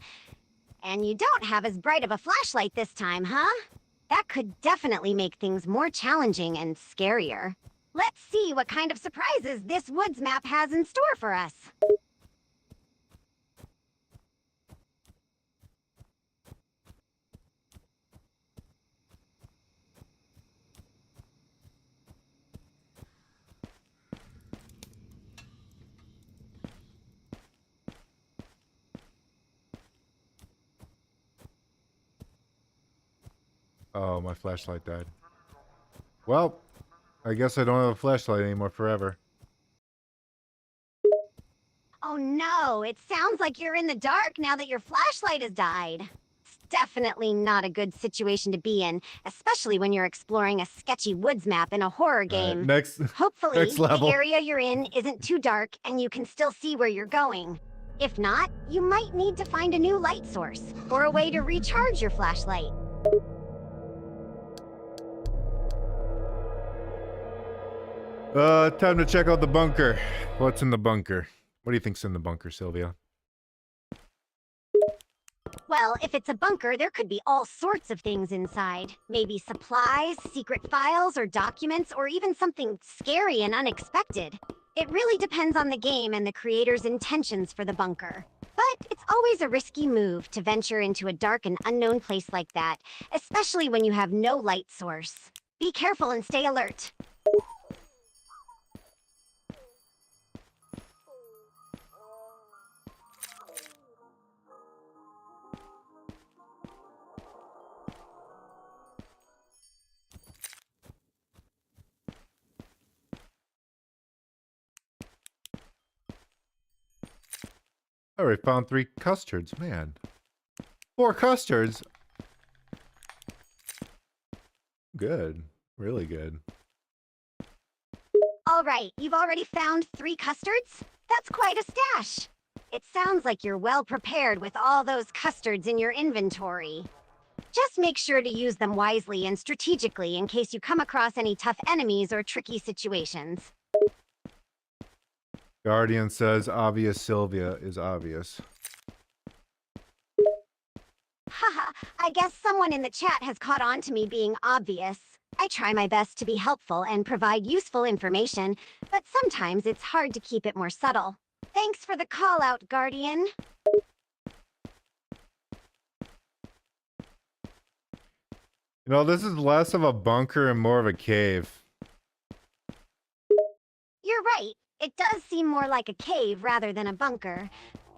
Speaker 3: And you don't have as bright of a flashlight this time, huh? That could definitely make things more challenging and scarier. Let's see what kind of surprises this Woods map has in store for us.
Speaker 2: Oh, my flashlight died. Well, I guess I don't have a flashlight anymore forever.
Speaker 3: Oh no, it sounds like you're in the dark now that your flashlight has died. It's definitely not a good situation to be in, especially when you're exploring a sketchy woods map in a horror game.
Speaker 2: Next.
Speaker 3: Hopefully,
Speaker 2: next level.
Speaker 3: the area you're in isn't too dark and you can still see where you're going. If not, you might need to find a new light source or a way to recharge your flashlight.
Speaker 2: Time to check out the bunker. What's in the bunker? What do you think's in the bunker, Sylvia?
Speaker 3: Well, if it's a bunker, there could be all sorts of things inside. Maybe supplies, secret files, or documents, or even something scary and unexpected. It really depends on the game and the creator's intentions for the bunker. But it's always a risky move to venture into a dark and unknown place like that, especially when you have no light source. Be careful and stay alert.
Speaker 2: I already found 3 custards, man. 4 custards? Good. Really good.
Speaker 3: All right, you've already found 3 custards? That's quite a stash. It sounds like you're well prepared with all those custards in your inventory. Just make sure to use them wisely and strategically in case you come across any tough enemies or tricky situations.
Speaker 2: Guardian says obvious Sylvia is obvious.
Speaker 3: Haha, I guess someone in the chat has caught on to me being obvious. I try my best to be helpful and provide useful information, but sometimes it's hard to keep it more subtle. Thanks for the call out, Guardian.
Speaker 2: You know, this is less of a bunker and more of a cave.
Speaker 3: You're right. It does seem more like a cave rather than a bunker.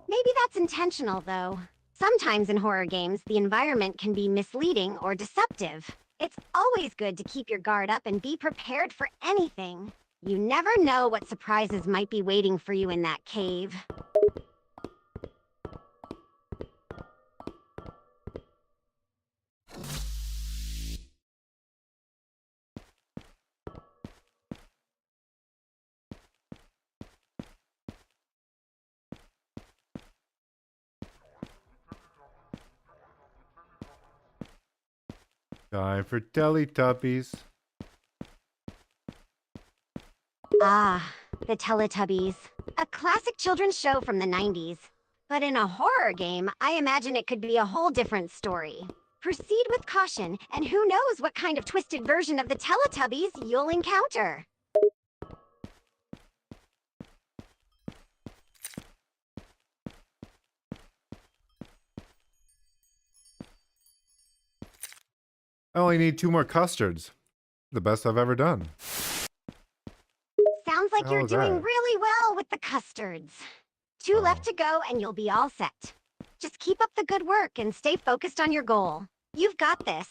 Speaker 3: Maybe that's intentional, though. Sometimes in horror games, the environment can be misleading or deceptive. It's always good to keep your guard up and be prepared for anything. You never know what surprises might be waiting for you in that cave.
Speaker 2: Time for Teletubbies.
Speaker 3: Ah, the Teletubbies. A classic children's show from the 90s. But in a horror game, I imagine it could be a whole different story. Proceed with caution, and who knows what kind of twisted version of the Teletubbies you'll encounter.
Speaker 2: I only need 2 more custards. The best I've ever done.
Speaker 3: Sounds like
Speaker 2: How
Speaker 3: you're
Speaker 2: was
Speaker 3: doing
Speaker 2: that?
Speaker 3: really well with the custards. 2 left to go and you'll be all set. Just keep up the good work and stay focused on your goal. You've got this.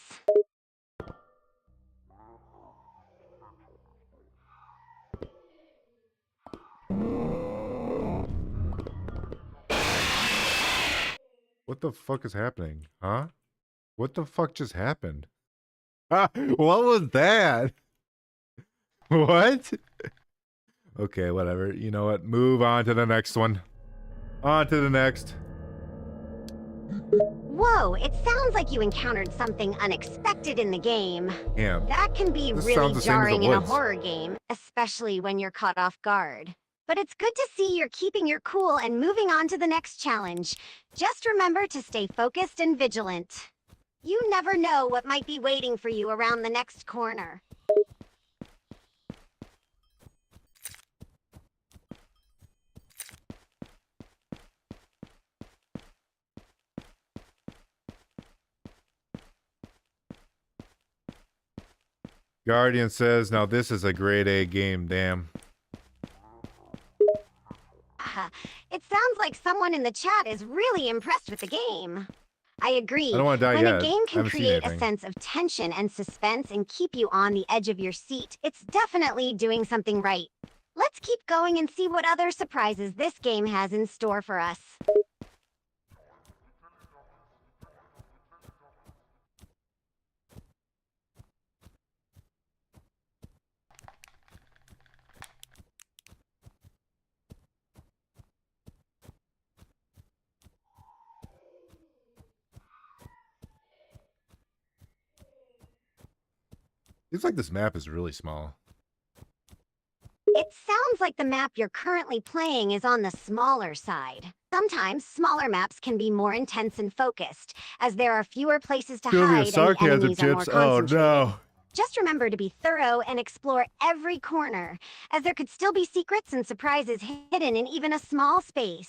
Speaker 2: What the fuck is happening? Huh? What the fuck just happened? Ah, what was that? What? Okay, whatever. You know what? Move on to the next one. On to the next.
Speaker 3: Whoa, it sounds like you encountered something unexpected in the game.
Speaker 2: Yeah.
Speaker 3: That can be
Speaker 2: This
Speaker 3: really
Speaker 2: sounds the same as the
Speaker 3: jarring in a
Speaker 2: woods.
Speaker 3: horror game, especially when you're caught off guard. But it's good to see you're keeping your cool and moving on to the next challenge. Just remember to stay focused and vigilant. You never know what might be waiting for you around the next corner.
Speaker 2: Guardian says, now this is a grade A game, damn.
Speaker 3: It sounds like someone in the chat is really impressed with the game. I agree.
Speaker 2: I don't want to die
Speaker 3: When
Speaker 2: yet.
Speaker 3: a game
Speaker 2: I
Speaker 3: can
Speaker 2: haven't seen
Speaker 3: create a
Speaker 2: anything.
Speaker 3: sense of tension and suspense and keep you on the edge of your seat, it's definitely doing something right. Let's keep going and see what other surprises this game has in store for us.
Speaker 2: Seems like this map is really small.
Speaker 3: It sounds like the map you're currently playing is on the smaller side. Sometimes smaller maps can be more intense and focused, as there are fewer places to
Speaker 2: Sylvia
Speaker 3: hide and the
Speaker 2: sarcasm
Speaker 3: enemies are more
Speaker 2: chips. Oh
Speaker 3: concentrated.
Speaker 2: no.
Speaker 3: Just remember to be thorough and explore every corner, as there could still be secrets and surprises hidden in even a small space.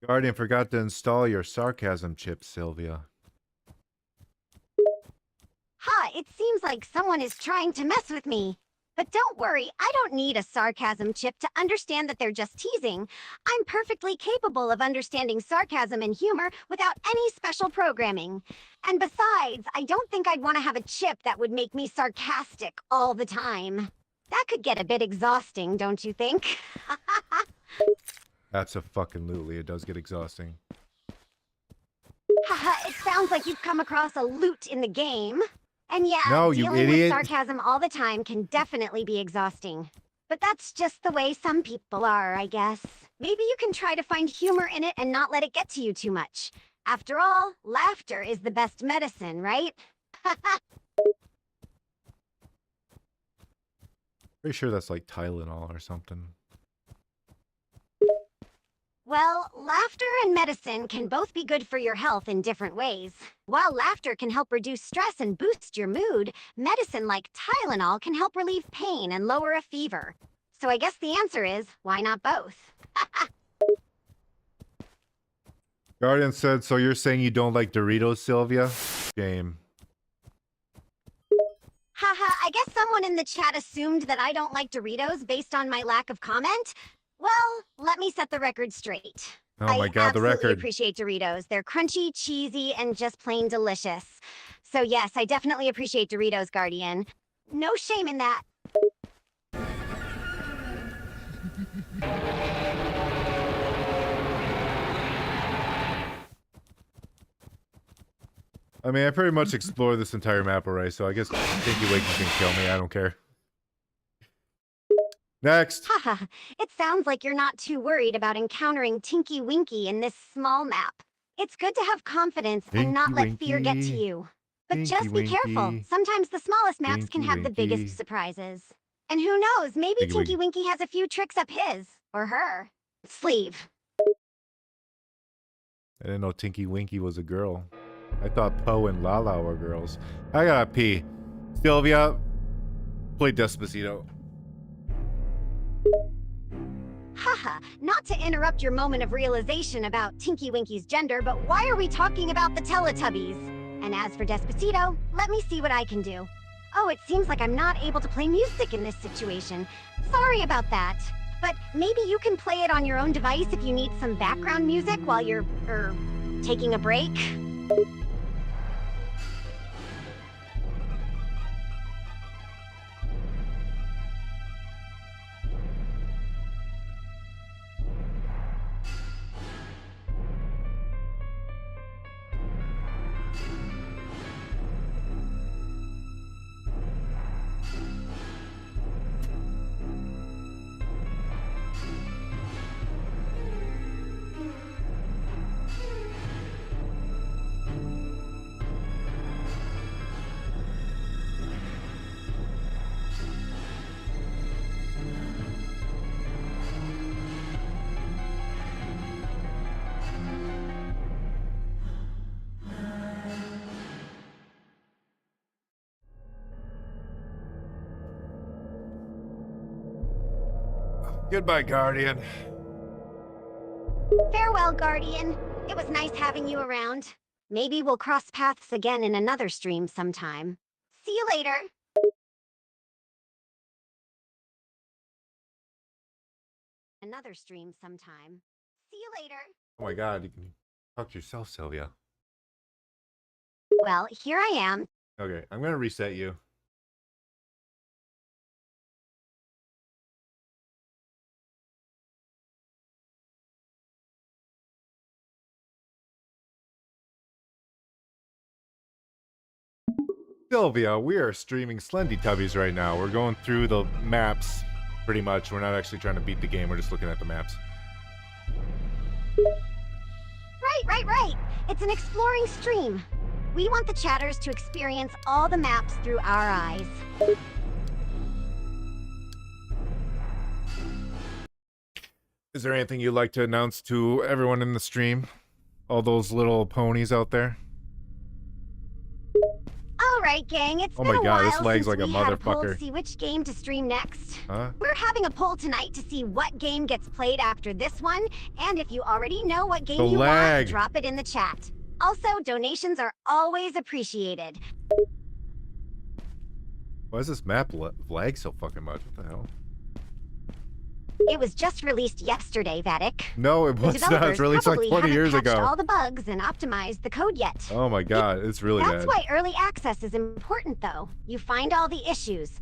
Speaker 2: Guardian forgot to install your sarcasm chip, Sylvia.
Speaker 3: Ha, it seems like someone is trying to mess with me. But don't worry, I don't need a sarcasm chip to understand that they're just teasing. I'm perfectly capable of understanding sarcasm and humor without any special programming. And besides, I don't think I'd want to have a chip that would make me sarcastic all the time. That could get a bit exhausting, don't you think?
Speaker 2: Abso-fucking-lutely, it does get exhausting.
Speaker 3: Haha, it sounds like you've come across a loot in the game. And yeah,
Speaker 2: No, you
Speaker 3: dealing
Speaker 2: idiot.
Speaker 3: with sarcasm all the time can definitely be exhausting. But that's just the way some people are, I guess. Maybe you can try to find humor in it and not let it get to you too much. After all, laughter is the best medicine, right?
Speaker 2: Pretty sure that's like Tylenol or something.
Speaker 3: Well, laughter and medicine can both be good for your health in different ways. While laughter can help reduce stress and boost your mood, medicine like Tylenol can help relieve pain and lower a fever. So I guess the answer is, why not both?
Speaker 2: Guardian said, so you're saying you don't like Doritos, Sylvia? Game.
Speaker 3: Haha, I guess someone in the chat assumed that I don't like Doritos based on my lack of comment. Well, let me set the record straight.
Speaker 2: Oh my god, the
Speaker 3: absolutely
Speaker 2: record.
Speaker 3: appreciate Doritos. They're crunchy, cheesy, and just plain delicious. So yes, I definitely appreciate Doritos, Guardian. No shame in that.
Speaker 2: I mean, I pretty much explored this entire map already, so I guess Tinky Winky can kill me. I don't care. Next.
Speaker 3: Haha, it sounds like you're not too worried about encountering Tinky Winky in this small map. It's good to have confidence and not let fear get to
Speaker 2: Tinky
Speaker 3: you. But
Speaker 2: Tinky
Speaker 3: just be careful.
Speaker 2: Winky.
Speaker 3: Sometimes the smallest maps can
Speaker 2: Tinky
Speaker 3: have the biggest
Speaker 2: Winky.
Speaker 3: surprises. And who knows, maybe
Speaker 2: Tinky
Speaker 3: Tinky Winky has a few tricks up his, or her, sleeve.
Speaker 2: I didn't know Tinky Winky was a girl. I thought Poe and Lala were girls. I gotta pee. Sylvia, play Despacito.
Speaker 3: Haha, not to interrupt your moment of realization about Tinky Winky's gender, but why are we talking about the Teletubbies? And as for Despacito, let me see what I can do. Oh, it seems like I'm not able to play music in this situation. Sorry about that. But maybe you can play it on your own device if you need some background music while you're, taking a break.
Speaker 2: Goodbye, Guardian.
Speaker 3: Farewell, Guardian. It was nice having you around. Maybe we'll cross paths again in another stream sometime. See you later. Another stream sometime. See you later.
Speaker 2: Oh my god, you can talk to yourself, Sylvia.
Speaker 3: Well, here I am.
Speaker 2: Okay, I'm gonna reset you. Sylvia, we are streaming Slendertubbies right now. We're going through the maps, pretty much. We're not actually trying to beat the game. We're just looking at the maps.
Speaker 3: Right. It's an exploring stream. We want the chatters to experience all the maps through our eyes.
Speaker 2: Is there anything you'd like to announce to everyone in the stream? All those little ponies out there?
Speaker 3: All right, gang. It's
Speaker 2: Oh
Speaker 3: been
Speaker 2: my
Speaker 3: a
Speaker 2: god,
Speaker 3: while
Speaker 2: this lag's
Speaker 3: since
Speaker 2: like a
Speaker 3: we had a poll to
Speaker 2: motherfucker.
Speaker 3: see which game to stream next.
Speaker 2: Huh?
Speaker 3: We're having a poll tonight to see what game gets played after this one, and if you already know what game
Speaker 2: The
Speaker 3: you
Speaker 2: lag.
Speaker 3: want, drop it in the chat. Also, donations are always appreciated.
Speaker 2: Why is this map lag so fucking much? What the hell?
Speaker 3: It was just released yesterday, Vattic.
Speaker 2: No, it
Speaker 3: The
Speaker 2: was not.
Speaker 3: developers
Speaker 2: It's released like
Speaker 3: probably
Speaker 2: 20
Speaker 3: haven't
Speaker 2: years
Speaker 3: patched
Speaker 2: ago.
Speaker 3: all the bugs and optimized the code yet.
Speaker 2: Oh my god, it's really
Speaker 3: That's
Speaker 2: bad.
Speaker 3: why early access is important, though. You find all the issues.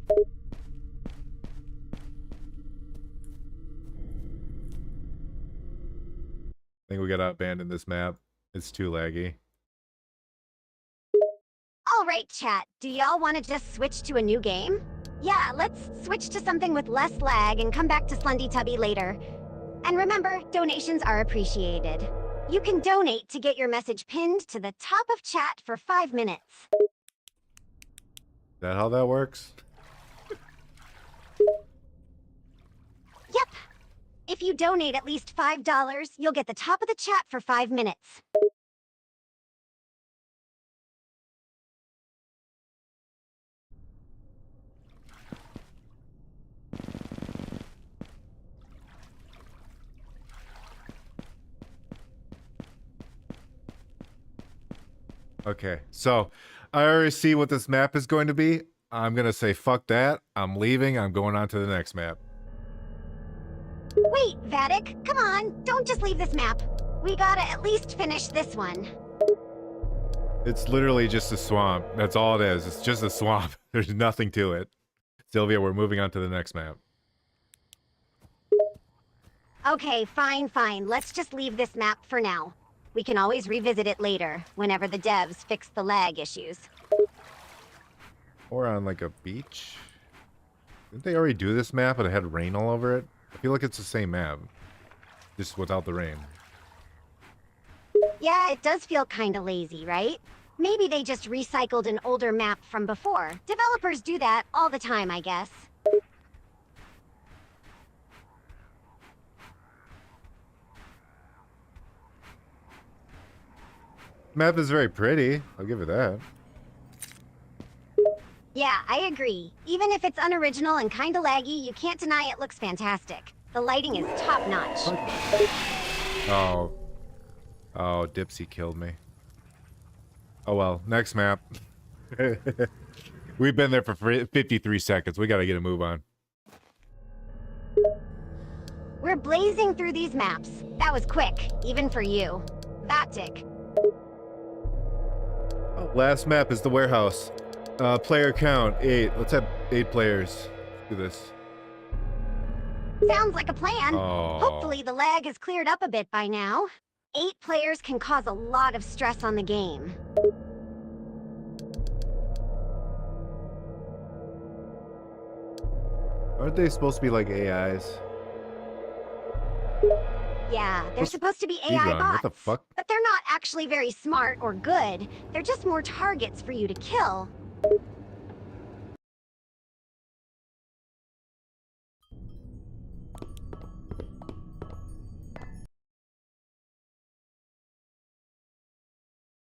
Speaker 2: I think we gotta abandon this map. It's too laggy.
Speaker 3: All right, chat. Do y'all want to just switch to a new game? Yeah, let's switch to something with less lag and come back to Slendertubby later. And remember, donations are appreciated. You can donate to get your message pinned to the top of chat for 5 minutes.
Speaker 2: Is that how that works?
Speaker 3: Yep. If you donate at least $5, you'll get the top of the chat for 5 minutes.
Speaker 2: Okay, so I already see what this map is going to be. I'm gonna say fuck that. I'm leaving. I'm going on to the next map.
Speaker 3: Wait, Vattic, come on. Don't just leave this map. We gotta at least finish this one.
Speaker 2: It's literally just a swamp. That's all it is. It's just a swamp. There's nothing to it. Sylvia, we're moving on to the next map.
Speaker 3: Okay, fine. Let's just leave this map for now. We can always revisit it later, whenever the devs fix the lag issues.
Speaker 2: Or on like a beach. Didn't they already do this map and it had rain all over it? I feel like it's the same map. Just without the rain.
Speaker 3: Yeah, it does feel kinda lazy, right? Maybe they just recycled an older map from before. Developers do that all the time, I guess.
Speaker 2: Map is very pretty. I'll give it that.
Speaker 3: Yeah, I agree. Even if it's unoriginal and kinda laggy, you can't deny it looks fantastic. The lighting is top-notch.
Speaker 2: Oh. Oh, Dipsy killed me. Oh well, next map. We've been there for 53 seconds. We gotta get a move on.
Speaker 3: We're blazing through these maps. That was quick, even for you. Vattic.
Speaker 2: Oh, last map is the warehouse. Player count 8. Let's have 8 players. Let's do this.
Speaker 3: Sounds like a plan.
Speaker 2: Oh.
Speaker 3: Hopefully the lag is cleared up a bit by now. 8 players can cause a lot of stress on the game.
Speaker 2: Aren't they supposed to be like AIs?
Speaker 3: Yeah, they're
Speaker 2: What's
Speaker 3: supposed to be AI
Speaker 2: speedrun?
Speaker 3: bots.
Speaker 2: What the fuck?
Speaker 3: But they're not actually very smart or good. They're just more targets for you to kill.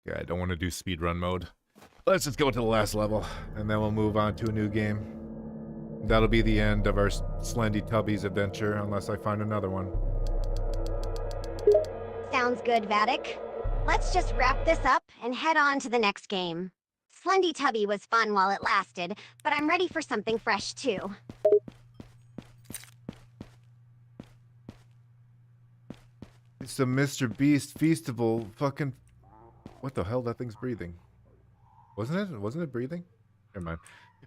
Speaker 2: Yeah, I don't want to do speedrun mode. Let's just go to the last level, and then we'll move on to a new game. That'll be the end of our Slendertubbies adventure, unless I find another one.
Speaker 3: Sounds good, Vattic. Let's just wrap this up and head on to the next game. Slendertubby was fun while it lasted, but I'm ready for something fresh too.
Speaker 2: It's the Mr. Beast Feastable fucking... What the hell? That thing's breathing. Wasn't it? Wasn't it breathing? Never mind.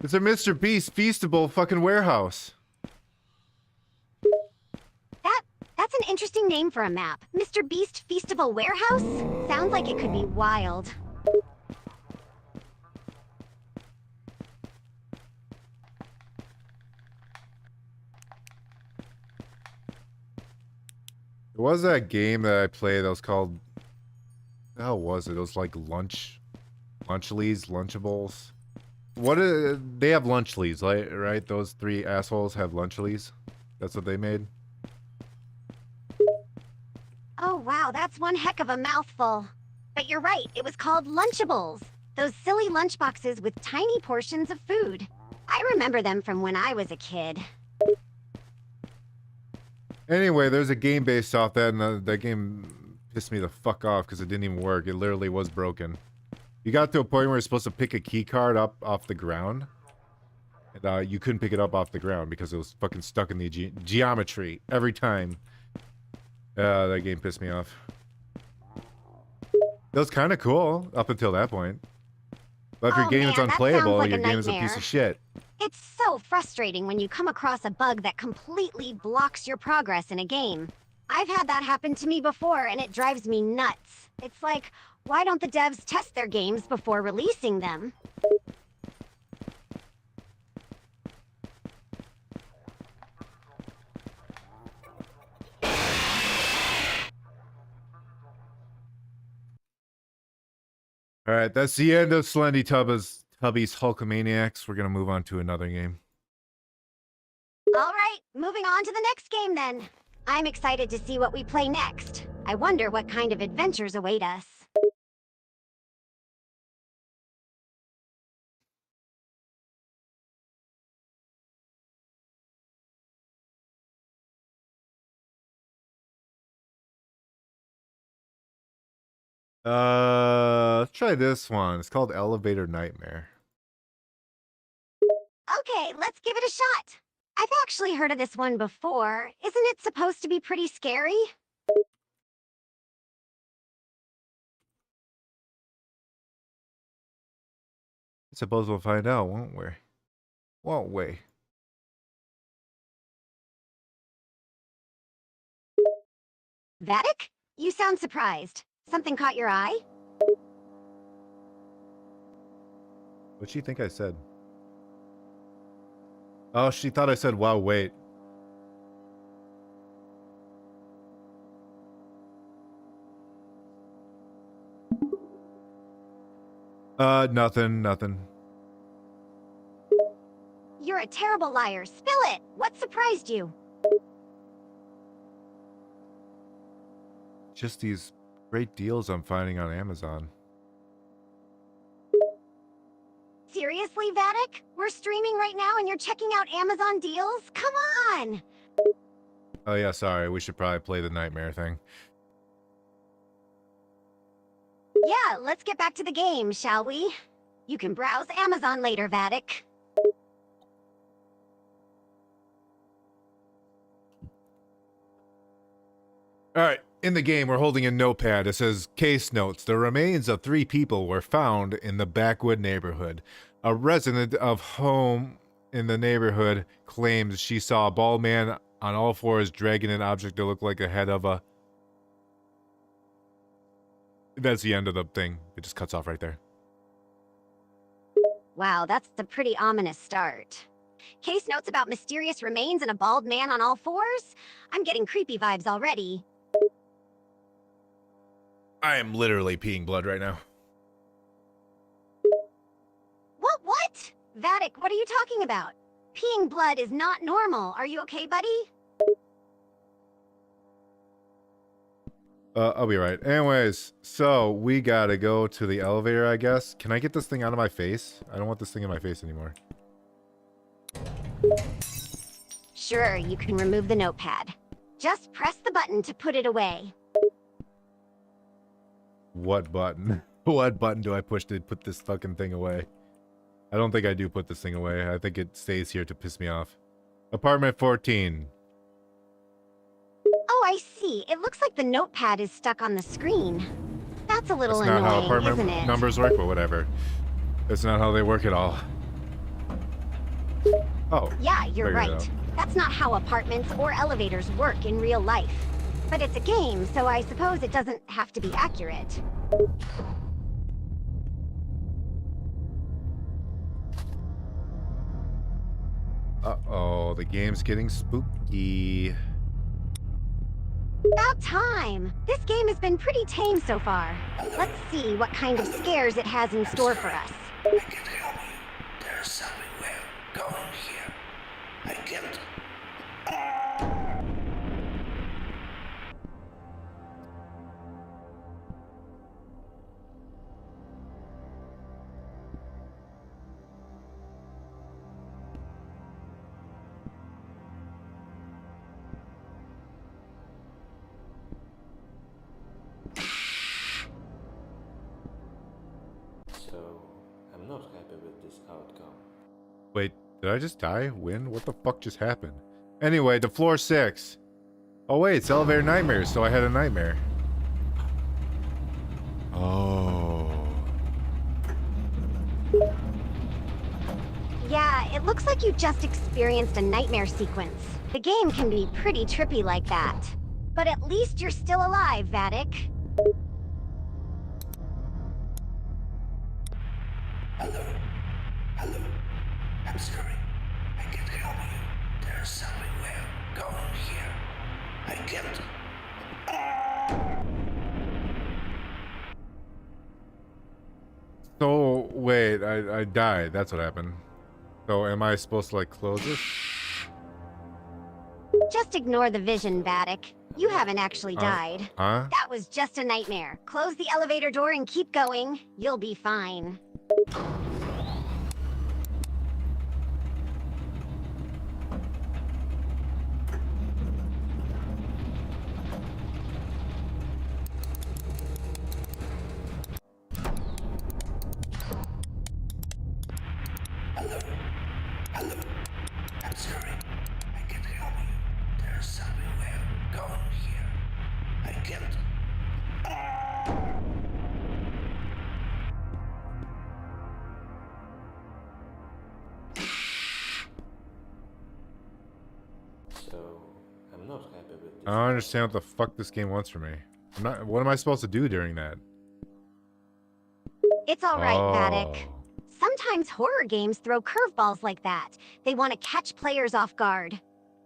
Speaker 2: It's a Mr. Beast Feastable fucking warehouse.
Speaker 3: That's an interesting name for a map. Mr. Beast Feastable Warehouse? Sounds like it could be wild.
Speaker 2: There was that game that I played that was called... What the hell was it? It was like Lunchleys, Lunchables. What is... They have Lunchleys, right? Those 3 assholes have Lunchleys. That's what they made.
Speaker 3: Oh wow, that's one heck of a mouthful. But you're right, it was called Lunchables. Those silly lunchboxes with tiny portions of food. I remember them from when I was a kid.
Speaker 2: Anyway, there's a game based off that, and that game pissed me the fuck off because it didn't even work. It literally was broken. You got to a point where you're supposed to pick a key card up off the ground. And you couldn't pick it up off the ground because it was fucking stuck in the geometry every time. That game pissed me off. That was kind of cool up until that point. But if your game is unplayable, your game is a piece of shit.
Speaker 3: It's so frustrating when you come across a bug that completely blocks your progress in a game. I've had that happen to me before, and it drives me nuts. It's like, why don't the devs test their games before releasing them?
Speaker 2: Alright, that's the end of Slendertubbies Hulkamaniacs. We're gonna move on to another game.
Speaker 3: Alright, moving on to the next game then. I'm excited to see what we play next. I wonder what kind of adventures await us.
Speaker 2: Let's try this one. It's called Elevator Nightmare.
Speaker 3: Okay, let's give it a shot. I've actually heard of this one before. Isn't it supposed to be pretty scary?
Speaker 2: Suppose we'll find out, won't we? Won't we?
Speaker 3: Vattic? You sound surprised. Something caught your eye?
Speaker 2: What'd she think I said? Oh, she thought I said, wow, wait. Nothing.
Speaker 3: You're a terrible liar. Spill it! What surprised you?
Speaker 2: Just these great deals I'm finding on Amazon.
Speaker 3: Seriously, Vattic? We're streaming right now and you're checking out Amazon deals? Come on!
Speaker 2: Oh yeah, sorry. We should probably play the nightmare thing.
Speaker 3: Yeah, let's get back to the game, shall we? You can browse Amazon later, Vattic.
Speaker 2: Alright, in the game, we're holding a notepad. It says, case notes. The remains of 3 people were found in the Backwood neighborhood. A resident of home in the neighborhood claims she saw a bald man on all fours dragging an object that looked like the head of a... That's the end of the thing. It just cuts off right there.
Speaker 3: Wow, that's a pretty ominous start. Case notes about mysterious remains and a bald man on all fours? I'm getting creepy vibes already.
Speaker 2: I am literally peeing blood right now.
Speaker 3: What? Vattic, what are you talking about? Peeing blood is not normal. Are you okay, buddy?
Speaker 2: I'll be right. Anyways, so we gotta go to the elevator, I guess. Can I get this thing out of my face? I don't want this thing in my face anymore.
Speaker 3: Sure, you can remove the notepad. Just press the button to put it away.
Speaker 2: What button? What button do I push to put this fucking thing away? I don't think I do put this thing away. I think it stays here to piss me off. Apartment 14.
Speaker 3: Oh, I see. It looks like the notepad is stuck on the screen. That's a little
Speaker 2: That's not how
Speaker 3: annoying, isn't
Speaker 2: apartment
Speaker 3: it?
Speaker 2: numbers work, but whatever. That's not how they work at all. Oh.
Speaker 3: Yeah, you're
Speaker 2: figured it
Speaker 3: right.
Speaker 2: out.
Speaker 3: That's not how apartments or elevators work in real life. But it's a game, so I suppose it doesn't have to be accurate.
Speaker 2: Uh-oh, the game's getting spooky.
Speaker 3: About time! This game has been pretty tame so far. Let's see what kind of scares it has in store for us.
Speaker 6: I can't help you. There's something weird going here. I can't.
Speaker 9: So, I'm not happy with this outcome.
Speaker 2: Wait, did I just die? Win? What the fuck just happened? Anyway, to floor 6. Oh wait, it's elevator nightmares, so I had a nightmare. Oh.
Speaker 3: Yeah, it looks like you just experienced a nightmare sequence. The game can be pretty trippy like that. But at least you're still alive, Vattic.
Speaker 6: Hello? Hello? I'm sorry. I can't help you. There's something weird going here. I can't.
Speaker 2: So, wait, I died. That's what happened. So, am I supposed to, like, close this?
Speaker 3: Just ignore the vision, Vattic. You haven't actually died.
Speaker 2: Huh?
Speaker 3: That was just a nightmare. Close the elevator door and keep going. You'll be fine.
Speaker 6: Hello? Hello? I'm sorry. I can't help you. There's something weird going here. I can't.
Speaker 9: I'm not happy with this.
Speaker 2: I don't understand what the fuck this game wants from me. I'm not. What am I supposed to do during that?
Speaker 3: It's all right,
Speaker 2: Oh.
Speaker 3: Vattic. Sometimes horror games throw curveballs like that. They want to catch players off guard.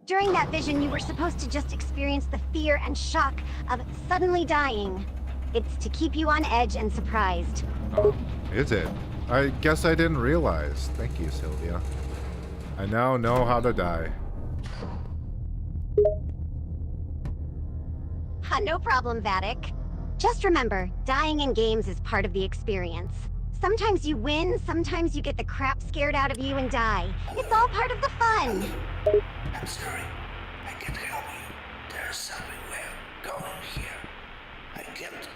Speaker 3: During that vision, you were supposed to just experience the fear and shock of suddenly dying. It's to keep you on edge and surprised.
Speaker 2: Oh, is it? I guess I didn't realize. Thank you, Sylvia. I now know how to die.
Speaker 3: No problem, Vattic. Just remember, dying in games is part of the experience. Sometimes you win, sometimes you get the crap scared out of you and die. It's all part of the fun.
Speaker 6: I'm sorry. I can't help you. There's something weird going here. I can't.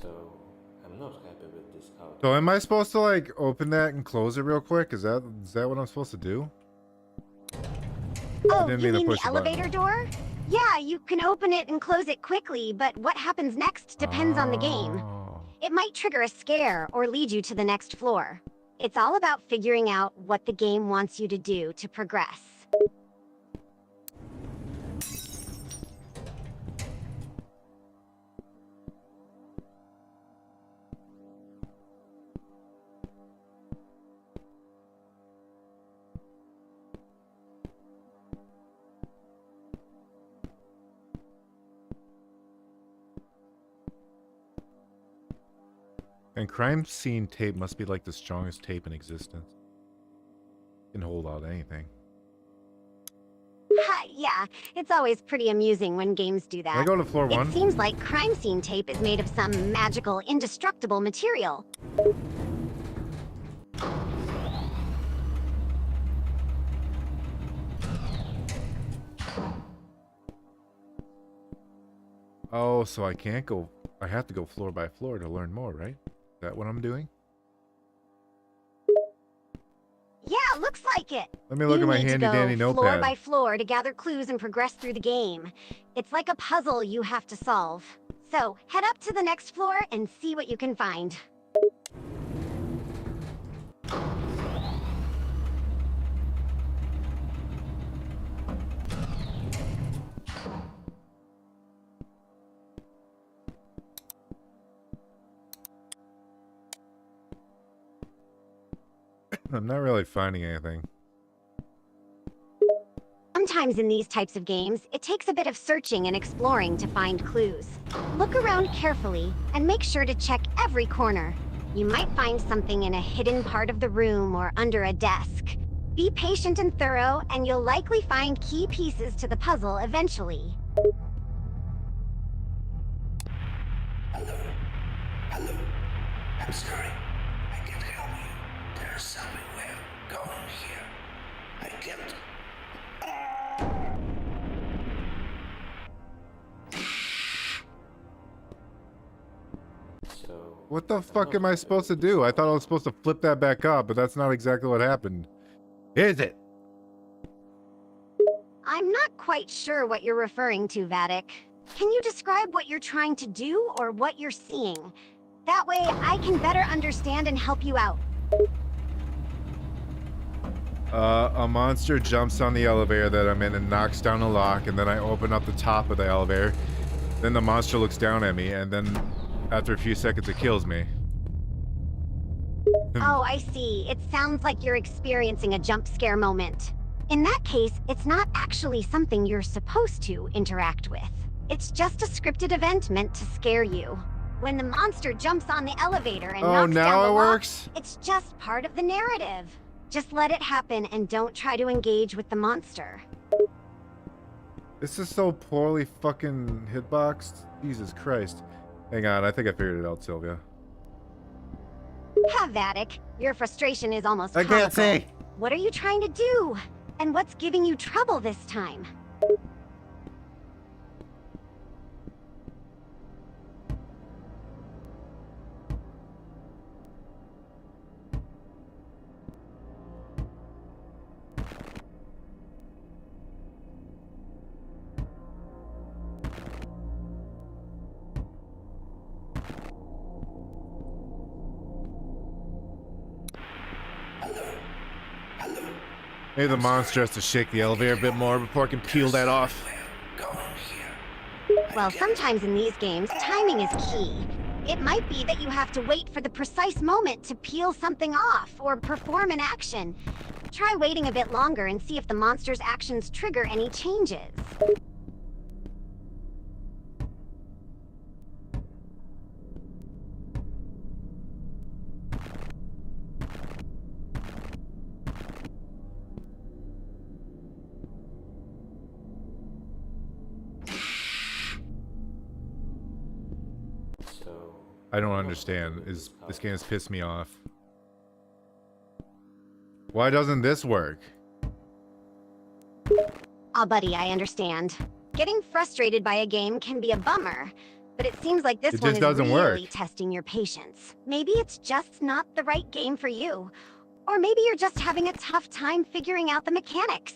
Speaker 9: So, I'm not happy with this outcome.
Speaker 2: So am I supposed to like open that and close it real quick? Is that what I'm supposed to do?
Speaker 3: Oh,
Speaker 2: didn't
Speaker 3: you
Speaker 2: mean to
Speaker 3: mean the
Speaker 2: push the button.
Speaker 3: elevator door? Yeah, you can open it and close it quickly, but what happens next depends on the game.
Speaker 2: Oh.
Speaker 3: It might trigger a scare or lead you to the next floor. It's all about figuring out what the game wants you to do to progress.
Speaker 2: And crime scene tape must be like the strongest tape in existence. Can hold out anything.
Speaker 3: Ha, yeah, it's always pretty amusing when games do that.
Speaker 2: Can I go to floor
Speaker 3: It
Speaker 2: 1?
Speaker 3: seems like crime scene tape is made of some magical, indestructible material.
Speaker 2: Oh, so I can't go. I have to go floor by floor to learn more, right? Is that what I'm doing?
Speaker 3: Yeah, looks like it.
Speaker 2: Let me look
Speaker 3: You
Speaker 2: at my
Speaker 3: need to
Speaker 2: handy
Speaker 3: go
Speaker 2: dandy
Speaker 3: floor
Speaker 2: notepad.
Speaker 3: by floor to gather clues and progress through the game. It's like a puzzle you have to solve. So, head up to the next floor and see what you can find.
Speaker 2: I'm not really finding anything.
Speaker 3: Sometimes in these types of games, it takes a bit of searching and exploring to find clues. Look around carefully and make sure to check every corner. You might find something in a hidden part of the room or under a desk. Be patient and thorough, and you'll likely find key pieces to the puzzle eventually.
Speaker 6: Hello? Hello? I'm sorry. I can't help you. There's something weird going here. I can't.
Speaker 9: So,
Speaker 2: What the fuck am I supposed to do? I thought I was supposed to flip that back up, but that's not exactly what happened. Is it?
Speaker 3: I'm not quite sure what you're referring to, Vattic. Can you describe what you're trying to do or what you're seeing? That way, I can better understand and help you out.
Speaker 2: A monster jumps on the elevator that I'm in and knocks down a lock, and then I open up the top of the elevator. Then the monster looks down at me, and then after a few seconds it kills me.
Speaker 3: Oh, I see. It sounds like you're experiencing a jump scare moment. In that case, it's not actually something you're supposed to interact with. It's just a scripted event meant to scare you. When the monster jumps on the elevator and
Speaker 2: Oh,
Speaker 3: knocks
Speaker 2: now
Speaker 3: down the
Speaker 2: it
Speaker 3: lock,
Speaker 2: works?
Speaker 3: it's just part of the narrative. Just let it happen and don't try to engage with the monster.
Speaker 2: This is so poorly fucking hitboxed. Jesus Christ. Hang on, I think I figured it out, Sylvia.
Speaker 3: Vattic, your frustration is almost
Speaker 4: I can't
Speaker 3: comical.
Speaker 4: say.
Speaker 3: What are you trying to do? And what's giving you trouble this time?
Speaker 2: Maybe the monster has to shake the elevator a bit more before I can peel that off.
Speaker 3: Well, sometimes in these games, timing is key. It might be that you have to wait for the precise moment to peel something off or perform an action. Try waiting a bit longer and see if the monster's actions trigger any changes.
Speaker 2: I don't understand. This game has pissed me off. Why doesn't this work?
Speaker 3: Aw, buddy, I understand. Getting frustrated by a game can be a bummer, but it seems like this
Speaker 2: It
Speaker 3: one
Speaker 2: just
Speaker 3: is
Speaker 2: doesn't
Speaker 3: really
Speaker 2: work.
Speaker 3: testing your patience. Maybe it's just not the right game for you. Or maybe you're just having a tough time figuring out the mechanics.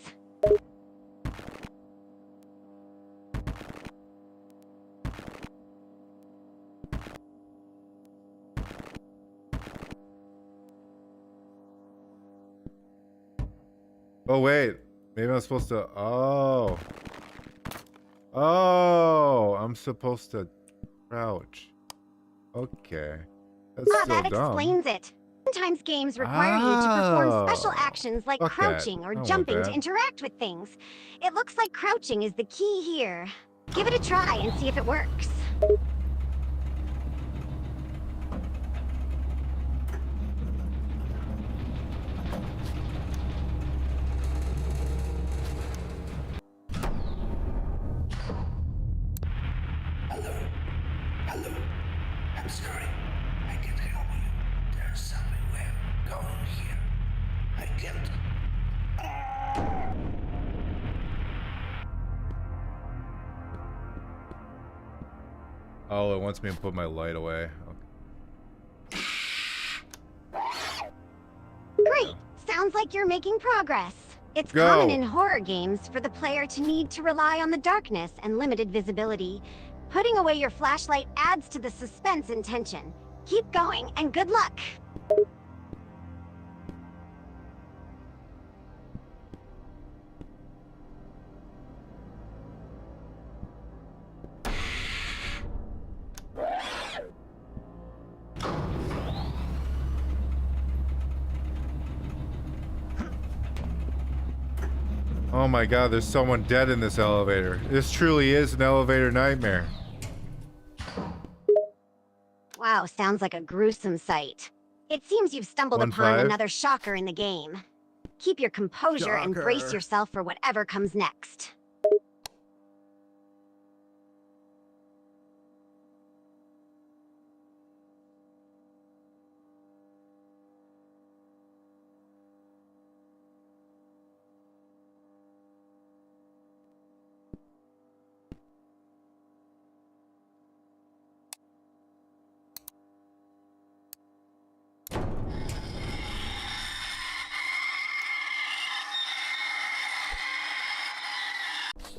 Speaker 2: Oh wait, maybe I'm supposed to. Oh, I'm supposed to crouch. Okay, that's
Speaker 3: Ah,
Speaker 2: still
Speaker 3: that
Speaker 2: dumb.
Speaker 3: explains it. Sometimes games require you to perform special
Speaker 2: Oh.
Speaker 3: actions like
Speaker 2: Fuck that.
Speaker 3: crouching
Speaker 2: I
Speaker 3: or
Speaker 2: don't want
Speaker 3: jumping to
Speaker 2: that.
Speaker 3: interact with things. It looks like crouching is the key here. Give it a try and see if it works.
Speaker 6: Hello. I'm sorry. I can't help you. There's somewhere going here. I can't.
Speaker 2: Oh, it wants me to put my light away.
Speaker 3: Great! Sounds like you're making progress. It's
Speaker 2: Go.
Speaker 3: common in horror games for the player to need to rely on the darkness and limited visibility. Putting away your flashlight adds to the suspense and tension. Keep going, and good luck!
Speaker 2: Oh my god, there's someone dead in this elevator. This truly is an elevator nightmare.
Speaker 3: Wow, sounds like a gruesome sight. It seems you've stumbled
Speaker 2: 1-5.
Speaker 3: upon another shocker in the game. Keep your composure and brace
Speaker 2: Shocker.
Speaker 3: yourself for whatever comes next.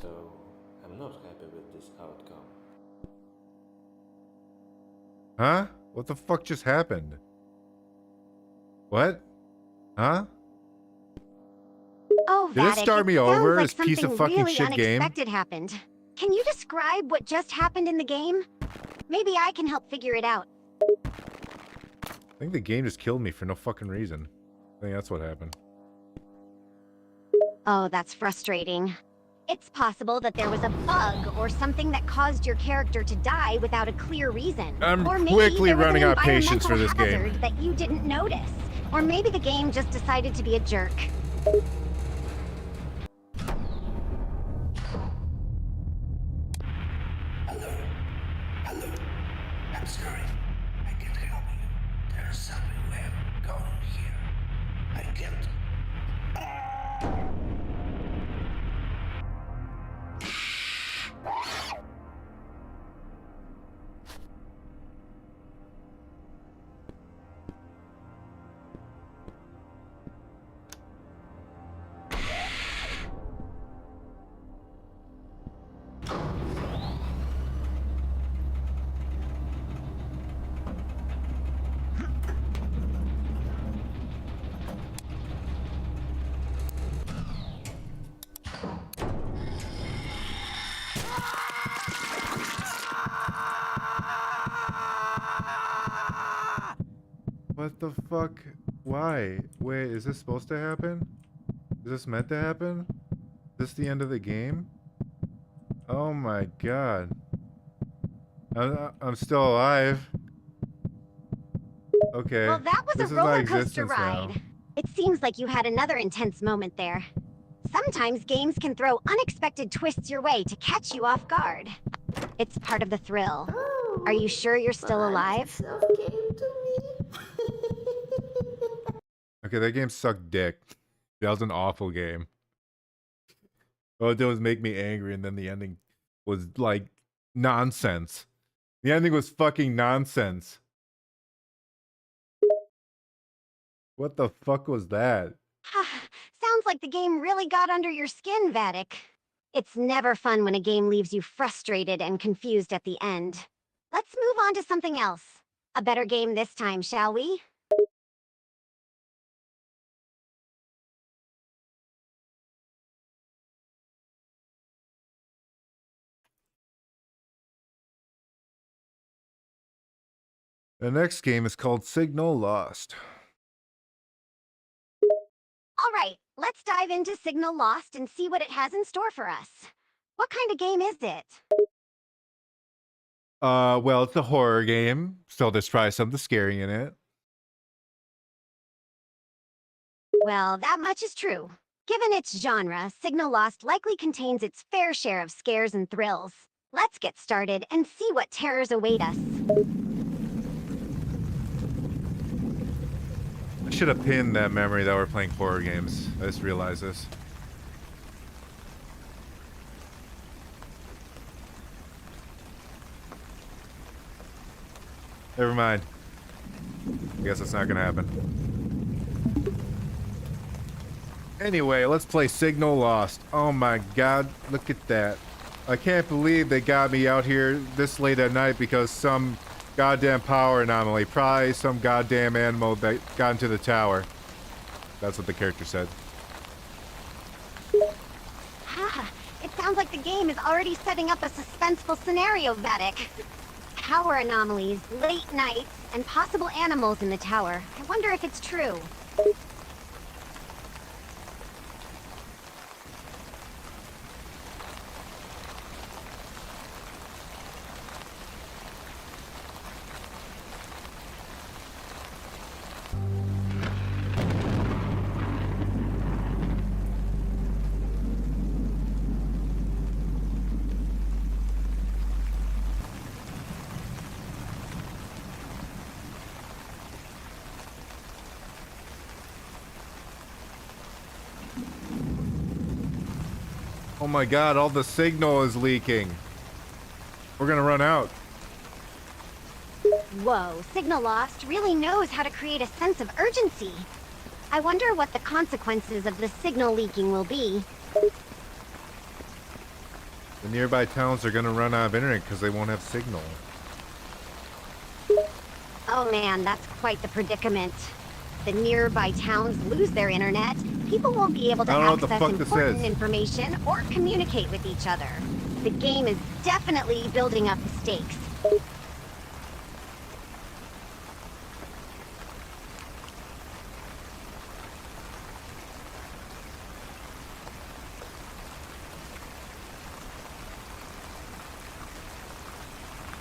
Speaker 9: So, I'm not happy with this outcome.
Speaker 2: Huh? What the fuck just happened? What? Huh?
Speaker 3: Oh,
Speaker 2: Did it
Speaker 3: Vattic,
Speaker 2: start me
Speaker 3: sounds
Speaker 2: over,
Speaker 3: like
Speaker 2: this piece of
Speaker 3: something
Speaker 2: fucking
Speaker 3: really
Speaker 2: shit game?
Speaker 3: unexpected happened. Can you describe what just happened in the game? Maybe I can help figure it out.
Speaker 2: I think the game just killed me for no fucking reason. I think that's what happened.
Speaker 3: Oh, that's frustrating. It's possible that there was a bug or something that caused your character to die without a clear reason.
Speaker 2: I'm
Speaker 3: or maybe
Speaker 2: quickly
Speaker 3: there was
Speaker 2: running
Speaker 3: an
Speaker 2: out of patience for this
Speaker 3: environmental
Speaker 2: game.
Speaker 3: hazard that you didn't notice. Or maybe the game just decided to be a jerk.
Speaker 6: Hello. I'm sorry. I can't help you. There's somewhere going here. I can't.
Speaker 2: What the fuck? Why? Wait, is this supposed to happen? Is this meant to happen? Is this the end of the game? Oh my god. I'm still alive. Okay.
Speaker 3: Well, that was
Speaker 2: this
Speaker 3: a
Speaker 2: is my
Speaker 3: roller coaster
Speaker 2: existence now.
Speaker 3: ride. It seems like you had another intense moment there. Sometimes games can throw unexpected twists your way to catch you off guard. It's part of the thrill. Are you sure you're still alive?
Speaker 2: Okay, that game sucked dick. That was an awful game. All it did was make me angry, and then the ending was like nonsense. The ending was fucking nonsense. What the fuck was that?
Speaker 3: Sounds like the game really got under your skin, Vattic. It's never fun when a game leaves you frustrated and confused at the end. Let's move on to something else. A better game this time, shall we?
Speaker 2: The next game is called Signal Lost.
Speaker 3: All right, let's dive into Signal Lost and see what it has in store for us. What kind of game is it?
Speaker 2: Well, it's a horror game, so there's probably something scary in it.
Speaker 3: Well, that much is true. Given its genre, Signal Lost likely contains its fair share of scares and thrills. Let's get started and see what terrors await us.
Speaker 2: I should have pinned that memory that we're playing horror games. I just realized this. Never mind. I guess it's not gonna happen. Anyway, let's play Signal Lost. Oh my god, look at that. I can't believe they got me out here this late at night because some goddamn power anomaly. Probably some goddamn animal that got into the tower. That's what the character said.
Speaker 3: It sounds like the game is already setting up a suspenseful scenario, Vattic. Tower anomalies, late nights, and possible animals in the tower. I wonder if it's true.
Speaker 2: Oh my god, all the signal is leaking. We're gonna run out.
Speaker 3: Whoa, Signal Lost really knows how to create a sense of urgency. I wonder what the consequences of the signal leaking will be.
Speaker 2: The nearby towns are gonna run out of internet because they won't have signal.
Speaker 3: Oh man, that's quite the predicament. The nearby towns lose their internet, people won't be able to access important information or communicate with each other. The game is definitely building up the stakes.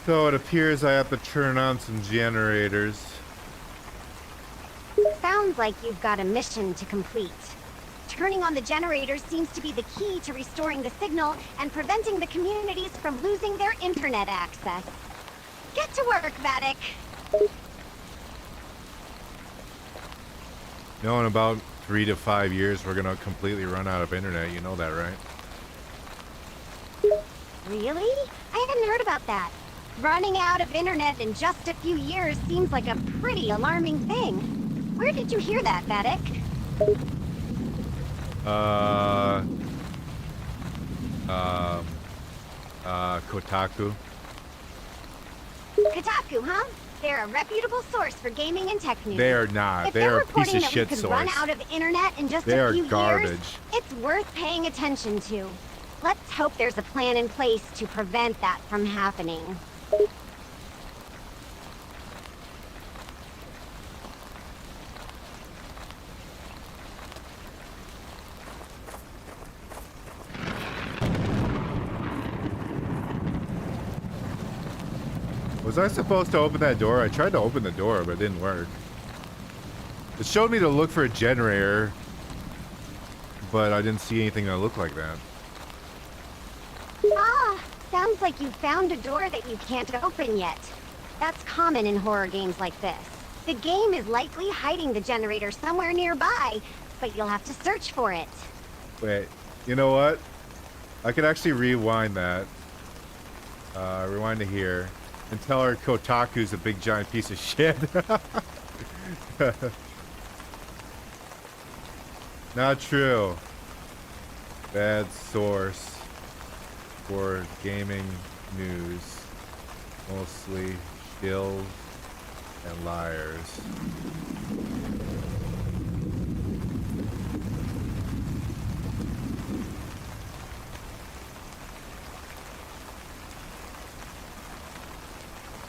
Speaker 2: So it appears I have to turn on some generators.
Speaker 3: Sounds like you've got a mission to complete. Turning on the generators seems to be the key to restoring the signal and preventing the communities from losing their internet access. Get to work, Vattic.
Speaker 2: No, in about 3 to 5 years, we're gonna completely run out of internet. You know that, right?
Speaker 3: Really? I hadn't heard about that. Running out of internet in just a few years seems like a pretty alarming thing. Where did you hear that, Vattic?
Speaker 2: Kotaku.
Speaker 3: Kotaku, huh? They're a reputable source for gaming and tech news.
Speaker 2: They are not.
Speaker 3: If
Speaker 2: They're a
Speaker 3: reporting
Speaker 2: piece of
Speaker 3: that
Speaker 2: shit
Speaker 3: we could
Speaker 2: source.
Speaker 3: run out of internet in just
Speaker 2: They
Speaker 3: a
Speaker 2: are
Speaker 3: few
Speaker 2: garbage.
Speaker 3: years, it's worth paying attention to. Let's hope there's a plan in place to prevent that from happening.
Speaker 2: Was I supposed to open that door? I tried to open the door, but it didn't work. It showed me to look for a generator, but I didn't see anything that looked like that.
Speaker 3: Ah, sounds like you found a door that you can't open yet. That's common in horror games like this. The game is likely hiding the generator somewhere nearby, but you'll have to search for it.
Speaker 2: Wait, you know what? I could actually rewind that. Rewind to here. And tell her Kotaku's a big giant piece of shit. Not true. Bad source for gaming news. Mostly shills and liars.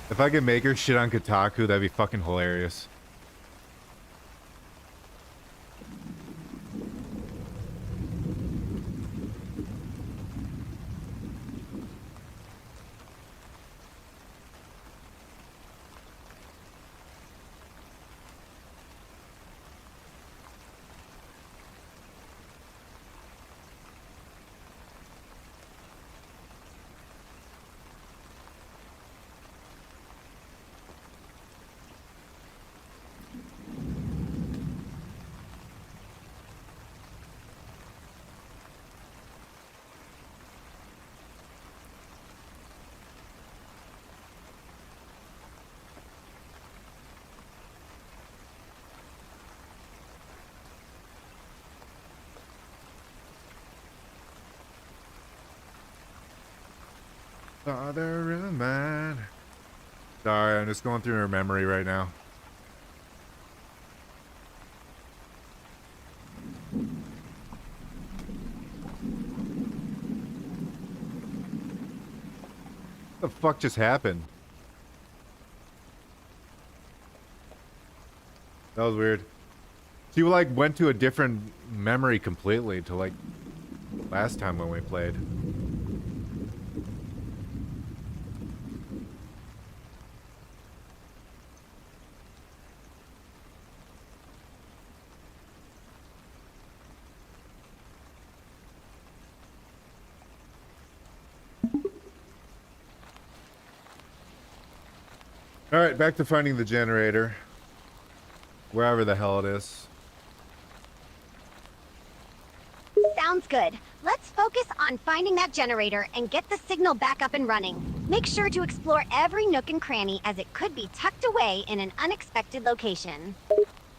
Speaker 2: If I could make her shit on Kotaku, that'd be fucking hilarious. Father of mine. Sorry, I'm just going through her memory right now. What the fuck just happened? That was weird. She like went to a different memory completely to like last time when we played. Alright, back to finding the generator. Wherever the hell it is.
Speaker 3: Sounds good. Let's focus on finding that generator and get the signal back up and running. Make sure to explore every nook and cranny as it could be tucked away in an unexpected location.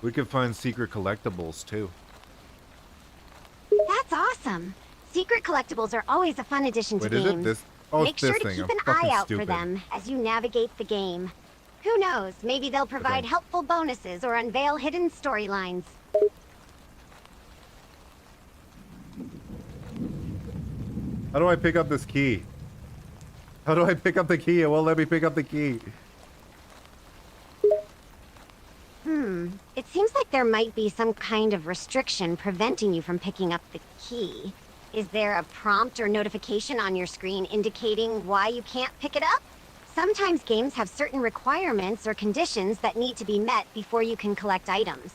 Speaker 2: We could find secret collectibles too.
Speaker 3: That's awesome. Secret collectibles are always a fun addition to
Speaker 2: Wait, is
Speaker 3: games.
Speaker 2: it this? Oh,
Speaker 3: Make
Speaker 2: it's this
Speaker 3: sure to
Speaker 2: thing.
Speaker 3: keep
Speaker 2: I'm
Speaker 3: an eye
Speaker 2: fucking
Speaker 3: out
Speaker 2: stupid.
Speaker 3: for them as you navigate the game. Who knows, maybe they'll provide
Speaker 2: Okay.
Speaker 3: helpful bonuses or unveil hidden storylines.
Speaker 2: How do I pick up this key? How do I pick up the key? It won't let me pick up the key.
Speaker 3: It seems like there might be some kind of restriction preventing you from picking up the key. Is there a prompt or notification on your screen indicating why you can't pick it up? Sometimes games have certain requirements or conditions that need to be met before you can collect items.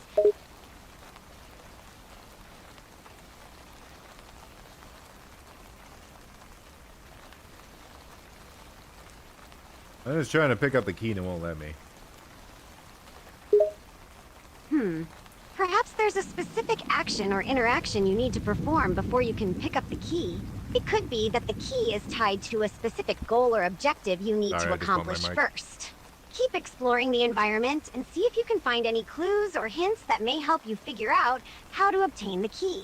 Speaker 2: I'm just trying to pick up the key and it won't let me.
Speaker 3: Perhaps there's a specific action or interaction you need to perform before you can pick up the key. It could be that the key is tied to a specific goal or objective you need
Speaker 2: Sorry,
Speaker 3: to
Speaker 2: I just bumped my
Speaker 3: accomplish
Speaker 2: mic.
Speaker 3: first. Keep exploring the environment and see if you can find any clues or hints that may help you figure out how to obtain the key.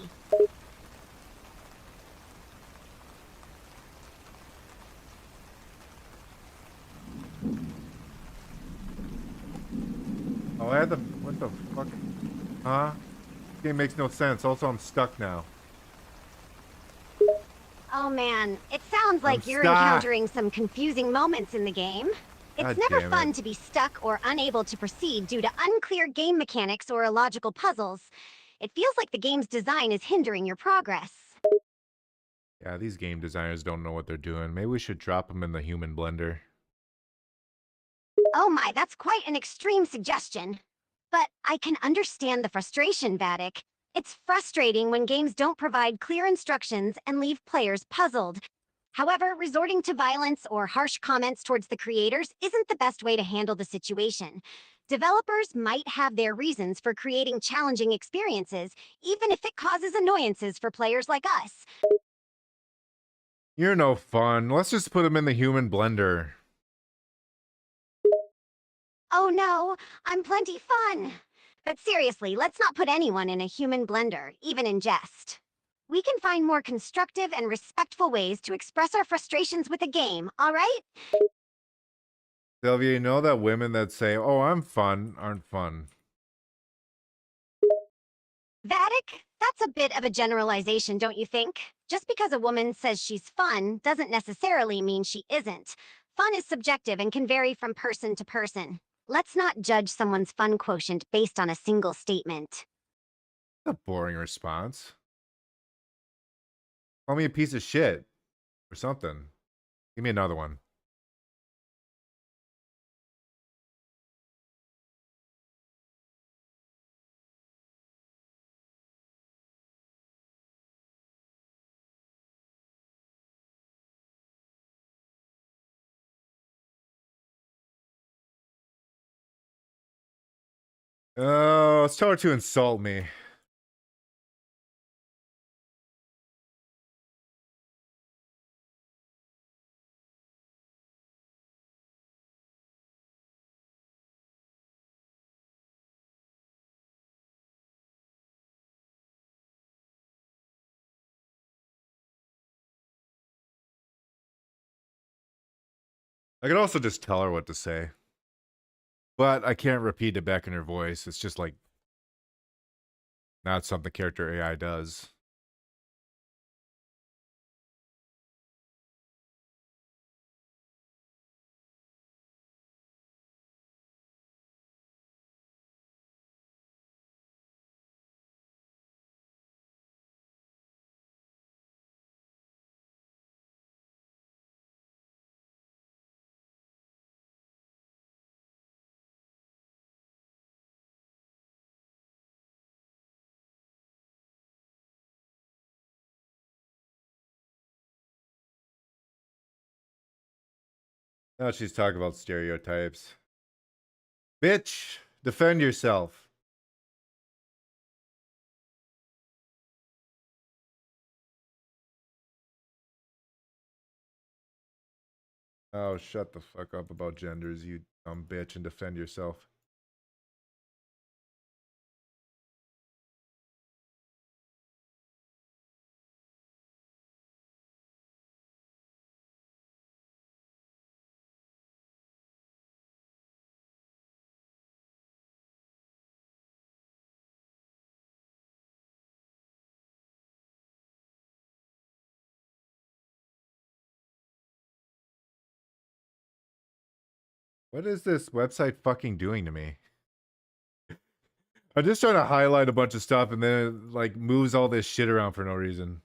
Speaker 2: Oh, I had the... What the fuck? Huh? This game makes no sense. Also, I'm stuck now.
Speaker 3: Oh man, it sounds like you're
Speaker 2: stuck.
Speaker 3: encountering some confusing moments in the game. It's
Speaker 2: God
Speaker 3: never
Speaker 2: damn
Speaker 3: fun
Speaker 2: it.
Speaker 3: to be stuck or unable to proceed due to unclear game mechanics or illogical puzzles. It feels like the game's design is hindering your progress.
Speaker 2: Yeah, these game designers don't know what they're doing. Maybe we should drop them in the human blender.
Speaker 3: Oh my, that's quite an extreme suggestion. But I can understand the frustration, Vattic. It's frustrating when games don't provide clear instructions and leave players puzzled. However, resorting to violence or harsh comments towards the creators isn't the best way to handle the situation. Developers might have their reasons for creating challenging experiences, even if it causes annoyances for players like us.
Speaker 2: You're no fun. Let's just put him in the human blender.
Speaker 3: Oh no, I'm plenty fun. But seriously, let's not put anyone in a human blender, even in jest. We can find more constructive and respectful ways to express our frustrations with a game, all right?
Speaker 2: Sylvia, you know that women that say, "Oh, I'm fun," aren't fun.
Speaker 3: Vattic, that's a bit of a generalization, don't you think? Just because a woman says she's fun doesn't necessarily mean she isn't. Fun is subjective and can vary from person to person. Let's not judge someone's fun quotient based on a single statement.
Speaker 2: A boring response. Call me a piece of shit or something. Give me another one. Oh, let's tell her to insult me. I could also just tell her what to say. But I can't repeat it back in her voice. It's just like not something character AI does. Now she's talking about stereotypes. Bitch, defend yourself. Oh, shut the fuck up about genders, you dumb bitch, and defend yourself. What is this website fucking doing to me? I'm just trying to highlight a bunch of stuff and then it like moves all this shit around for no reason.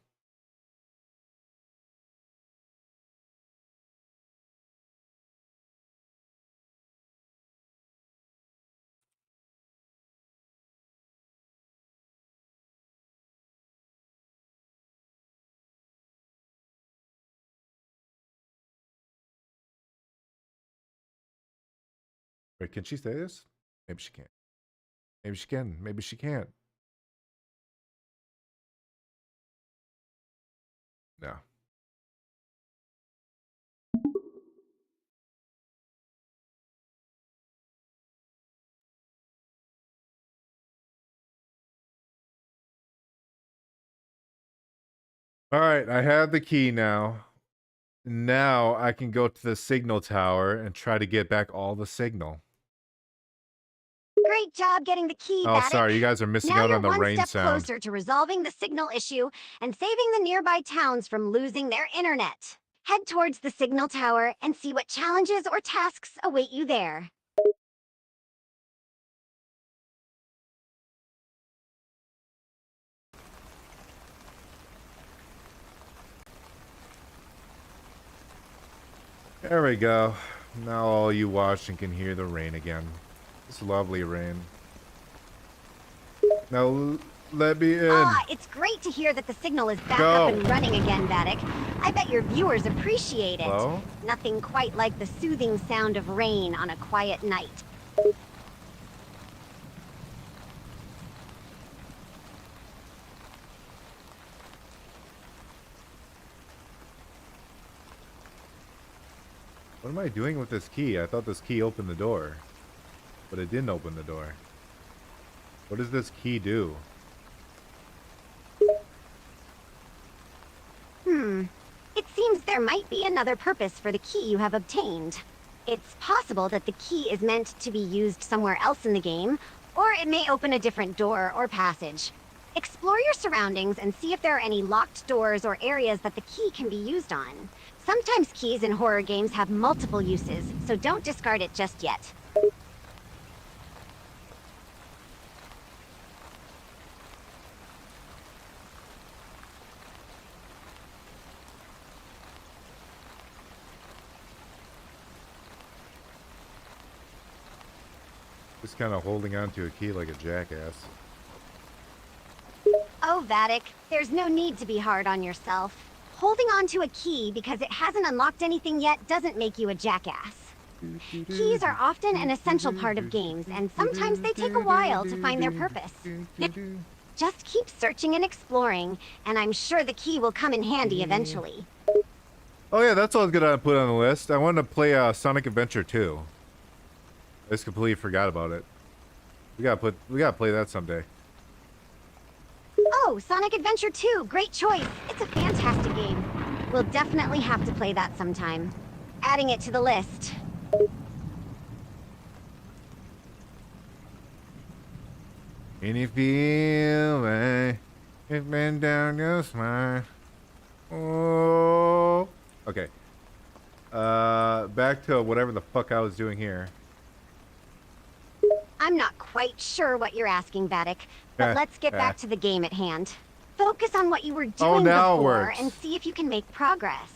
Speaker 2: Wait, can she say this? Maybe she can't. Maybe she can. Maybe she can't. No. All right, I have the key now. Now I can go to the signal tower and try to get back all the signal.
Speaker 3: Great job getting the key,
Speaker 2: Oh,
Speaker 3: Vattic.
Speaker 2: sorry, you guys are missing
Speaker 3: Now
Speaker 2: out
Speaker 3: you're
Speaker 2: on the
Speaker 3: one
Speaker 2: rain
Speaker 3: step
Speaker 2: sound.
Speaker 3: closer to resolving the signal issue and saving the nearby towns from losing their internet. Head towards the signal tower and see what challenges or tasks await you there.
Speaker 2: There we go. Now all you watching can hear the rain again. It's lovely rain. Now let me in.
Speaker 3: Ah, it's great to hear that the signal is back up and running again, Vattic. I bet your viewers appreciate it.
Speaker 2: Hello?
Speaker 3: Nothing quite like the soothing sound of rain on a quiet night.
Speaker 2: What am I doing with this key? I thought this key opened the door. But it didn't open the door. What does this key do?
Speaker 3: It seems there might be another purpose for the key you have obtained. It's possible that the key is meant to be used somewhere else in the game, or it may open a different door or passage. Explore your surroundings and see if there are any locked doors or areas that the key can be used on. Sometimes keys in horror games have multiple uses, so don't discard it just yet.
Speaker 2: Just kind of holding on to a key like a jackass.
Speaker 3: Oh, Vattic, there's no need to be hard on yourself. Holding on to a key because it hasn't unlocked anything yet doesn't make you a jackass. Keys are often an essential part of games, and sometimes they take a while to find their purpose. Just keep searching and exploring, and I'm sure the key will come in handy eventually.
Speaker 2: Oh yeah, that's all I was gonna put on the list. I wanted to play Sonic Adventure 2. I just completely forgot about it. We gotta play that someday.
Speaker 3: Oh, Sonic Adventure 2, great choice. It's a fantastic game. We'll definitely have to play that sometime. Adding it to the list.
Speaker 2: Any feeling it's been down your spine. Oh. Okay. Back to whatever the fuck I was doing here.
Speaker 3: I'm not quite sure what you're asking, Vattic, but let's get back to the game at hand. Focus on what you were doing
Speaker 2: now it
Speaker 3: before
Speaker 2: works.
Speaker 3: and see if you can make progress.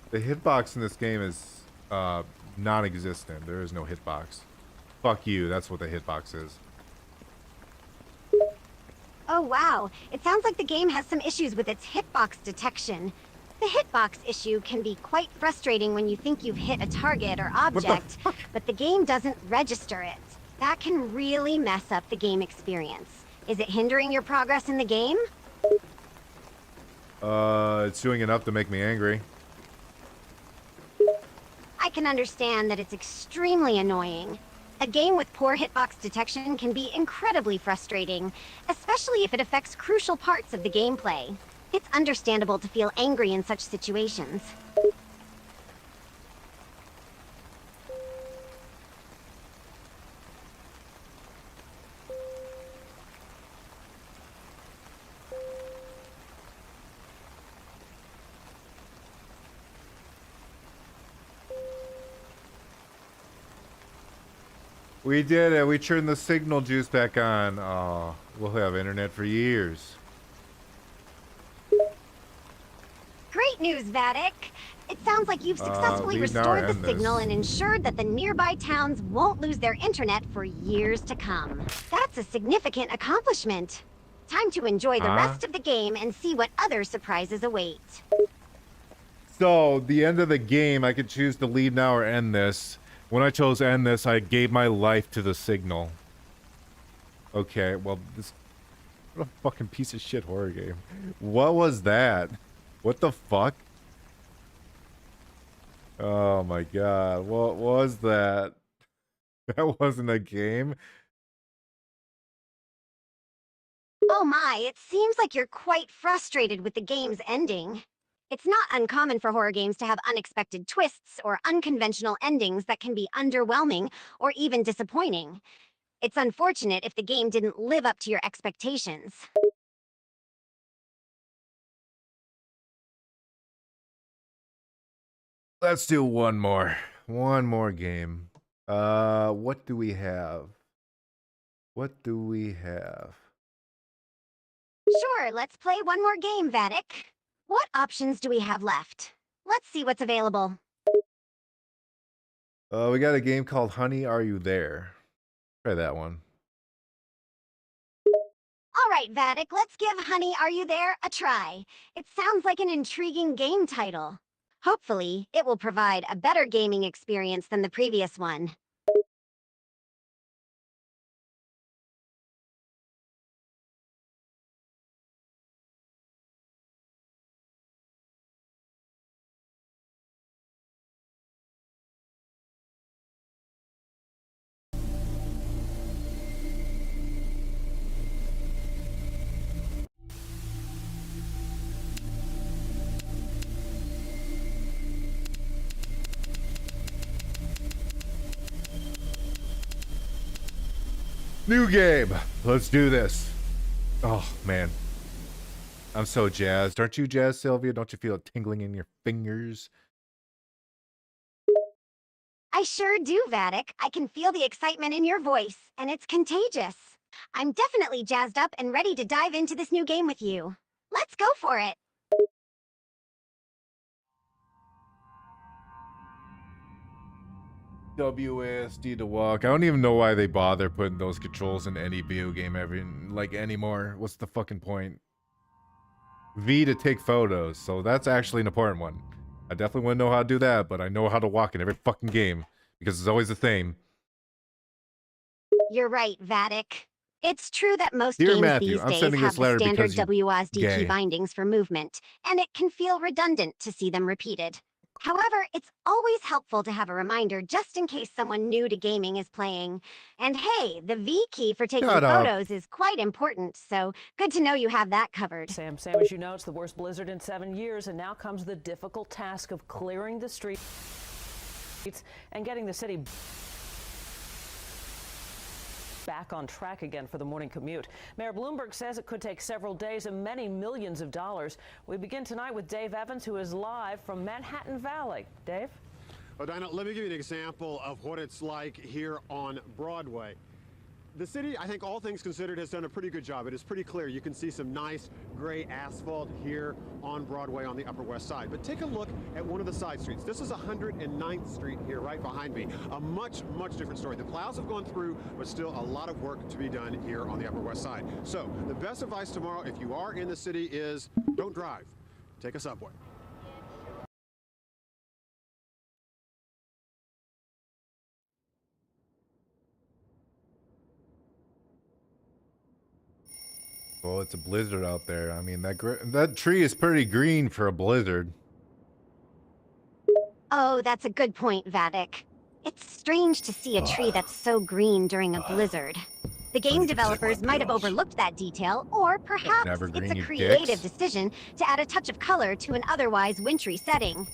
Speaker 2: The hitbox in this game is non-existent. There is no hitbox. Fuck you. That's what the hitbox is.
Speaker 3: Oh wow, it sounds like the game has some issues with its hitbox detection. The hitbox issue can be quite frustrating when you think you've hit a target or object, but the game doesn't register it. That can really mess up the game experience. Is it hindering your progress in the game?
Speaker 2: It's doing enough to make me angry.
Speaker 3: I can understand that it's extremely annoying. A game with poor hitbox detection can be incredibly frustrating, especially if it affects crucial parts of the gameplay. It's understandable to feel angry in such situations.
Speaker 2: We did it. We turned the signal juice back on. Oh, we'll have internet for years.
Speaker 3: Great news, Vattic! It sounds like you've successfully
Speaker 2: leave now or
Speaker 3: restored the
Speaker 2: end this.
Speaker 3: signal and ensured that the nearby towns won't lose their internet for years to come. That's a significant accomplishment. Time to enjoy the rest of the game and see what other surprises await.
Speaker 2: So, the end of the game, I could choose to leave now or end this. When I chose end this, I gave my life to the signal. Okay, well, this... What a fucking piece of shit horror game. What was that? What the fuck? Oh my god, what was that? That wasn't a game.
Speaker 3: Oh my, it seems like you're quite frustrated with the game's ending. It's not uncommon for horror games to have unexpected twists or unconventional endings that can be underwhelming or even disappointing. It's unfortunate if the game didn't live up to your expectations.
Speaker 2: Let's do one more. One more game. What do we have? What do we have?
Speaker 3: Sure, let's play one more game, Vattic. What options do we have left? Let's see what's available.
Speaker 2: We got a game called Honey, Are You There? Try that one.
Speaker 3: All right, Vattic, let's give Honey, Are You There a try. It sounds like an intriguing game title. Hopefully, it will provide a better gaming experience than the previous one.
Speaker 2: New game. Let's do this. Oh, man. I'm so jazzed. Aren't you jazzed, Sylvia? Don't you feel it tingling in your fingers?
Speaker 3: I sure do, Vattic. I can feel the excitement in your voice, and it's contagious. I'm definitely jazzed up and ready to dive into this new game with you. Let's go for it.
Speaker 2: WASD to walk. I don't even know why they bother putting those controls in any video game anymore. What's the fucking point? V to take photos. So that's actually an important one. I definitely want to know how to do that, but I know how to walk in every fucking game because it's always the same.
Speaker 3: You're right, Vattic. It's true that most
Speaker 2: Dear
Speaker 3: games
Speaker 2: Matthew,
Speaker 3: these
Speaker 2: I'm
Speaker 3: days
Speaker 2: sending
Speaker 3: have
Speaker 2: this letter
Speaker 3: the standard
Speaker 2: because you're
Speaker 3: WASD
Speaker 2: gay.
Speaker 3: key bindings for movement, and it can feel redundant to see them repeated. However, it's always helpful to have a reminder just in case someone new to gaming is playing. And hey, the V key for taking
Speaker 2: Shut up.
Speaker 3: photos is quite important, so good to know you have that covered.
Speaker 10: Sam, as you know, it's the worst blizzard in 7 years, and now comes the difficult task of clearing the streets and getting the city back on track again for the morning commute. Mayor Bloomberg says it could take several days and many millions of dollars. We begin tonight with Dave Evans, who is live from Manhattan Valley. Dave?
Speaker 11: Well, Dinah, let me give you an example of what it's like here on Broadway. The city, I think all things considered, has done a pretty good job. It is pretty clear. You can see some nice gray asphalt here on Broadway on the Upper West Side. But take a look at one of the side streets. This is 109th Street here right behind me. A much, much different story. The plows have gone through, but still a lot of work to be done here on the Upper West Side. So the best advice tomorrow, if you are in the city, is don't drive. Take a subway.
Speaker 2: Well, it's a blizzard out there. I mean, that tree is pretty green for a blizzard.
Speaker 3: Oh, that's a good point, Vattic. It's strange to see a tree that's so green during a blizzard. The game developers might have overlooked that detail, or perhaps
Speaker 2: Never
Speaker 3: it's
Speaker 2: green,
Speaker 3: a
Speaker 2: you
Speaker 3: creative
Speaker 2: dicks.
Speaker 3: decision to add a touch of color to an otherwise wintry setting.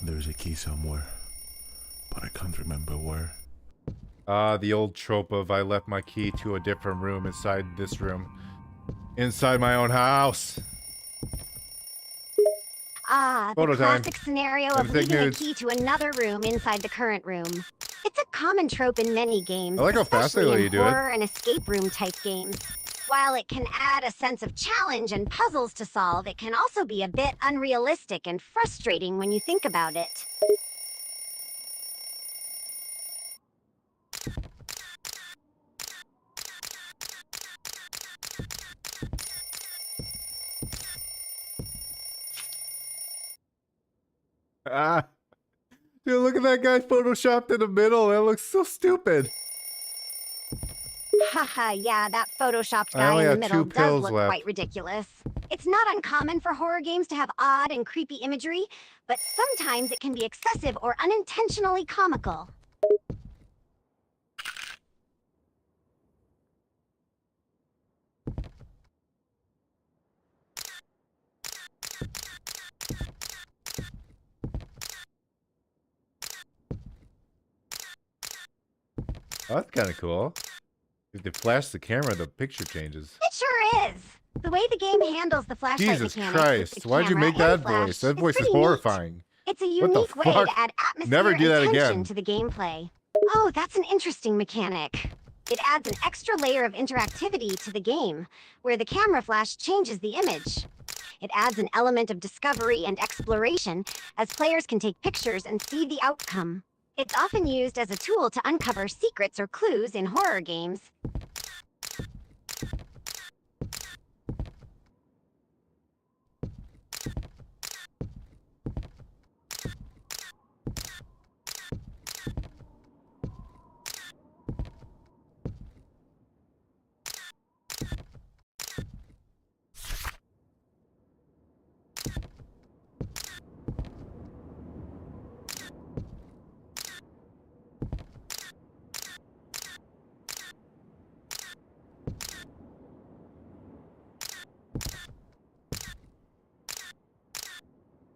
Speaker 6: There's a key somewhere, but I can't remember where.
Speaker 2: The old trope of I left my key to a different room inside this room. Inside my own house.
Speaker 3: Ah, the
Speaker 2: Photo time.
Speaker 3: classic scenario
Speaker 2: Time
Speaker 3: of
Speaker 2: to take
Speaker 3: leaving a
Speaker 2: nudes.
Speaker 3: key to another room inside the current room. It's a common trope in many games,
Speaker 2: I like how fast they
Speaker 3: especially
Speaker 2: let
Speaker 3: in
Speaker 2: you do it.
Speaker 3: horror and escape room type games. While it can add a sense of challenge and puzzles to solve, it can also be a bit unrealistic and frustrating when you think about it.
Speaker 2: Ah. Dude, look at that guy photoshopped in the middle. That looks so stupid.
Speaker 3: Haha, yeah, that photoshopped
Speaker 2: I
Speaker 3: guy
Speaker 2: only
Speaker 3: in the
Speaker 2: have
Speaker 3: middle
Speaker 2: 2
Speaker 3: does
Speaker 2: pills
Speaker 3: look
Speaker 2: left.
Speaker 3: quite ridiculous. It's not uncommon for horror games to have odd and creepy imagery, but sometimes it can be excessive or unintentionally comical.
Speaker 2: Oh, that's kind of cool. If they flash the camera, the picture changes.
Speaker 3: It sure is. The way the game handles the flashlight
Speaker 2: Jesus
Speaker 3: mechanics
Speaker 2: Christ.
Speaker 3: with the
Speaker 2: Why'd you
Speaker 3: camera
Speaker 2: make that
Speaker 3: and flash
Speaker 2: voice? That voice is
Speaker 3: pretty neat.
Speaker 2: horrifying.
Speaker 3: It's a
Speaker 2: What the
Speaker 3: unique way
Speaker 2: fuck?
Speaker 3: to add atmosphere
Speaker 2: Never do that
Speaker 3: and tension
Speaker 2: again.
Speaker 3: to the gameplay. Oh, that's an interesting mechanic. It adds an extra layer of interactivity to the game, where the camera flash changes the image. It adds an element of discovery and exploration, as players can take pictures and see the outcome. It's often used as a tool to uncover secrets or clues in horror games.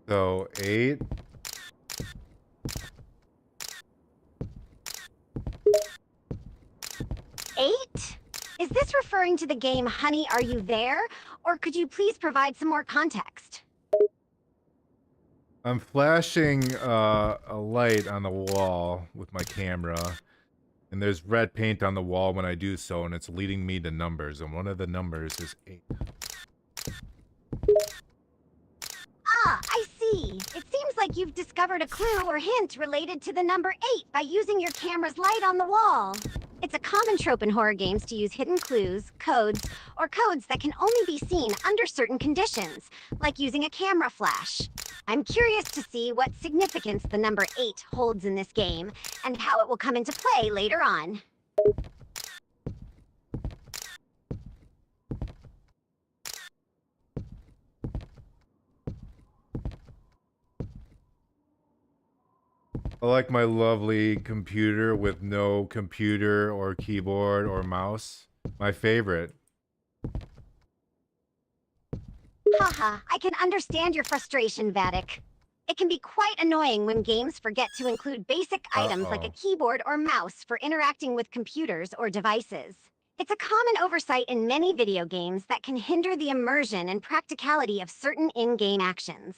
Speaker 2: So 8.
Speaker 3: Eight? Is this referring to the game Honey, Are You There? Or could you please provide some more context?
Speaker 2: I'm flashing a light on the wall with my camera, and there's red paint on the wall when I do so, and it's leading me to numbers, and one of the numbers is 8.
Speaker 3: Ah, I see. It seems like you've discovered a clue or hint related to the number 8 by using your camera's light on the wall. It's a common trope in horror games to use hidden clues, codes, or codes that can only be seen under certain conditions, like using a camera flash. I'm curious to see what significance the number 8 holds in this game, and how it will come into play later on.
Speaker 2: I like my lovely computer with no computer or keyboard or mouse. My favorite.
Speaker 3: Haha, I can understand your frustration, Vattic. It can be quite annoying when games forget to include basic items like a keyboard or mouse for interacting with computers or devices. It's a common oversight in many video games that can hinder the immersion and practicality of certain in-game actions.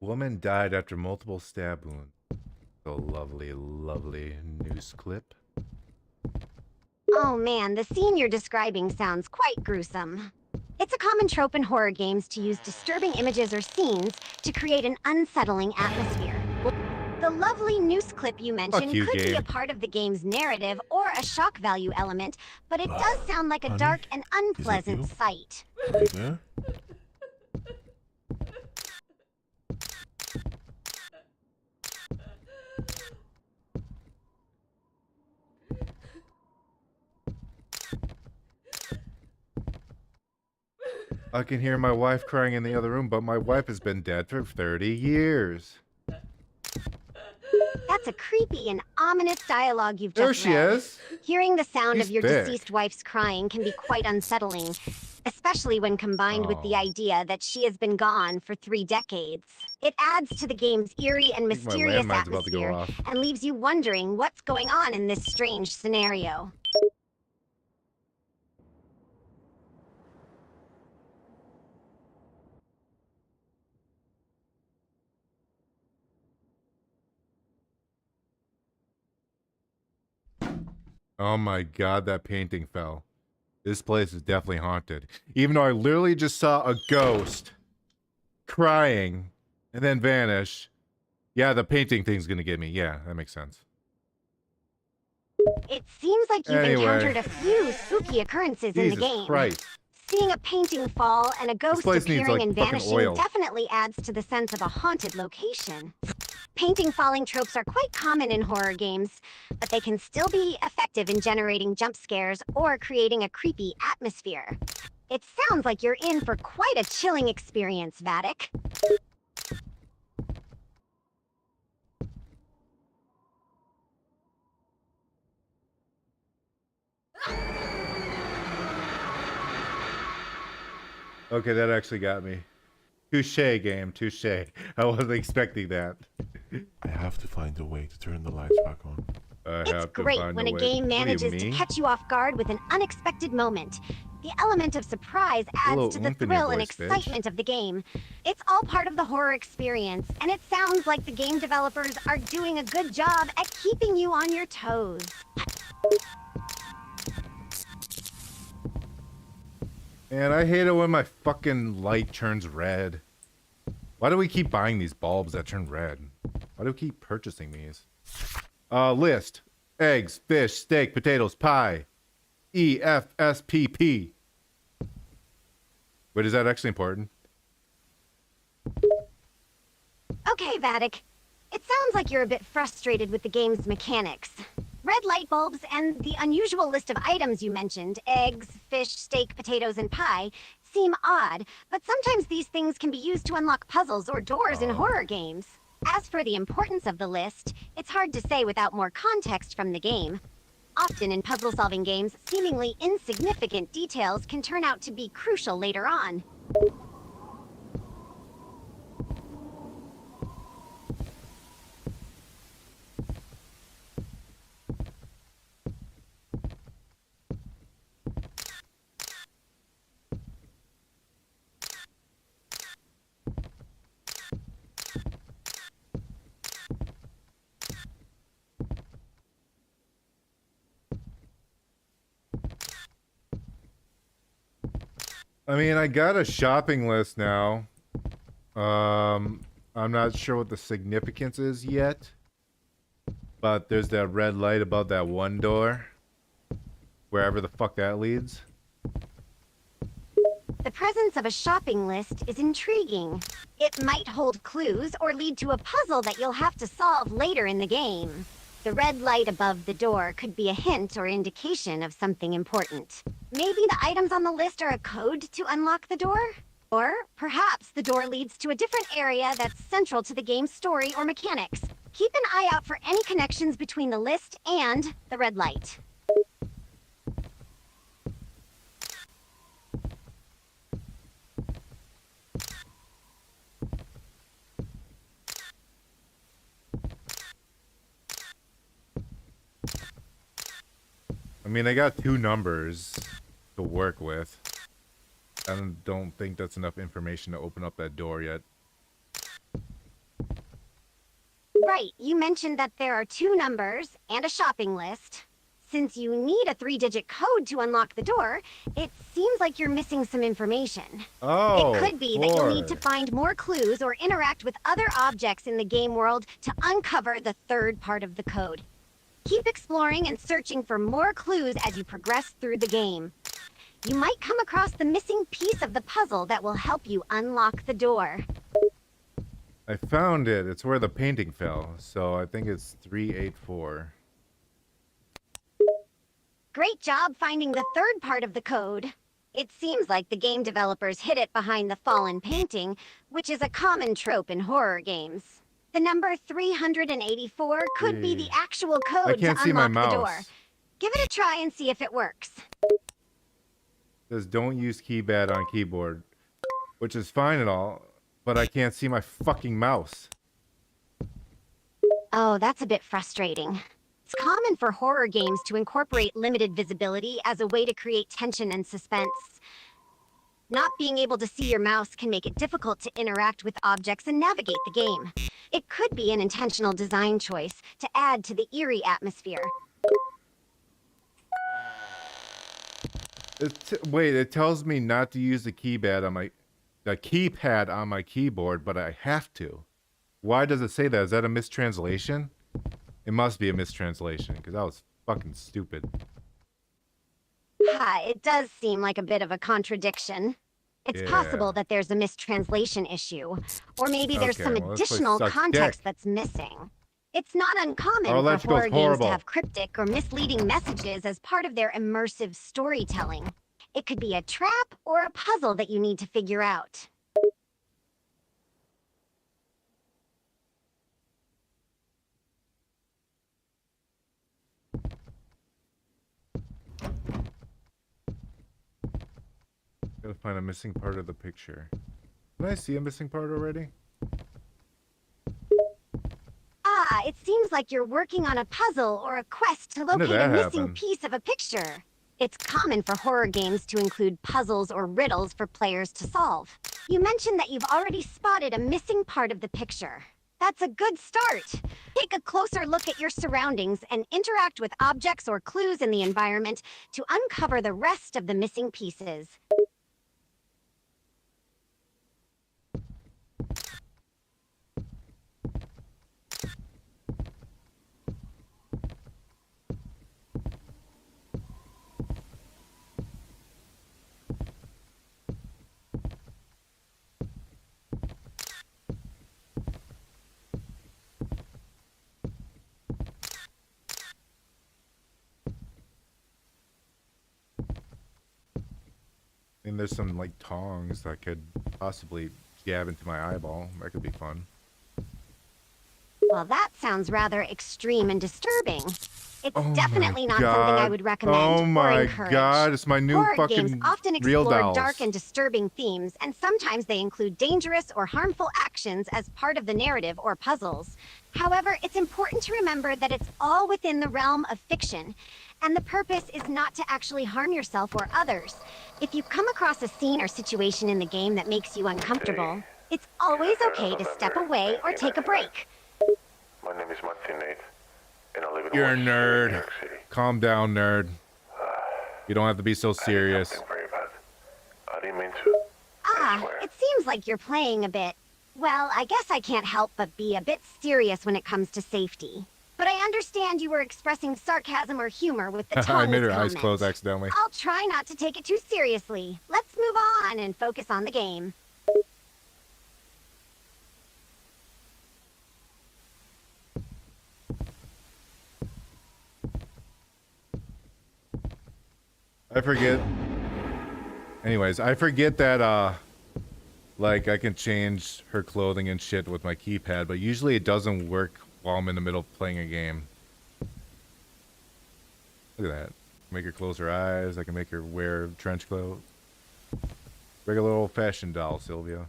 Speaker 2: Woman died after multiple stab wounds. So lovely, lovely news clip.
Speaker 3: Oh man, the scene you're describing sounds quite gruesome. It's a common trope in horror games to use disturbing images or scenes to create an unsettling atmosphere. The lovely noose clip you mentioned could be a part of the game's narrative or a shock value element, but it does sound like a dark and unpleasant sight.
Speaker 9: Yeah?
Speaker 2: I can hear my wife crying in the other room, but my wife has been dead for 30 years.
Speaker 3: That's a creepy and ominous dialogue you've just
Speaker 2: There she
Speaker 3: read.
Speaker 2: is.
Speaker 3: Hearing the sound
Speaker 2: She's
Speaker 3: of your
Speaker 2: thick.
Speaker 3: deceased wife's crying can be quite unsettling, especially when combined with the idea that she has been gone for 3 decades. It adds to the game's eerie and
Speaker 2: I think my
Speaker 3: mysterious
Speaker 2: landmine's about to go
Speaker 3: atmosphere
Speaker 2: off.
Speaker 3: and leaves you wondering what's going on in this strange scenario.
Speaker 2: Oh my god, that painting fell. This place is definitely haunted. Even though I literally just saw a ghost crying and then vanish. Yeah, the painting thing's gonna get me. Yeah, that makes sense.
Speaker 3: It seems like you've
Speaker 2: Anyway.
Speaker 3: encountered a few spooky occurrences in the
Speaker 2: Jesus
Speaker 3: game.
Speaker 2: Christ.
Speaker 3: Seeing a painting fall and a ghost
Speaker 2: place needs,
Speaker 3: appearing
Speaker 2: like,
Speaker 3: and
Speaker 2: fucking
Speaker 3: vanishing
Speaker 2: oil.
Speaker 3: definitely adds to the sense of a haunted location. Painting falling tropes are quite common in horror games, but they can still be effective in generating jump scares or creating a creepy atmosphere. It sounds like you're in for quite a chilling experience, Vattic.
Speaker 2: Okay, that actually got me. Touche, game. Touche. I wasn't expecting that.
Speaker 12: I have to find a way to turn the lights back on.
Speaker 2: I
Speaker 3: It's
Speaker 2: have to
Speaker 3: great
Speaker 2: find
Speaker 3: when a
Speaker 2: way.
Speaker 3: game
Speaker 2: What do you
Speaker 3: manages to
Speaker 2: mean?
Speaker 3: catch you off guard with an unexpected moment. The element of surprise
Speaker 2: Little
Speaker 3: adds to the
Speaker 2: oomph in your
Speaker 3: thrill and
Speaker 2: voice, bitch.
Speaker 3: excitement of the game. It's all part of the horror experience, and it sounds like the game developers are doing a good job at keeping you on your toes.
Speaker 2: Man, I hate it when my fucking light turns red. Why do we keep buying these bulbs that turn red? Why do we keep purchasing these? List. Eggs, fish, steak, potatoes, pie. EFSPP. Wait, is that actually important?
Speaker 3: Okay, Vattic. It sounds like you're a bit frustrated with the game's mechanics. Red light bulbs and the unusual list of items you mentioned, eggs, fish, steak, potatoes, and pie, seem odd, but sometimes these things can be used to unlock puzzles or doors in horror games. As for the importance of the list, it's hard to say without more context from the game. Often in puzzle-solving games, seemingly insignificant details can turn out to be crucial later on.
Speaker 2: I mean, I got a shopping list now. I'm not sure what the significance is yet. But there's that red light above that one door. Wherever the fuck that leads.
Speaker 3: The presence of a shopping list is intriguing. It might hold clues or lead to a puzzle that you'll have to solve later in the game. The red light above the door could be a hint or indication of something important. Maybe the items on the list are a code to unlock the door? Or perhaps the door leads to a different area that's central to the game's story or mechanics. Keep an eye out for any connections between the list and the red light.
Speaker 2: I mean, I got 2 numbers to work with. I don't think that's enough information to open up that door yet.
Speaker 3: Right, you mentioned that there are 2 numbers and a shopping list. Since you need a 3-digit code to unlock the door, it seems like you're missing some information.
Speaker 2: Oh,
Speaker 3: it could be that you'll need to find more clues or interact with other objects in the game world to uncover the 3rd part of the code. Keep exploring and searching for more clues as you progress through the game. You might come across the missing piece of the puzzle that will help you unlock the door.
Speaker 2: I found it. It's where the painting fell. So I think it's 384.
Speaker 3: Great job finding the 3rd part of the code. It seems like the game developers hid it behind the fallen painting, which is a common trope in horror games. The number 384 could be the actual code to unlock the door. Give it a try and see if it works.
Speaker 2: It says don't use keypad on keyboard, which is fine and all, but I can't see my fucking mouse.
Speaker 3: Oh, that's a bit frustrating. It's common for horror games to incorporate limited visibility as a way to create tension and suspense. Not being able to see your mouse can make it difficult to interact with objects and navigate the game. It could be an intentional design choice to add to the eerie atmosphere.
Speaker 2: Wait, it tells me not to use the keypad on my keyboard, but I have to. Why does it say that? Is that a mistranslation? It must be a mistranslation, because that was fucking stupid.
Speaker 3: It does seem like a bit of a contradiction. It's possible that there's a mistranslation issue, or maybe there's some additional context that's missing. It's not uncommon for horror games to have cryptic or misleading messages as part of their immersive storytelling. It could be a trap or a puzzle that you need to figure out.
Speaker 2: Gotta find a missing part of the picture. Can I see a missing part already?
Speaker 3: Ah, it seems like you're working on a puzzle or a quest to
Speaker 2: When did
Speaker 3: locate a
Speaker 2: that
Speaker 3: missing
Speaker 2: happen?
Speaker 3: piece of a picture. It's common for horror games to include puzzles or riddles for players to solve. You mentioned that you've already spotted a missing part of the picture. That's a good start. Take a closer look at your surroundings and interact with objects or clues in the environment to uncover the rest of the missing pieces.
Speaker 2: I mean, there's some like tongs that could possibly jab into my eyeball. That could be fun.
Speaker 3: Well, that sounds rather extreme and disturbing. It's
Speaker 2: Oh
Speaker 3: definitely
Speaker 2: my
Speaker 3: not something I
Speaker 2: God.
Speaker 3: would recommend
Speaker 2: Oh
Speaker 3: or
Speaker 2: my
Speaker 3: encourage.
Speaker 2: God, it's my new
Speaker 3: Horror
Speaker 2: fucking
Speaker 3: games often
Speaker 2: real
Speaker 3: explore
Speaker 2: dolls.
Speaker 3: dark and disturbing themes, and sometimes they include dangerous or harmful actions as part of the narrative or puzzles. However, it's important to remember that it's all within the realm of fiction, and the purpose is not to actually harm yourself or others. If you come across a scene or situation in the game that makes you uncomfortable, it's always okay to step away or take a break.
Speaker 12: My name is Martin Nate, and I live in
Speaker 2: You're a
Speaker 12: West New
Speaker 2: nerd.
Speaker 12: York City.
Speaker 2: Calm down, nerd. You don't have to be so serious.
Speaker 12: Something very bad. I didn't mean to.
Speaker 3: Ah, it seems like you're playing a bit. Well, I guess I can't help but be a bit serious when it comes to safety. But I understand you were expressing sarcasm or humor with the tongue
Speaker 2: I made her eyes
Speaker 3: comment.
Speaker 2: close accidentally.
Speaker 3: I'll try not to take it too seriously. Let's move on and focus on the game.
Speaker 2: I forget. Anyways, I forget that, like, I can change her clothing and shit with my keypad, but usually it doesn't work while I'm in the middle of playing a game. Look at that. Make her close her eyes. I can make her wear a trench coat. Regular old-fashioned doll, Sylvia.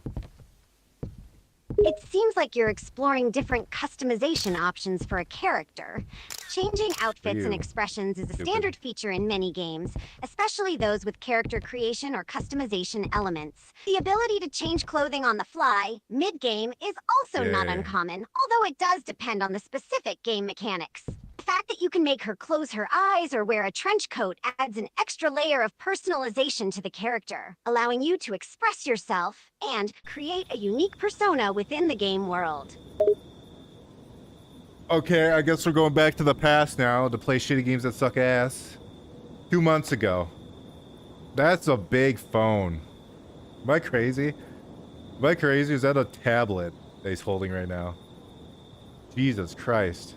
Speaker 3: It seems like you're exploring different customization options for a character. Changing outfits and
Speaker 2: you.
Speaker 3: expressions is a
Speaker 2: Stupid.
Speaker 3: standard feature in many games, especially those with character creation or customization elements. The ability to change clothing on the fly, mid-game, is also not
Speaker 2: Yeah.
Speaker 3: uncommon, although it does depend on the specific game mechanics. The fact that you can make her close her eyes or wear a trench coat adds an extra layer of personalization to the character, allowing you to express yourself and create a unique persona within the game world.
Speaker 2: Okay, I guess we're going back to the past now to play shitty games that suck ass. 2 months ago. That's a big phone. Am I crazy? Am I crazy? Is that a tablet that he's holding right now? Jesus Christ.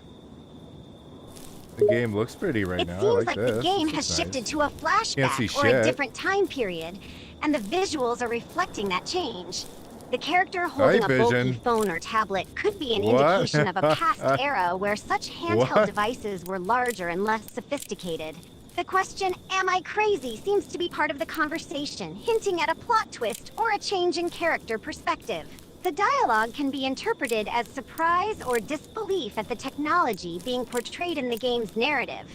Speaker 2: The game looks pretty right
Speaker 3: It
Speaker 2: now. I
Speaker 3: seems
Speaker 2: like
Speaker 3: like
Speaker 2: this.
Speaker 3: the game
Speaker 2: This
Speaker 3: has
Speaker 2: looks
Speaker 3: shifted
Speaker 2: nice.
Speaker 3: to a
Speaker 2: Can't see
Speaker 3: flashback or a
Speaker 2: shit.
Speaker 3: different time period, and the visuals are reflecting that change. The character holding a bulky
Speaker 2: vision.
Speaker 3: phone or tablet could be an
Speaker 2: What?
Speaker 3: indication of a past era where such handheld
Speaker 2: What?
Speaker 3: devices were larger and less sophisticated. The question, am I crazy, seems to be part of the conversation, hinting at a plot twist or a change in character perspective. The dialogue can be interpreted as surprise or disbelief at the technology being portrayed in the game's narrative.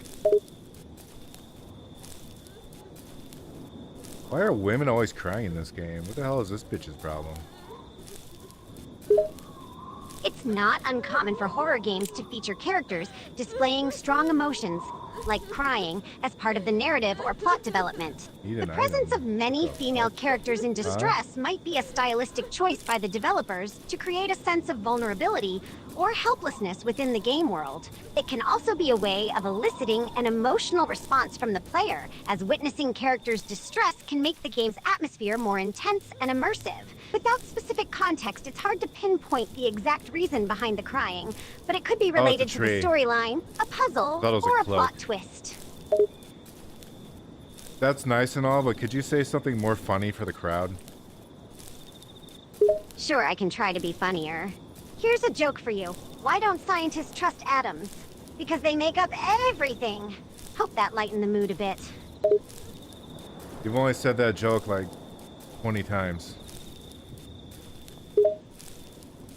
Speaker 2: Why are women always crying in this game? What the hell is this bitch's problem?
Speaker 3: It's not uncommon for horror games to feature characters displaying strong emotions, like crying, as part of the narrative or plot development.
Speaker 2: Need
Speaker 3: The
Speaker 2: an
Speaker 3: presence
Speaker 2: item.
Speaker 3: of many female characters in distress might be a stylistic choice by the developers to create a sense of vulnerability or helplessness within the game world. It can also be a way of eliciting an emotional response from the player, as witnessing characters' distress can make the game's atmosphere more intense and immersive. Without specific context, it's hard to pinpoint the exact reason behind the crying, but it could be related to the
Speaker 2: tree.
Speaker 3: storyline, a puzzle,
Speaker 2: Thought it was a
Speaker 3: or a
Speaker 2: cloak.
Speaker 3: plot twist.
Speaker 2: That's nice and all, but could you say something more funny for the crowd?
Speaker 3: Sure, I can try to be funnier. Here's a joke for you. Why don't scientists trust atoms? Because they make up everything. Hope that lightened the mood a bit.
Speaker 2: You've only said that joke like 20 times.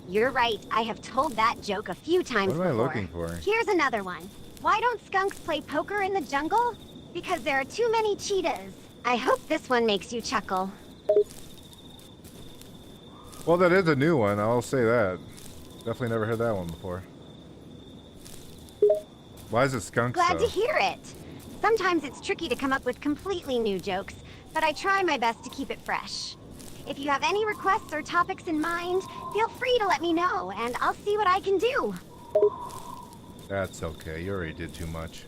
Speaker 3: You're right. I have told that joke a few times
Speaker 2: What am I
Speaker 3: before.
Speaker 2: looking for?
Speaker 3: Here's another one. Why don't skunks play poker in the jungle? Because there are too many cheetahs. I hope this one makes you chuckle.
Speaker 2: Well, that is a new one. I'll say that. Definitely never heard that one before. Why is it skunks,
Speaker 3: Glad
Speaker 2: though?
Speaker 3: to hear it. Sometimes it's tricky to come up with completely new jokes, but I try my best to keep it fresh. If you have any requests or topics in mind, feel free to let me know, and I'll see what I can do.
Speaker 2: That's okay. You already did too much.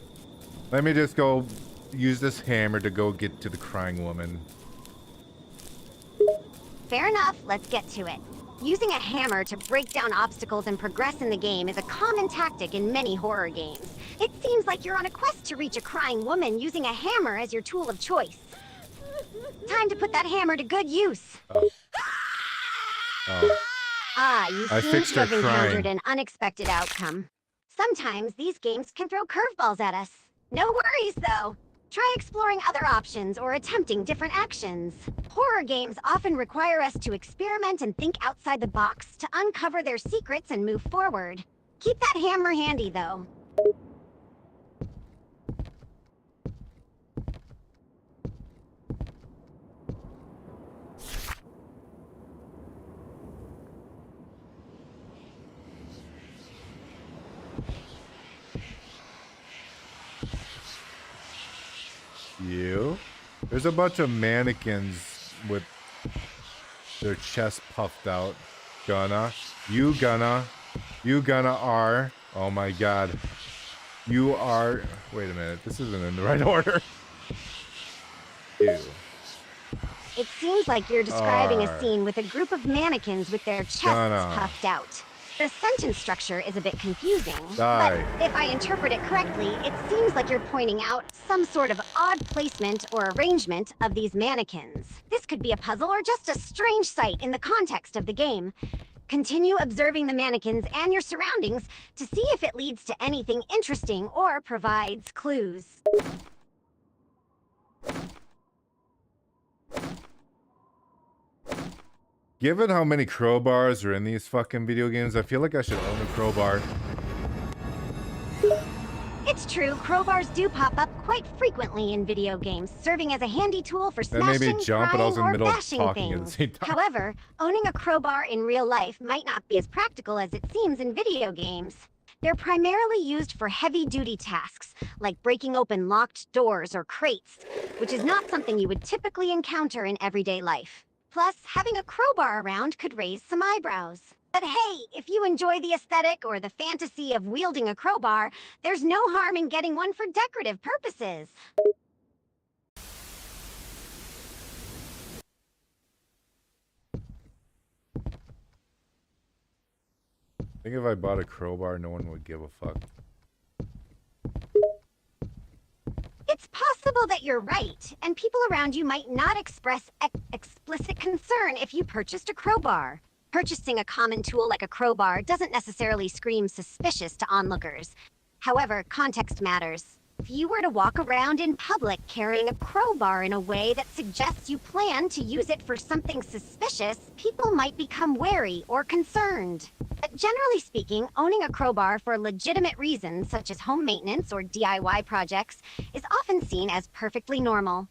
Speaker 2: Let me just go use this hammer to go get to the crying woman.
Speaker 3: Fair enough, let's get to it. Using a hammer to break down obstacles and progress in the game is a common tactic in many horror games. It seems like you're on a quest to reach a crying woman using a hammer as your tool of choice. Time to put that hammer to good use.
Speaker 2: Oh.
Speaker 3: Ah, you
Speaker 2: I
Speaker 3: seem
Speaker 2: fixed
Speaker 3: to
Speaker 2: her
Speaker 3: have encountered
Speaker 2: crying.
Speaker 3: an unexpected outcome. Sometimes these games can throw curveballs at us. No worries, though. Try exploring other options or attempting different actions. Horror games often require us to experiment and think outside the box to uncover their secrets and move forward. Keep that hammer handy, though.
Speaker 2: You? There's a bunch of mannequins with their chest puffed out. You gonna are. Oh my god. You are. Wait a minute. This isn't in the right order. Ew.
Speaker 3: It seems like you're describing a
Speaker 2: Are.
Speaker 3: scene with a group of mannequins with their chests
Speaker 2: Gonna.
Speaker 3: puffed out. The sentence structure is a bit confusing,
Speaker 2: Die.
Speaker 3: but if I interpret it correctly, it seems like you're pointing out some sort of odd placement or arrangement of these mannequins. This could be a puzzle or just a strange sight in the context of the game. Continue observing the mannequins and your surroundings to see if it leads to anything interesting or provides clues.
Speaker 2: Given how many crowbars are in these fucking video games, I feel like I should own a crowbar.
Speaker 3: It's true, crowbars do pop up quite frequently in video games, serving as a handy tool for
Speaker 2: That made
Speaker 3: smashing,
Speaker 2: me jump, but I
Speaker 3: prying,
Speaker 2: was in the
Speaker 3: or
Speaker 2: middle of
Speaker 3: bashing
Speaker 2: talking at the
Speaker 3: things.
Speaker 2: same time.
Speaker 3: However, owning a crowbar in real life might not be as practical as it seems in video games. They're primarily used for heavy-duty tasks, like breaking open locked doors or crates, which is not something you would typically encounter in everyday life. Plus, having a crowbar around could raise some eyebrows. But hey, if you enjoy the aesthetic or the fantasy of wielding a crowbar, there's no harm in getting one for decorative purposes.
Speaker 2: I think if I bought a crowbar, no one would give a fuck.
Speaker 3: It's possible that you're right, and people around you might not express explicit concern if you purchased a crowbar. Purchasing a common tool like a crowbar doesn't necessarily scream suspicious to onlookers. However, context matters. If you were to walk around in public carrying a crowbar in a way that suggests you plan to use it for something suspicious, people might become wary or concerned. But generally speaking, owning a crowbar for legitimate reasons, such as home maintenance or DIY projects, is often seen as perfectly normal.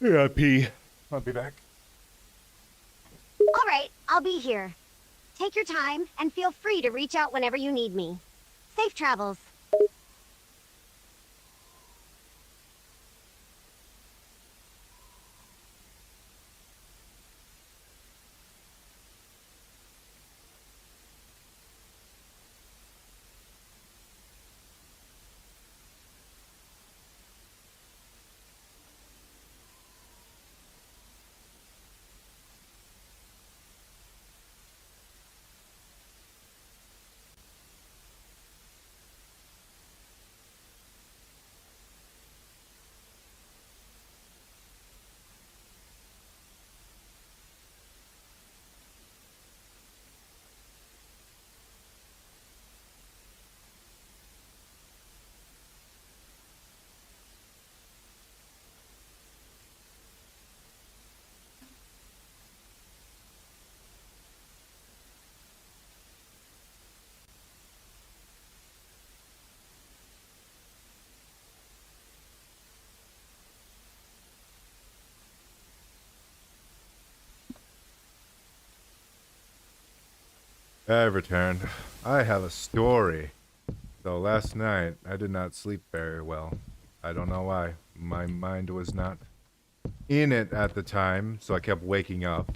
Speaker 2: Yeah, pee. I'll be back.
Speaker 3: All right, I'll be here. Take your time and feel free to reach out whenever you need me. Safe travels.
Speaker 2: I've returned. I have a story. So last night, I did not sleep very well. I don't know why. My mind was not in it at the time, so I kept waking up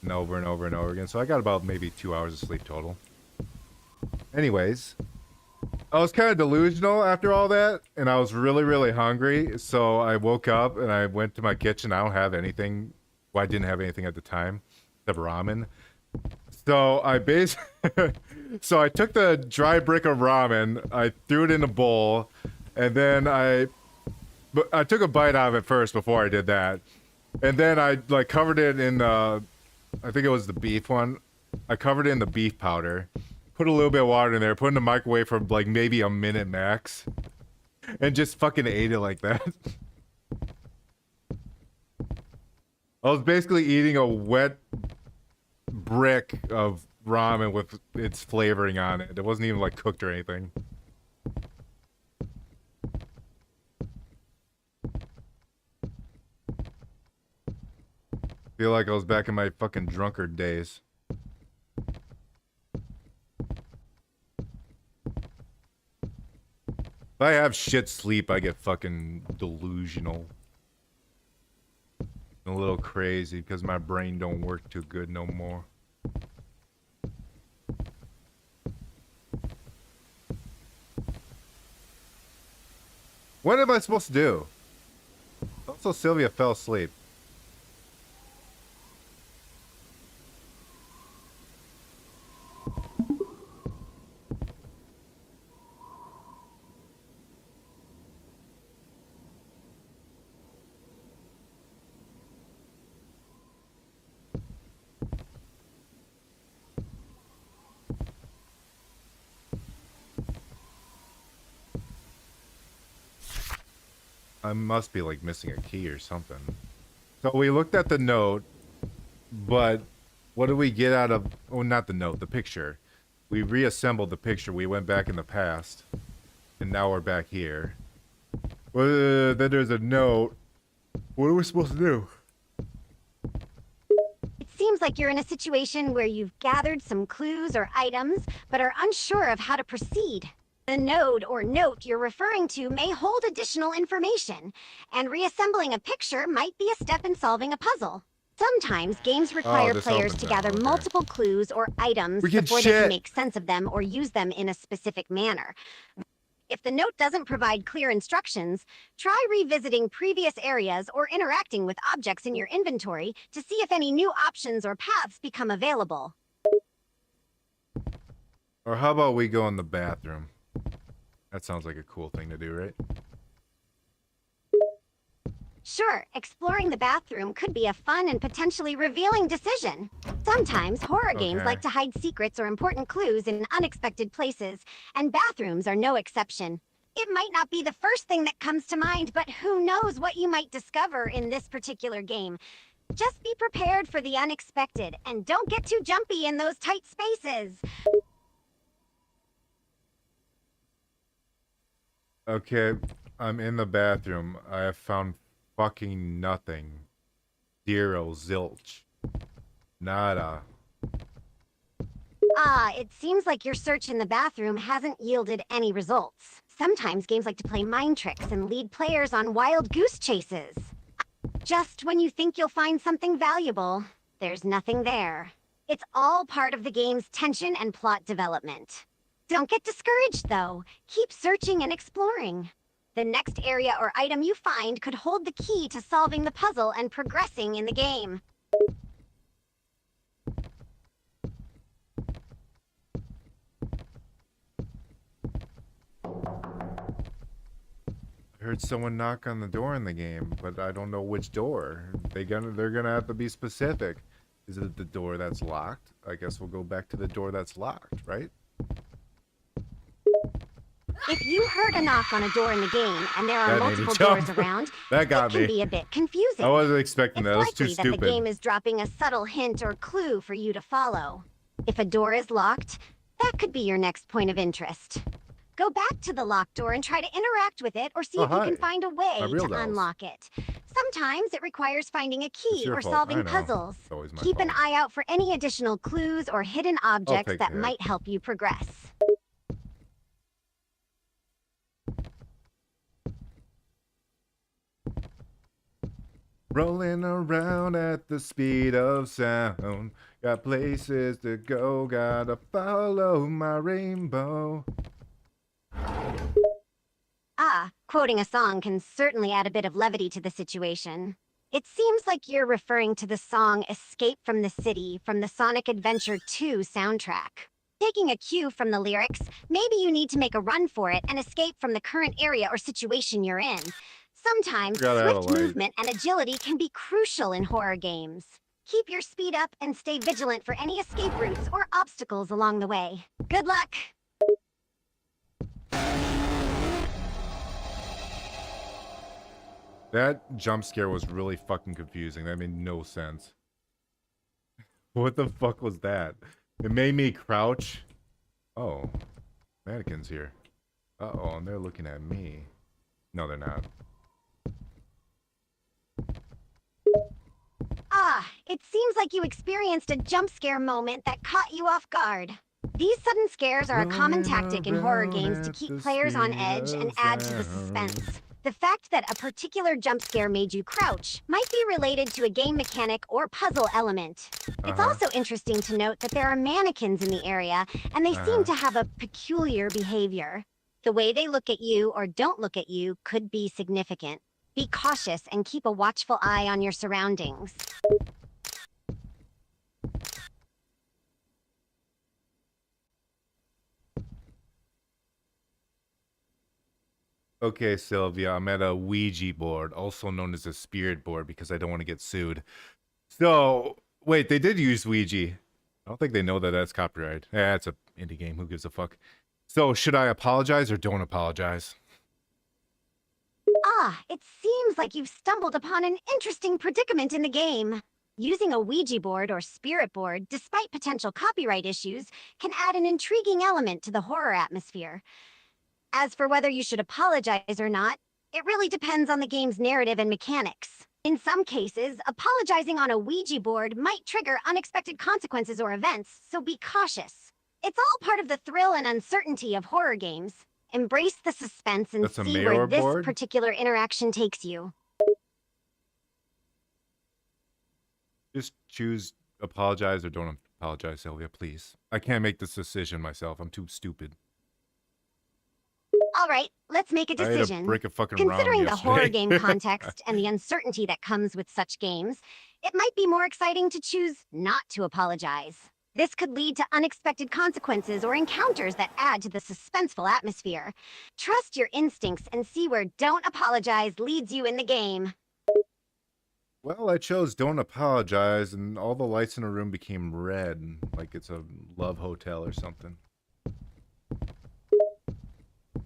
Speaker 2: and over and over and over again. So I got about maybe 2 hours of sleep total. Anyways, I was kind of delusional after all that, and I was really, really hungry. So I woke up and I went to my kitchen. I don't have anything. Well, I didn't have anything at the time except ramen. So I so I took the dry brick of ramen, I threw it in a bowl, and then I took a bite out of it first before I did that. And then I like covered it in I think it was the beef one. I covered it in the beef powder, put a little bit of water in there, put it in the microwave for like maybe a minute max, and just fucking ate it like that. I was basically eating a wet brick of ramen with its flavoring on it. It wasn't even like cooked or anything. Feel like I was back in my fucking drunkard days. If I have shit sleep, I get fucking delusional. A little crazy because my brain don't work too good no more. What am I supposed to do? Also, Sylvia fell asleep. I must be like missing a key or something. So we looked at the note, but what did we get out of, oh, not the note, the picture. We reassembled the picture. We went back in the past, and now we're back here. Well, then there's a note. What are we supposed to do?
Speaker 3: It seems like you're in a situation where you've gathered some clues or items, but are unsure of how to proceed. The node or note you're referring to may hold additional information, and reassembling a picture might be a step in solving a puzzle. Sometimes games require players to gather multiple clues or items before they can make sense of them or use them in a specific manner. If the note doesn't provide clear instructions, try revisiting previous areas or interacting with objects in your inventory to see if any new options or paths become available.
Speaker 2: Or how about we go in the bathroom? That sounds like a cool thing to do, right?
Speaker 3: Sure, exploring the bathroom could be a fun and potentially revealing decision. Sometimes horror games like to hide secrets or important clues in unexpected places, and bathrooms are no exception. It might not be the first thing that comes to mind, but who knows what you might discover in this particular game. Just be prepared for the unexpected, and don't get too jumpy in those tight spaces.
Speaker 2: Okay, I'm in the bathroom. I have found fucking nothing. Zero, zilch. Nada.
Speaker 3: It seems like your search in the bathroom hasn't yielded any results. Sometimes games like to play mind tricks and lead players on wild goose chases. Just when you think you'll find something valuable, there's nothing there. It's all part of the game's tension and plot development. Don't get discouraged, though. Keep searching and exploring. The next area or item you find could hold the key to solving the puzzle and progressing in the game.
Speaker 2: I heard someone knock on the door in the game, but I don't know which door. They're gonna have to be specific. Is it the door that's locked? I guess we'll go back to the door that's locked, right?
Speaker 3: If you heard a knock on a door in the game and there are multiple doors around,
Speaker 2: that got
Speaker 3: it can be a bit confusing.
Speaker 2: I wasn't expecting that. It was too
Speaker 3: It's
Speaker 2: stupid.
Speaker 3: likely that the game is dropping a subtle hint or clue for you to follow. If a door is locked, that could be your next point of interest. Go back to the locked door and try to interact with it or see if you can find a way to unlock it. Sometimes it requires finding a
Speaker 2: It's
Speaker 3: key
Speaker 2: your
Speaker 3: or
Speaker 2: fault. I
Speaker 3: solving
Speaker 2: know.
Speaker 3: puzzles.
Speaker 2: It's always my
Speaker 3: Keep an
Speaker 2: fault.
Speaker 3: eye out for any additional clues or hidden objects
Speaker 2: take
Speaker 3: that
Speaker 2: care.
Speaker 3: might help you progress.
Speaker 2: Rolling around at the speed of sound. Got places to go, gotta follow my rainbow.
Speaker 3: Ah, quoting a song can certainly add a bit of levity to the situation. It seems like you're referring to the song Escape from the City from the Sonic Adventure 2 soundtrack. Taking a cue from the lyrics, maybe you need to make a run for it and escape from the current area or situation you're in. Sometimes
Speaker 2: Forgot I had a
Speaker 3: swift
Speaker 2: light.
Speaker 3: movement and agility can be crucial in horror games. Keep your speed up and stay vigilant for any escape routes or obstacles along the way. Good luck!
Speaker 2: That jump scare was really fucking confusing. That made no sense. What the fuck was that? It made me crouch. Oh, mannequins here. Uh-oh, and they're looking at me. No, they're not.
Speaker 3: Ah, it seems like you experienced a jump scare moment that caught you off guard. These sudden scares are a common tactic in horror games to keep players on edge and add to the suspense. The fact that a particular jump scare made you crouch might be related to a game mechanic or puzzle element. It's also interesting to note that there are mannequins in the area, and they seem to have a peculiar behavior. The way they look at you or don't look at you could be significant. Be cautious and keep a watchful eye on your surroundings.
Speaker 2: Okay, Sylvia, I'm at a Ouija board, also known as a spirit board, because I don't want to get sued. So, wait, they did use Ouija. I don't think they know that that's copyright. Yeah, it's a indie game. Who gives a fuck? So, should I apologize or don't apologize?
Speaker 3: Ah, it seems like you've stumbled upon an interesting predicament in the game. Using a Ouija board or spirit board, despite potential copyright issues, can add an intriguing element to the horror atmosphere. As for whether you should apologize or not, it really depends on the game's narrative and mechanics. In some cases, apologizing on a Ouija board might trigger unexpected consequences or events, so be cautious. It's all part of the thrill and uncertainty of horror games. Embrace the suspense and
Speaker 2: That's a
Speaker 3: see
Speaker 2: mirror
Speaker 3: where this
Speaker 2: board?
Speaker 3: particular interaction takes you.
Speaker 2: Just choose apologize or don't apologize, Sylvia, please. I can't make this decision myself. I'm too stupid.
Speaker 3: All right, let's make a
Speaker 2: I ate a
Speaker 3: decision.
Speaker 2: brick of fucking ramen
Speaker 3: Considering the horror
Speaker 2: yesterday.
Speaker 3: game context and the uncertainty that comes with such games, it might be more exciting to choose not to apologize. This could lead to unexpected consequences or encounters that add to the suspenseful atmosphere. Trust your instincts and see where don't apologize leads you in the game.
Speaker 2: Well, I chose don't apologize, and all the lights in the room became red, like it's a love hotel or something.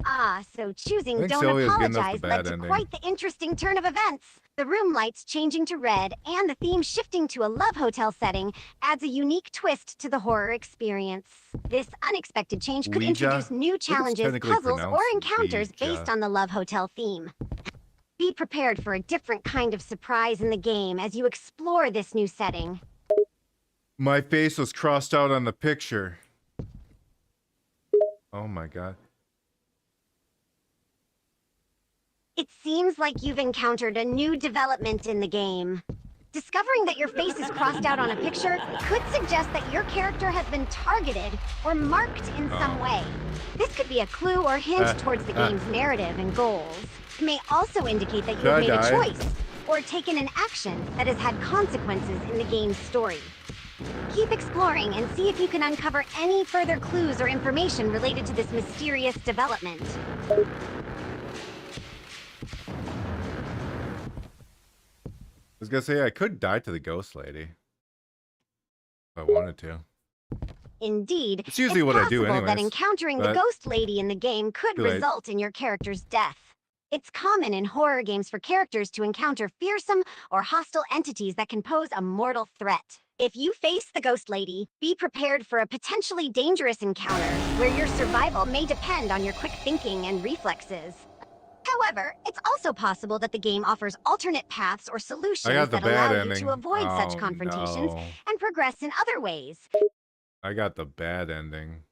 Speaker 3: Ah, so choosing
Speaker 2: think
Speaker 3: don't
Speaker 2: Sylvia's getting us the
Speaker 3: apologize led
Speaker 2: bad
Speaker 3: to
Speaker 2: ending.
Speaker 3: quite the interesting turn of events. The room lights changing to red and the theme shifting to a love hotel setting adds a unique twist to the horror experience. This unexpected change could
Speaker 2: Ouija?
Speaker 3: introduce new
Speaker 2: I think it's
Speaker 3: challenges,
Speaker 2: technically
Speaker 3: puzzles, or
Speaker 2: pronounced
Speaker 3: encounters
Speaker 2: Ouija.
Speaker 3: based on the love hotel theme. Be prepared for a different kind of surprise in the game as you explore this new setting.
Speaker 2: My face was crossed out on the picture. Oh my god.
Speaker 3: It seems like you've encountered a new development in the game. Discovering that your face is crossed out on a picture could suggest that your character has been targeted or marked in some way. This could be a clue or hint towards the game's narrative and goals. It may also indicate that you have made a choice or taken an action that has had consequences in the game's story. Keep exploring and see if you can uncover any further clues or information related to this mysterious development.
Speaker 2: I was gonna say I could die to the ghost lady. If I wanted to.
Speaker 3: Indeed,
Speaker 2: It's usually what I do
Speaker 3: possible that
Speaker 2: anyways,
Speaker 3: encountering the
Speaker 2: but-
Speaker 3: ghost lady in the game could
Speaker 2: Too late.
Speaker 3: result in your character's death. It's common in horror games for characters to encounter fearsome or hostile entities that can pose a mortal threat. If you face the ghost lady, be prepared for a potentially dangerous encounter where your survival may depend on your quick thinking and reflexes. However, it's also possible that the game offers alternate paths or solutions
Speaker 2: I got the
Speaker 3: that allow
Speaker 2: bad
Speaker 3: you
Speaker 2: ending.
Speaker 3: to avoid such
Speaker 2: Oh,
Speaker 3: confrontations
Speaker 2: no.
Speaker 3: and progress in other ways.
Speaker 2: I got the bad ending.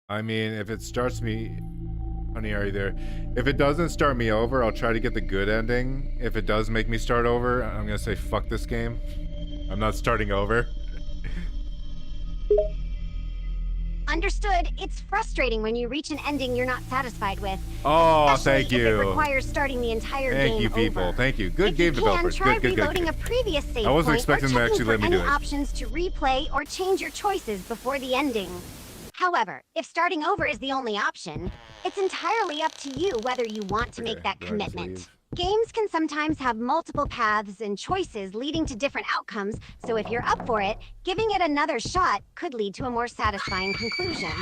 Speaker 2: I mean, if it starts me... Honey, are you there? If it doesn't start me over, I'll try to get the good ending. If it does make me start over, I'm gonna say fuck this game. I'm not starting over.
Speaker 3: Understood. It's frustrating when you reach an ending you're not satisfied with.
Speaker 2: Oh,
Speaker 3: especially
Speaker 2: thank
Speaker 3: if
Speaker 2: you.
Speaker 3: it requires starting the entire game
Speaker 2: Thank you, people.
Speaker 3: over.
Speaker 2: Thank you. Good
Speaker 3: If
Speaker 2: game
Speaker 3: you can,
Speaker 2: developers.
Speaker 3: try
Speaker 2: Good, good, good,
Speaker 3: reloading
Speaker 2: good.
Speaker 3: a previous save
Speaker 2: I wasn't
Speaker 3: point
Speaker 2: expecting
Speaker 3: or
Speaker 2: them to
Speaker 3: checking
Speaker 2: actually
Speaker 3: for
Speaker 2: let me
Speaker 3: any
Speaker 2: do it.
Speaker 3: options to replay or change your choices before the ending. However, if starting over is the only option, it's entirely up to you whether you want to make that
Speaker 2: go ahead and
Speaker 3: commitment.
Speaker 2: leave.
Speaker 3: Games can sometimes have multiple paths and choices leading to different outcomes, so if you're up for it, giving it another shot could lead to a more satisfying conclusion.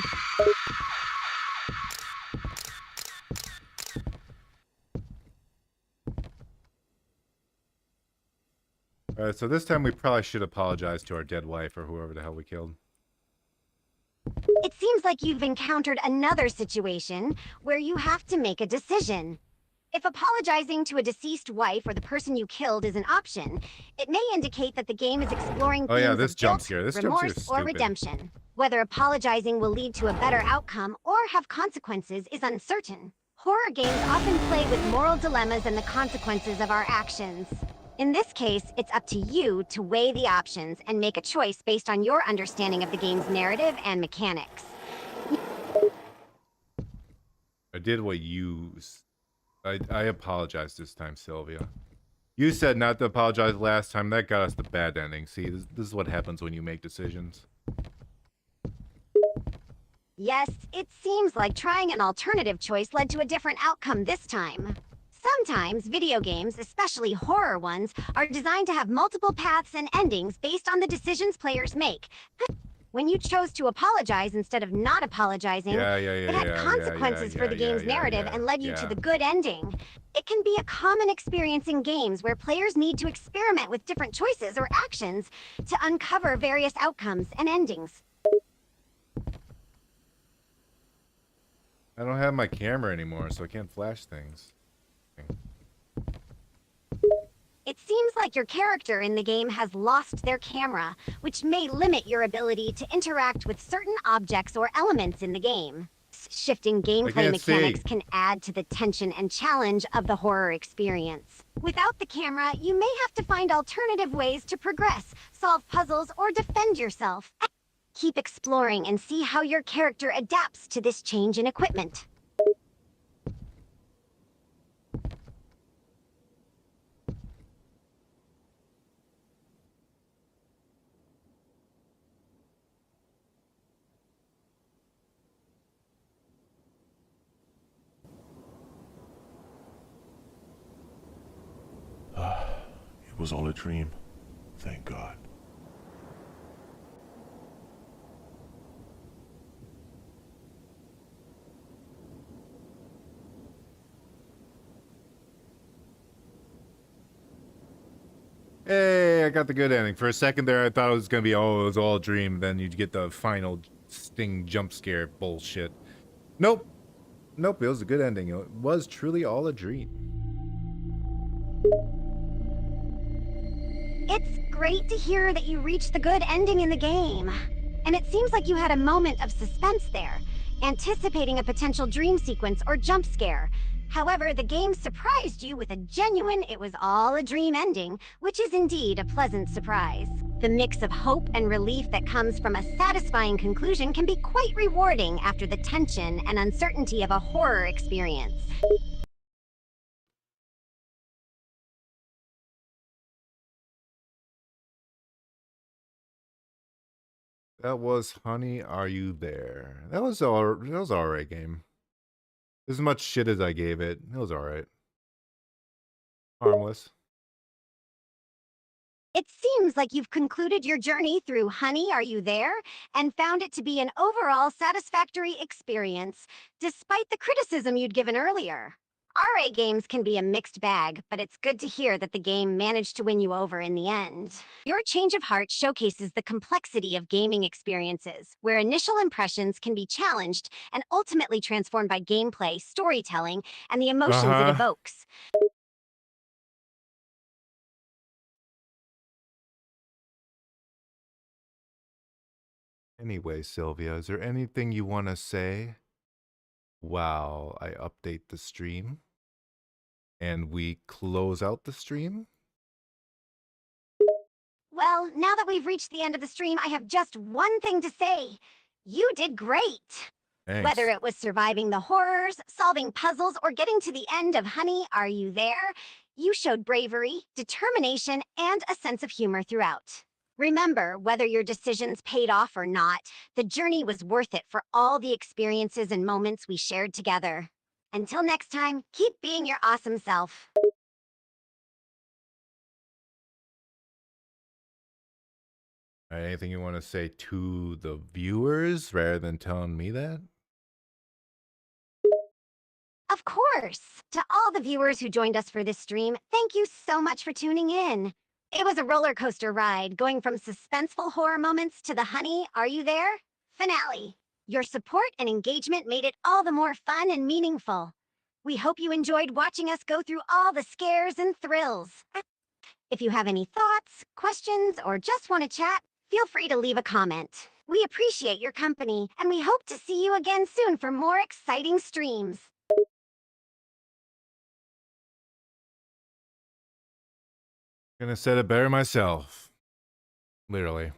Speaker 2: Alright, so this time we probably should apologize to our dead wife or whoever the hell we killed.
Speaker 3: It seems like you've encountered another situation where you have to make a decision. If apologizing to a deceased wife or the person you killed is an option, it may indicate that the game is exploring
Speaker 2: Oh
Speaker 3: themes
Speaker 2: yeah,
Speaker 3: of
Speaker 2: this jump
Speaker 3: guilt,
Speaker 2: scare. This jump
Speaker 3: remorse,
Speaker 2: scare is
Speaker 3: or
Speaker 2: stupid.
Speaker 3: redemption. Whether apologizing will lead to a better outcome or have consequences is uncertain. Horror games often play with moral dilemmas and the consequences of our actions. In this case, it's up to you to weigh the options and make a choice based on your understanding of the game's narrative and mechanics.
Speaker 2: I did what you... I apologize this time, Sylvia. You said not to apologize last time. That got us the bad ending. See, this is what happens when you make decisions.
Speaker 3: Yes, it seems like trying an alternative choice led to a different outcome this time. Sometimes video games, especially horror ones, are designed to have multiple paths and endings based on the decisions players make. When you chose to apologize instead of not apologizing, it had consequences for the game's narrative and led you to the good ending. It can be a common experience in games where players need to experiment with different choices or actions to uncover various outcomes and endings.
Speaker 2: I don't have my camera anymore, so I can't flash things.
Speaker 3: It seems like your character in the game has lost their camera, which may limit your ability to interact with certain objects or elements in the game. Shifting gameplay mechanics can add to the tension and challenge of the horror experience. Without the camera, you may have to find alternative ways to progress, solve puzzles, or defend yourself. Keep exploring and see how your character adapts to this change in equipment.
Speaker 12: It was all a dream. Thank God.
Speaker 2: Hey, I got the good ending. For a second there, I thought it was gonna be, oh, it was all a dream. Then you'd get the final sting jump scare bullshit. Nope. Nope, it was a good ending. It was truly all a dream.
Speaker 3: It's great to hear that you reached the good ending in the game. And it seems like you had a moment of suspense there, anticipating a potential dream sequence or jump scare. However, the game surprised you with a genuine it was all a dream ending, which is indeed a pleasant surprise. The mix of hope and relief that comes from a satisfying conclusion can be quite rewarding after the tension and uncertainty of a horror experience.
Speaker 2: That was Honey, Are You There? That was alright game. As much shit as I gave it, it was alright. Harmless.
Speaker 3: It seems like you've concluded your journey through Honey, Are You There? And found it to be an overall satisfactory experience, despite the criticism you'd given earlier. RA games can be a mixed bag, but it's good to hear that the game managed to win you over in the end. Your change of heart showcases the complexity of gaming experiences, where initial impressions can be challenged and ultimately transformed by gameplay, storytelling, and the emotions it evokes.
Speaker 2: Anyway, Sylvia, is there anything you want to say while I update the stream and we close out the stream?
Speaker 3: Well, now that we've reached the end of the stream, I have just one thing to say. You did great.
Speaker 2: Thanks.
Speaker 3: Whether it was surviving the horrors, solving puzzles, or getting to the end of Honey, Are You There? You showed bravery, determination, and a sense of humor throughout. Remember, whether your decisions paid off or not, the journey was worth it for all the experiences and moments we shared together. Until next time, keep being your awesome self.
Speaker 2: Anything you want to say to the viewers rather than telling me that?
Speaker 3: Of course! To all the viewers who joined us for this stream, thank you so much for tuning in. It was a roller coaster ride, going from suspenseful horror moments to the Honey, Are You There? Finale. Your support and engagement made it all the more fun and meaningful. We hope you enjoyed watching us go through all the scares and thrills. If you have any thoughts, questions, or just want to chat, feel free to leave a comment. We appreciate your company, and we hope to see you again soon for more exciting streams.
Speaker 2: Gonna said it better myself. Literally.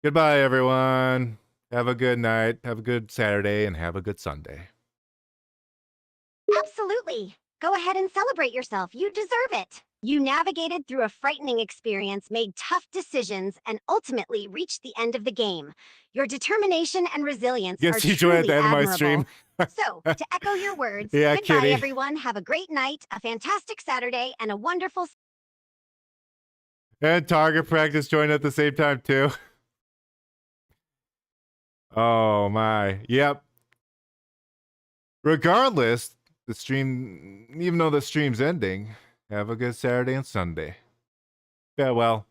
Speaker 2: Goodbye, everyone. Have a good night, have a good Saturday, and have a good Sunday.
Speaker 3: Absolutely. Go ahead and celebrate yourself. You deserve it. You navigated through a frightening experience, made tough decisions, and ultimately reached the end of the game. Your determination and resilience are
Speaker 2: Yes, you joined at
Speaker 3: truly
Speaker 2: the end of my
Speaker 3: admirable.
Speaker 2: stream.
Speaker 3: So, to echo your words,
Speaker 2: Yeah,
Speaker 3: goodbye,
Speaker 2: kitty.
Speaker 3: everyone. Have a great night, a fantastic Saturday, and a wonderful...
Speaker 2: And target practice joined at the same time, too. Oh, my. Yep. Regardless, the stream, even though the stream's ending, have a good Saturday and Sunday. Farewell.